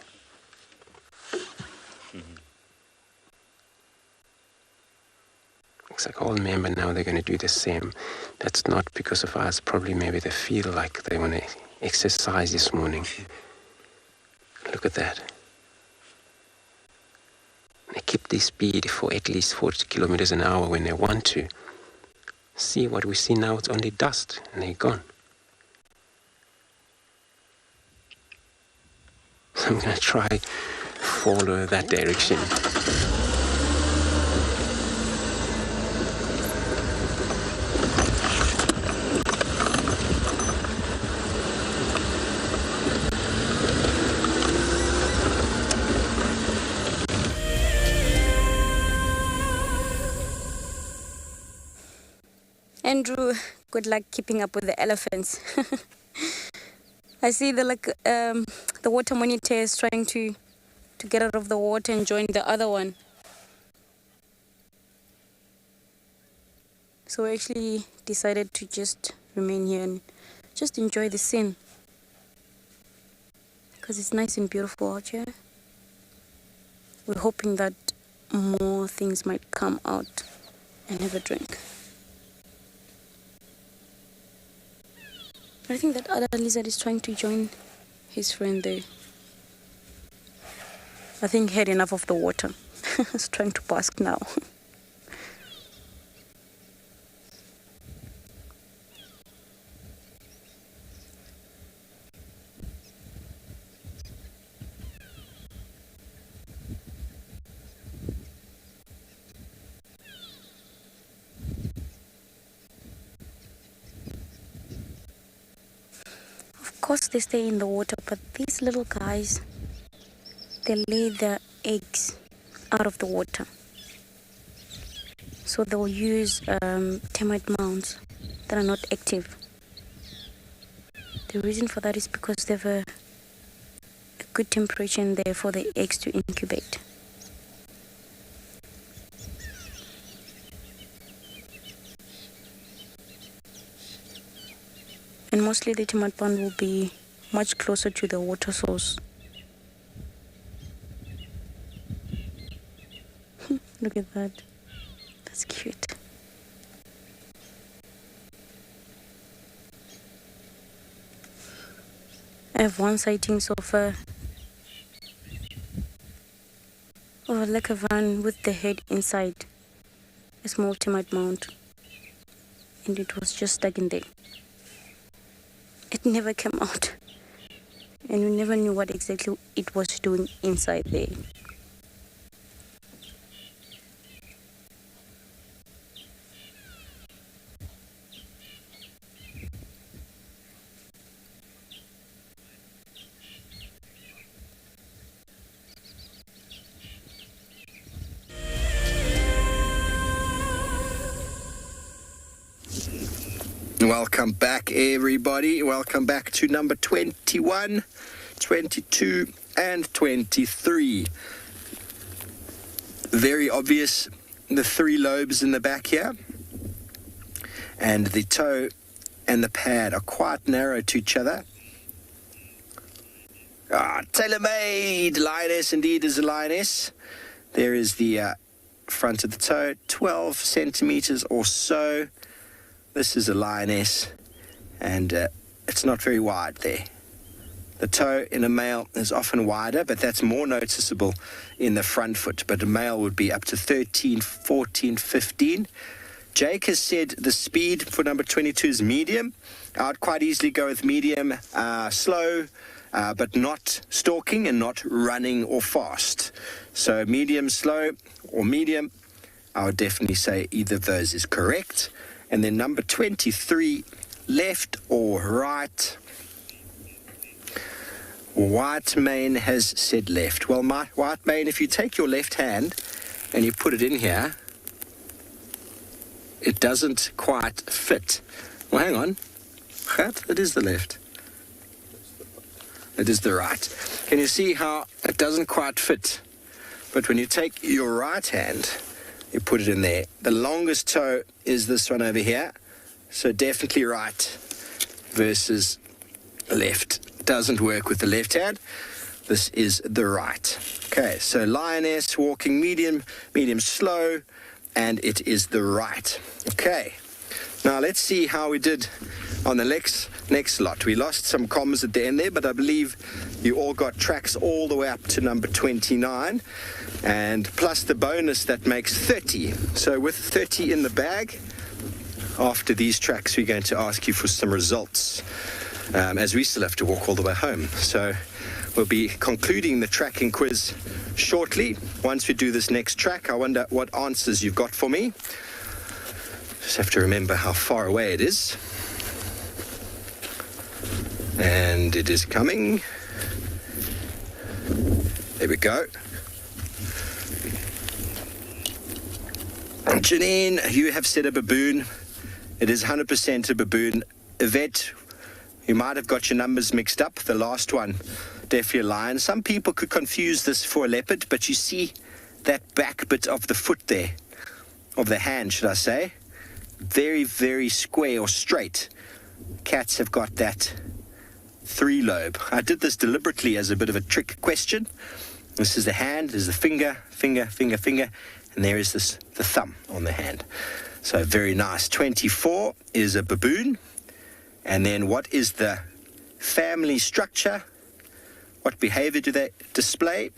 Looks like all member now they're going to do the same. That's not because of us, probably maybe they feel like they want to exercise this morning. Look at that. They keep this speed for at least 40 kilometers an hour when they want to. See what we see now, it's only dust and they're gone. So I'm going to try follow that direction. Andrew, good luck keeping up with the elephants. I see the water monitor is trying to get out of the water and join the other one. So we actually decided to just remain here and just enjoy the scene, because it's nice and beautiful out here. We're hoping that more things might come out and have a drink. I think that other lizard is trying to join his friend there. I think he had enough of the water. He's trying to bask now. Of course they stay in the water, but these little guys, they lay their eggs out of the water. So they'll use termite mounds that are not active. The reason for that is because they have a good temperature in there for the eggs to incubate. And mostly the tomato pond will be much closer to the water source. Look at that. That's cute. I have one sighting so far of a lecavan with the head inside a small termite mound, and it was just stuck in there. It never came out, and we never knew what exactly it was doing inside there. Welcome back, everybody. Welcome back to number 21, 22, and 23. Very obvious, the three lobes in the back here. And the toe and the pad are quite narrow to each other. Tailor-made! Lioness indeed is a lioness. There is the front of the toe, 12 centimeters or so. This is a lioness, and it's not very wide there. The toe in a male is often wider, but that's more noticeable in the front foot. But a male would be up to 13, 14, 15. Jake has said the speed for number 22 is medium. I'd quite easily go with medium, slow, but not stalking and not running or fast. So medium, slow, or medium, I would definitely say either of those is correct. And then number 23, left or right? White mane has said left. Well, white mane, if you take your left hand and you put it in here, it doesn't quite fit. Well, hang on. It is the left. It is the right. Can you see how it doesn't quite fit? But when you take your right hand, you put it in there. The longest toe is this one over here. So definitely right versus left. Doesn't work with the left hand. This is the right. Okay, so lioness, walking medium, medium slow, and it is the right. Okay, now let's see how we did on the next lot. We lost some commas at the end there, but I believe you all got tracks all the way up to number 29. And plus the bonus, that makes 30. So with 30 in the bag, after these tracks, we're going to ask you for some results, as we still have to walk all the way home. So we'll be concluding the tracking quiz shortly. Once we do this next track, I wonder what answers you've got for me. Just have to remember how far away it is. And it is coming. There we go. Janine, you have said a baboon. It is 100% a baboon. Yvette, you might have got your numbers mixed up. The last one, definitely a lion. Some people could confuse this for a leopard, but you see that back bit of the foot there, of the hand, should I say. Very, very square or straight. Cats have got that three lobe. I did this deliberately as a bit of a trick question. This is the hand, there's the finger, finger, finger, finger, and there is the thumb on the hand. So very nice. 24 is a baboon. And then what is the family structure? What behavior do they display?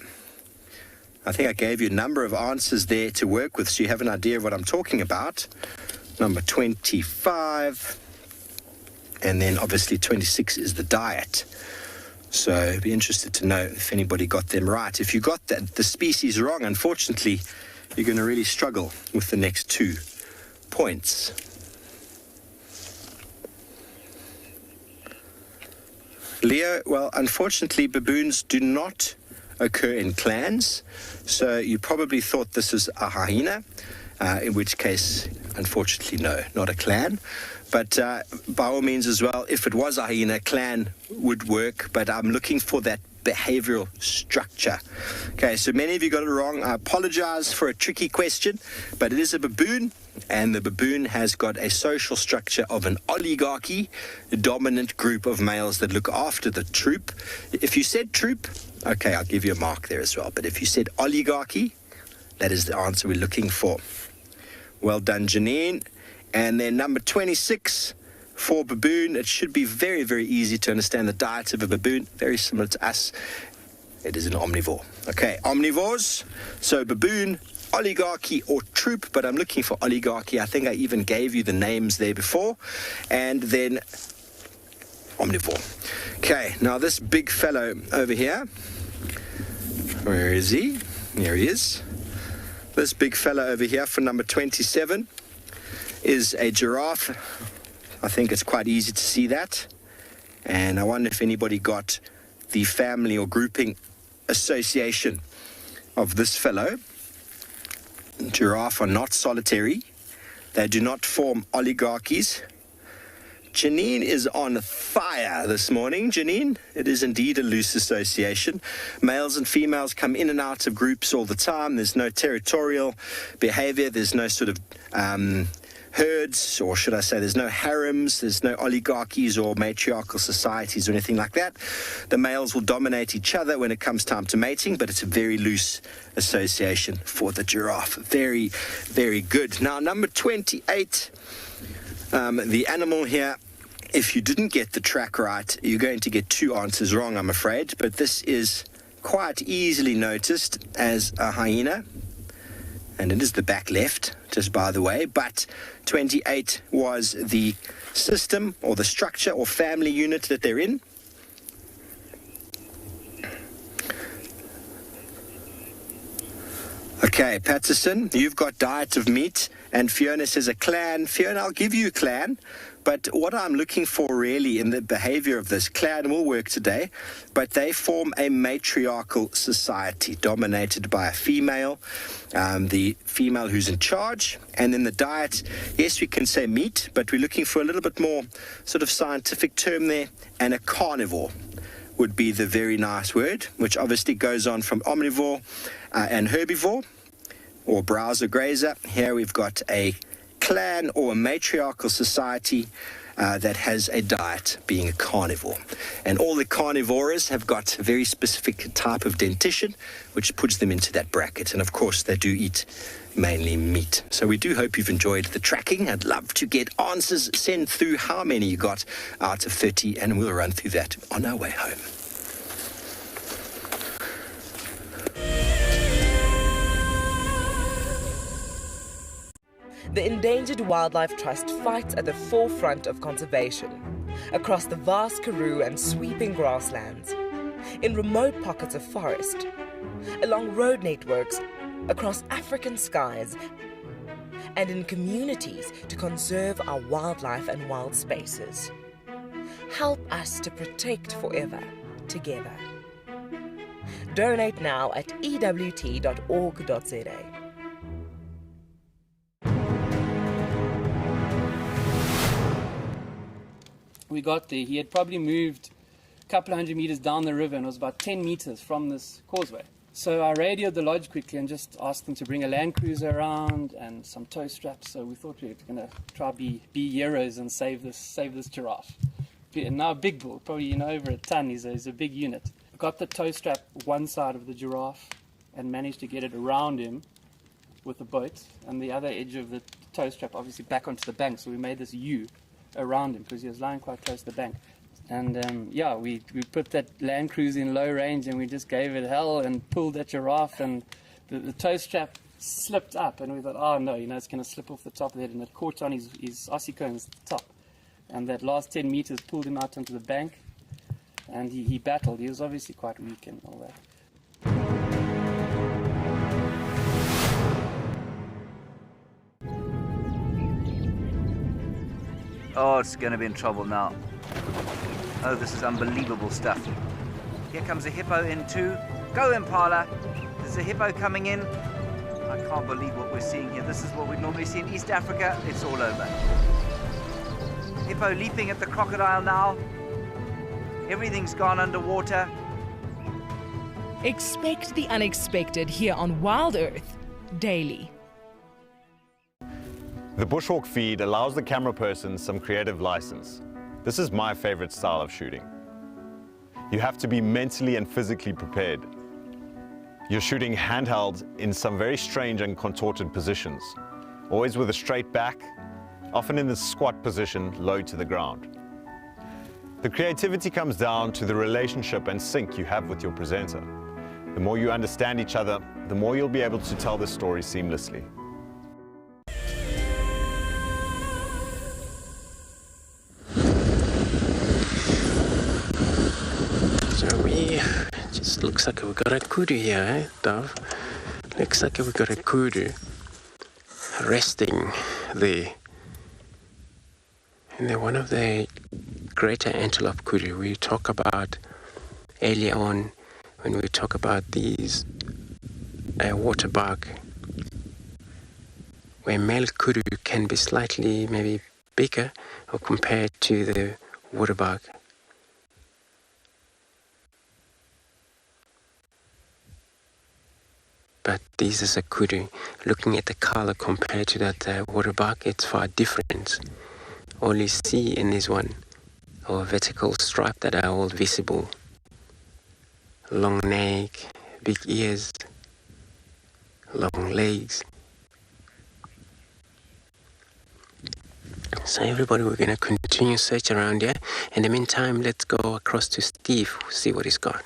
I think I gave you a number of answers there to work with, so you have an idea of what I'm talking about. Number 25. And then obviously 26 is the diet. So I'd be interested to know if anybody got them right. If you got the species wrong, unfortunately, you're going to really struggle with the next 2 points. Leo, well, unfortunately, baboons do not occur in clans. So you probably thought this was a hyena, in which case unfortunately, no, not a clan. But by all means as well, if it was a hyena, clan would work, but I'm looking for that behavioral structure. Okay, so many of you got it wrong. I apologize for a tricky question, but it is a baboon, and the baboon has got a social structure of an oligarchy, a dominant group of males that look after the troop. If you said troop, okay, I'll give you a mark there as well, but if you said oligarchy, that is the answer we're looking for. Well done, Janine. And then number 26 for baboon, it should be very, very easy to understand the diet of a baboon, very similar to us. It is an omnivore. Okay, omnivores. So baboon, oligarchy or troop, but I'm looking for oligarchy. I think I even gave you the names there before. And then omnivore. Okay, now this big fellow over here, where is he? There he is. This big fellow over here for number 27 is a giraffe. I think it's quite easy to see that. And I wonder if anybody got the family or grouping association of this fellow. Giraffe are not solitary. They do not form oligarchies. Janine is on fire this morning. Janine, it is indeed a loose association. Males and females come in and out of groups all the time. There's no territorial behavior. There's no sort of herds, or should I say there's no harems, there's no oligarchies or matriarchal societies or anything like that. The males will dominate each other when it comes time to mating, but it's a very loose association for the giraffe. Very, very good. Now, number 28, the animal here, if you didn't get the track right, you're going to get two answers wrong, I'm afraid, but this is quite easily noticed as a hyena. And it is the back left, just by the way, but 28 was the system or the structure or family unit that they're in. Okay, Patterson, you've got diet of meat, and Fiona says a clan. Fiona, I'll give you a clan, but what I'm looking for really in the behavior of this clan will work today, but they form a matriarchal society dominated by a female, the female who's in charge, and then the diet, yes, we can say meat, but we're looking for a little bit more sort of scientific term there, and a carnivore would be the very nice word, which obviously goes on from omnivore and herbivore, or browser grazer. Here we've got a clan or a matriarchal society that has a diet being a carnivore. And all the carnivores have got a very specific type of dentition, which puts them into that bracket. And of course, they do eat mainly meat. So we do hope you've enjoyed the tracking. I'd love to get answers. Send through how many you got out of 30, and we'll run through that on our way home. The Endangered Wildlife Trust fights at the forefront of conservation, across the vast Karoo and sweeping grasslands, in remote pockets of forest, along road networks, across African skies, and in communities to conserve our wildlife and wild spaces. Help us to protect forever, together. Donate now at ewt.org.za. We got there, he had probably moved a couple of hundred meters down the river and was about 10 meters from this causeway. So I radioed the lodge quickly and just asked them to bring a land cruiser around and some tow straps. So we thought we were going to try be heroes and save this giraffe. And now a big bull, probably over a ton, he's a big unit. Got the tow strap one side of the giraffe and managed to get it around him with the boat, and the other edge of the tow strap obviously back onto the bank. So we made this U around him because he was lying quite close to the bank. And we put that land cruiser in low range and we just gave it hell and pulled that giraffe, and the tow strap slipped up and we thought, oh no, it's going to slip off the top of it, and it caught on his ossicones at the top. And that last 10 meters pulled him out onto the bank, and he battled. He was obviously quite weak and all that. Oh, it's going to be in trouble now. Oh, this is unbelievable stuff. Here comes a hippo in too. Go, Impala. There's a hippo coming in. I can't believe what we're seeing here. This is what we normally see in East Africa. It's all over. Hippo leaping at the crocodile now. Everything's gone underwater. Expect the unexpected here on WildEarth daily. The bushhawk feed allows the camera person some creative license. This is my favorite style of shooting. You have to be mentally and physically prepared. You're shooting handheld in some very strange and contorted positions, always with a straight back, often in the squat position, low to the ground. The creativity comes down to the relationship and sync you have with your presenter. The more you understand each other, the more you'll be able to tell the story seamlessly. So just looks like we've got a kudu here, eh, Dove? Looks like we've got a kudu resting there. And they're one of the greater antelope kudu we talk about earlier on when we talk about these waterbug, where male kudu can be slightly maybe bigger or compared to the waterbug. But this is a kudu. Looking at the color compared to that waterbug, it's far different. All you see in this one are vertical stripes that are all visible. Long neck, big ears, long legs. So everybody, we're going to continue search around here. In the meantime, let's go across to Steve, see what he's got.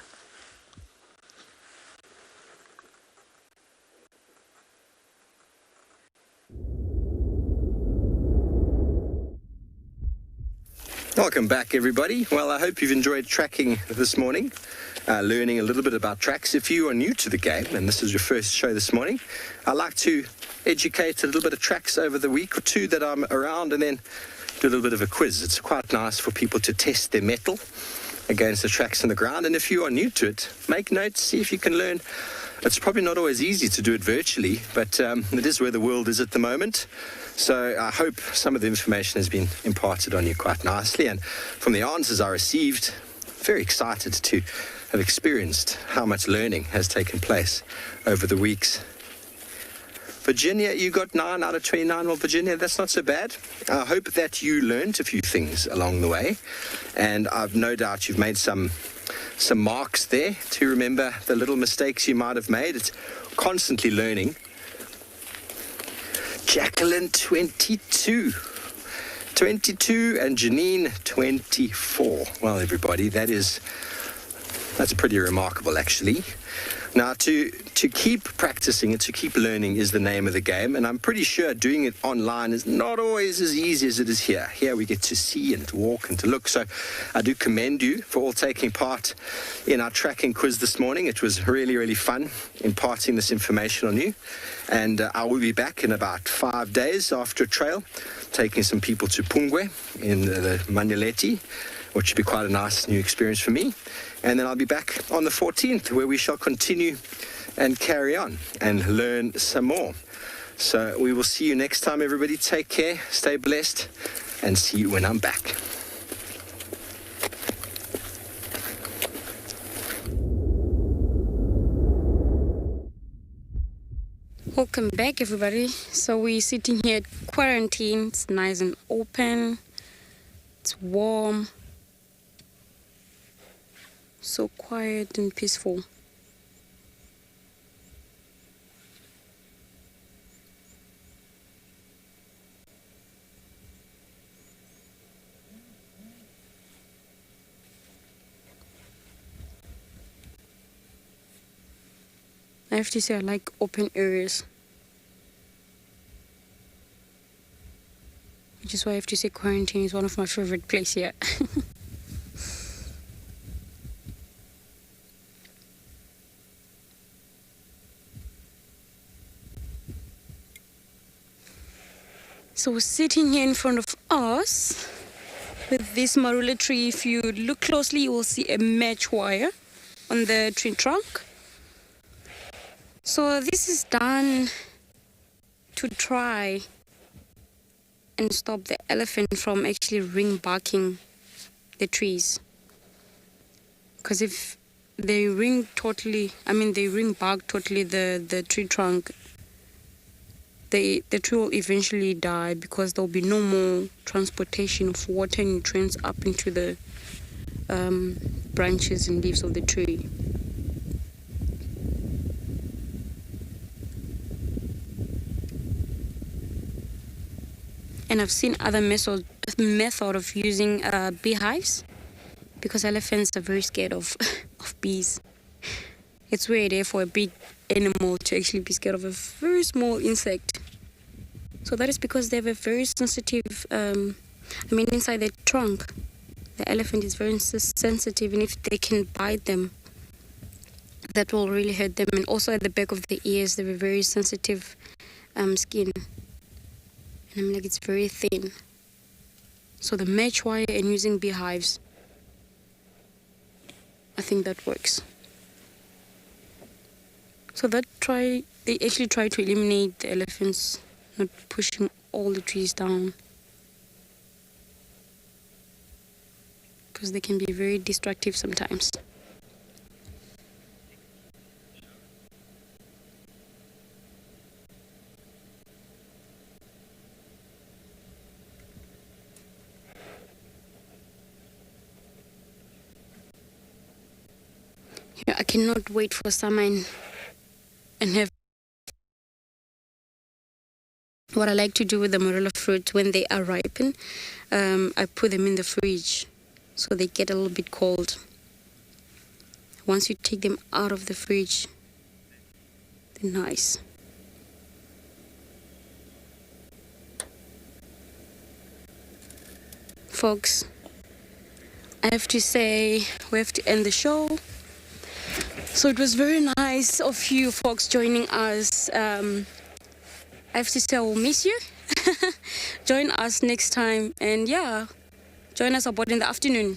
Welcome back, everybody. Well, I hope you've enjoyed tracking this morning, learning a little bit about tracks. If you are new to the game and this is your first show this morning, I like to educate a little bit of tracks over the week or two that I'm around and then do a little bit of a quiz. It's quite nice for people to test their mettle against the tracks on the ground. And if you are new to it, make notes, see if you can learn. It's probably not always easy to do it virtually, but it is where the world is at the moment. So I hope some of the information has been imparted on you quite nicely. And from the answers I received, very excited to have experienced how much learning has taken place over the weeks. Virginia, you got 9 out of 29. Well, Virginia, that's not so bad. I hope that you learned a few things along the way. And I've no doubt you've made some marks there to remember the little mistakes you might have made. It's constantly learning. Jacqueline, 22 and Janine, 24. Well, everybody, that's pretty remarkable, actually. Now, to keep practicing and to keep learning is the name of the game, and I'm pretty sure doing it online is not always as easy as it is here. Here we get to see and to walk and to look, so I do commend you for all taking part in our tracking quiz this morning. It was really, really fun imparting this information on you, and I will be back in about 5 days after a trail, taking some people to Pungwe in the Manyeleti, which should be quite a nice new experience for me. And then I'll be back on the 14th, where we shall continue and carry on and learn some more. So we will see you next time, everybody. Take care, stay blessed, and see you when I'm back. Welcome back, everybody. So we're sitting here at quarantine. It's nice and open. It's warm. So quiet and peaceful. I have to say I like open areas. Which is why I have to say quarantine is one of my favorite places here. So sitting here in front of us with this marula tree, if you look closely, you will see a match wire on the tree trunk. So this is done to try and stop the elephant from actually ring barking the trees. Because if they ring bark totally the tree trunk, the tree will eventually die because there'll be no more transportation of water and nutrients up into the branches and leaves of the tree. And I've seen other method of using beehives, because elephants are very scared of bees. It's weird for a big animal to actually be scared of a very small insect. So that is because they have a very sensitive, inside their trunk, the elephant is very sensitive, and if they can bite them, that will really hurt them. And also at the back of the ears, they have a very sensitive skin. And it's very thin. So the mesh wire and using beehives, I think that works. So they actually try to eliminate the elephants, not pushing all the trees down, because they can be very destructive sometimes. Yeah, I cannot wait for summer and have. What I like to do with the morella fruit when they are ripened, I put them in the fridge so they get a little bit cold. Once you take them out of the fridge, they're nice. Folks, I have to say we have to end the show. So it was very nice of you folks joining us. I have to say I will miss you. Join us next time, and yeah, join us about in the afternoon.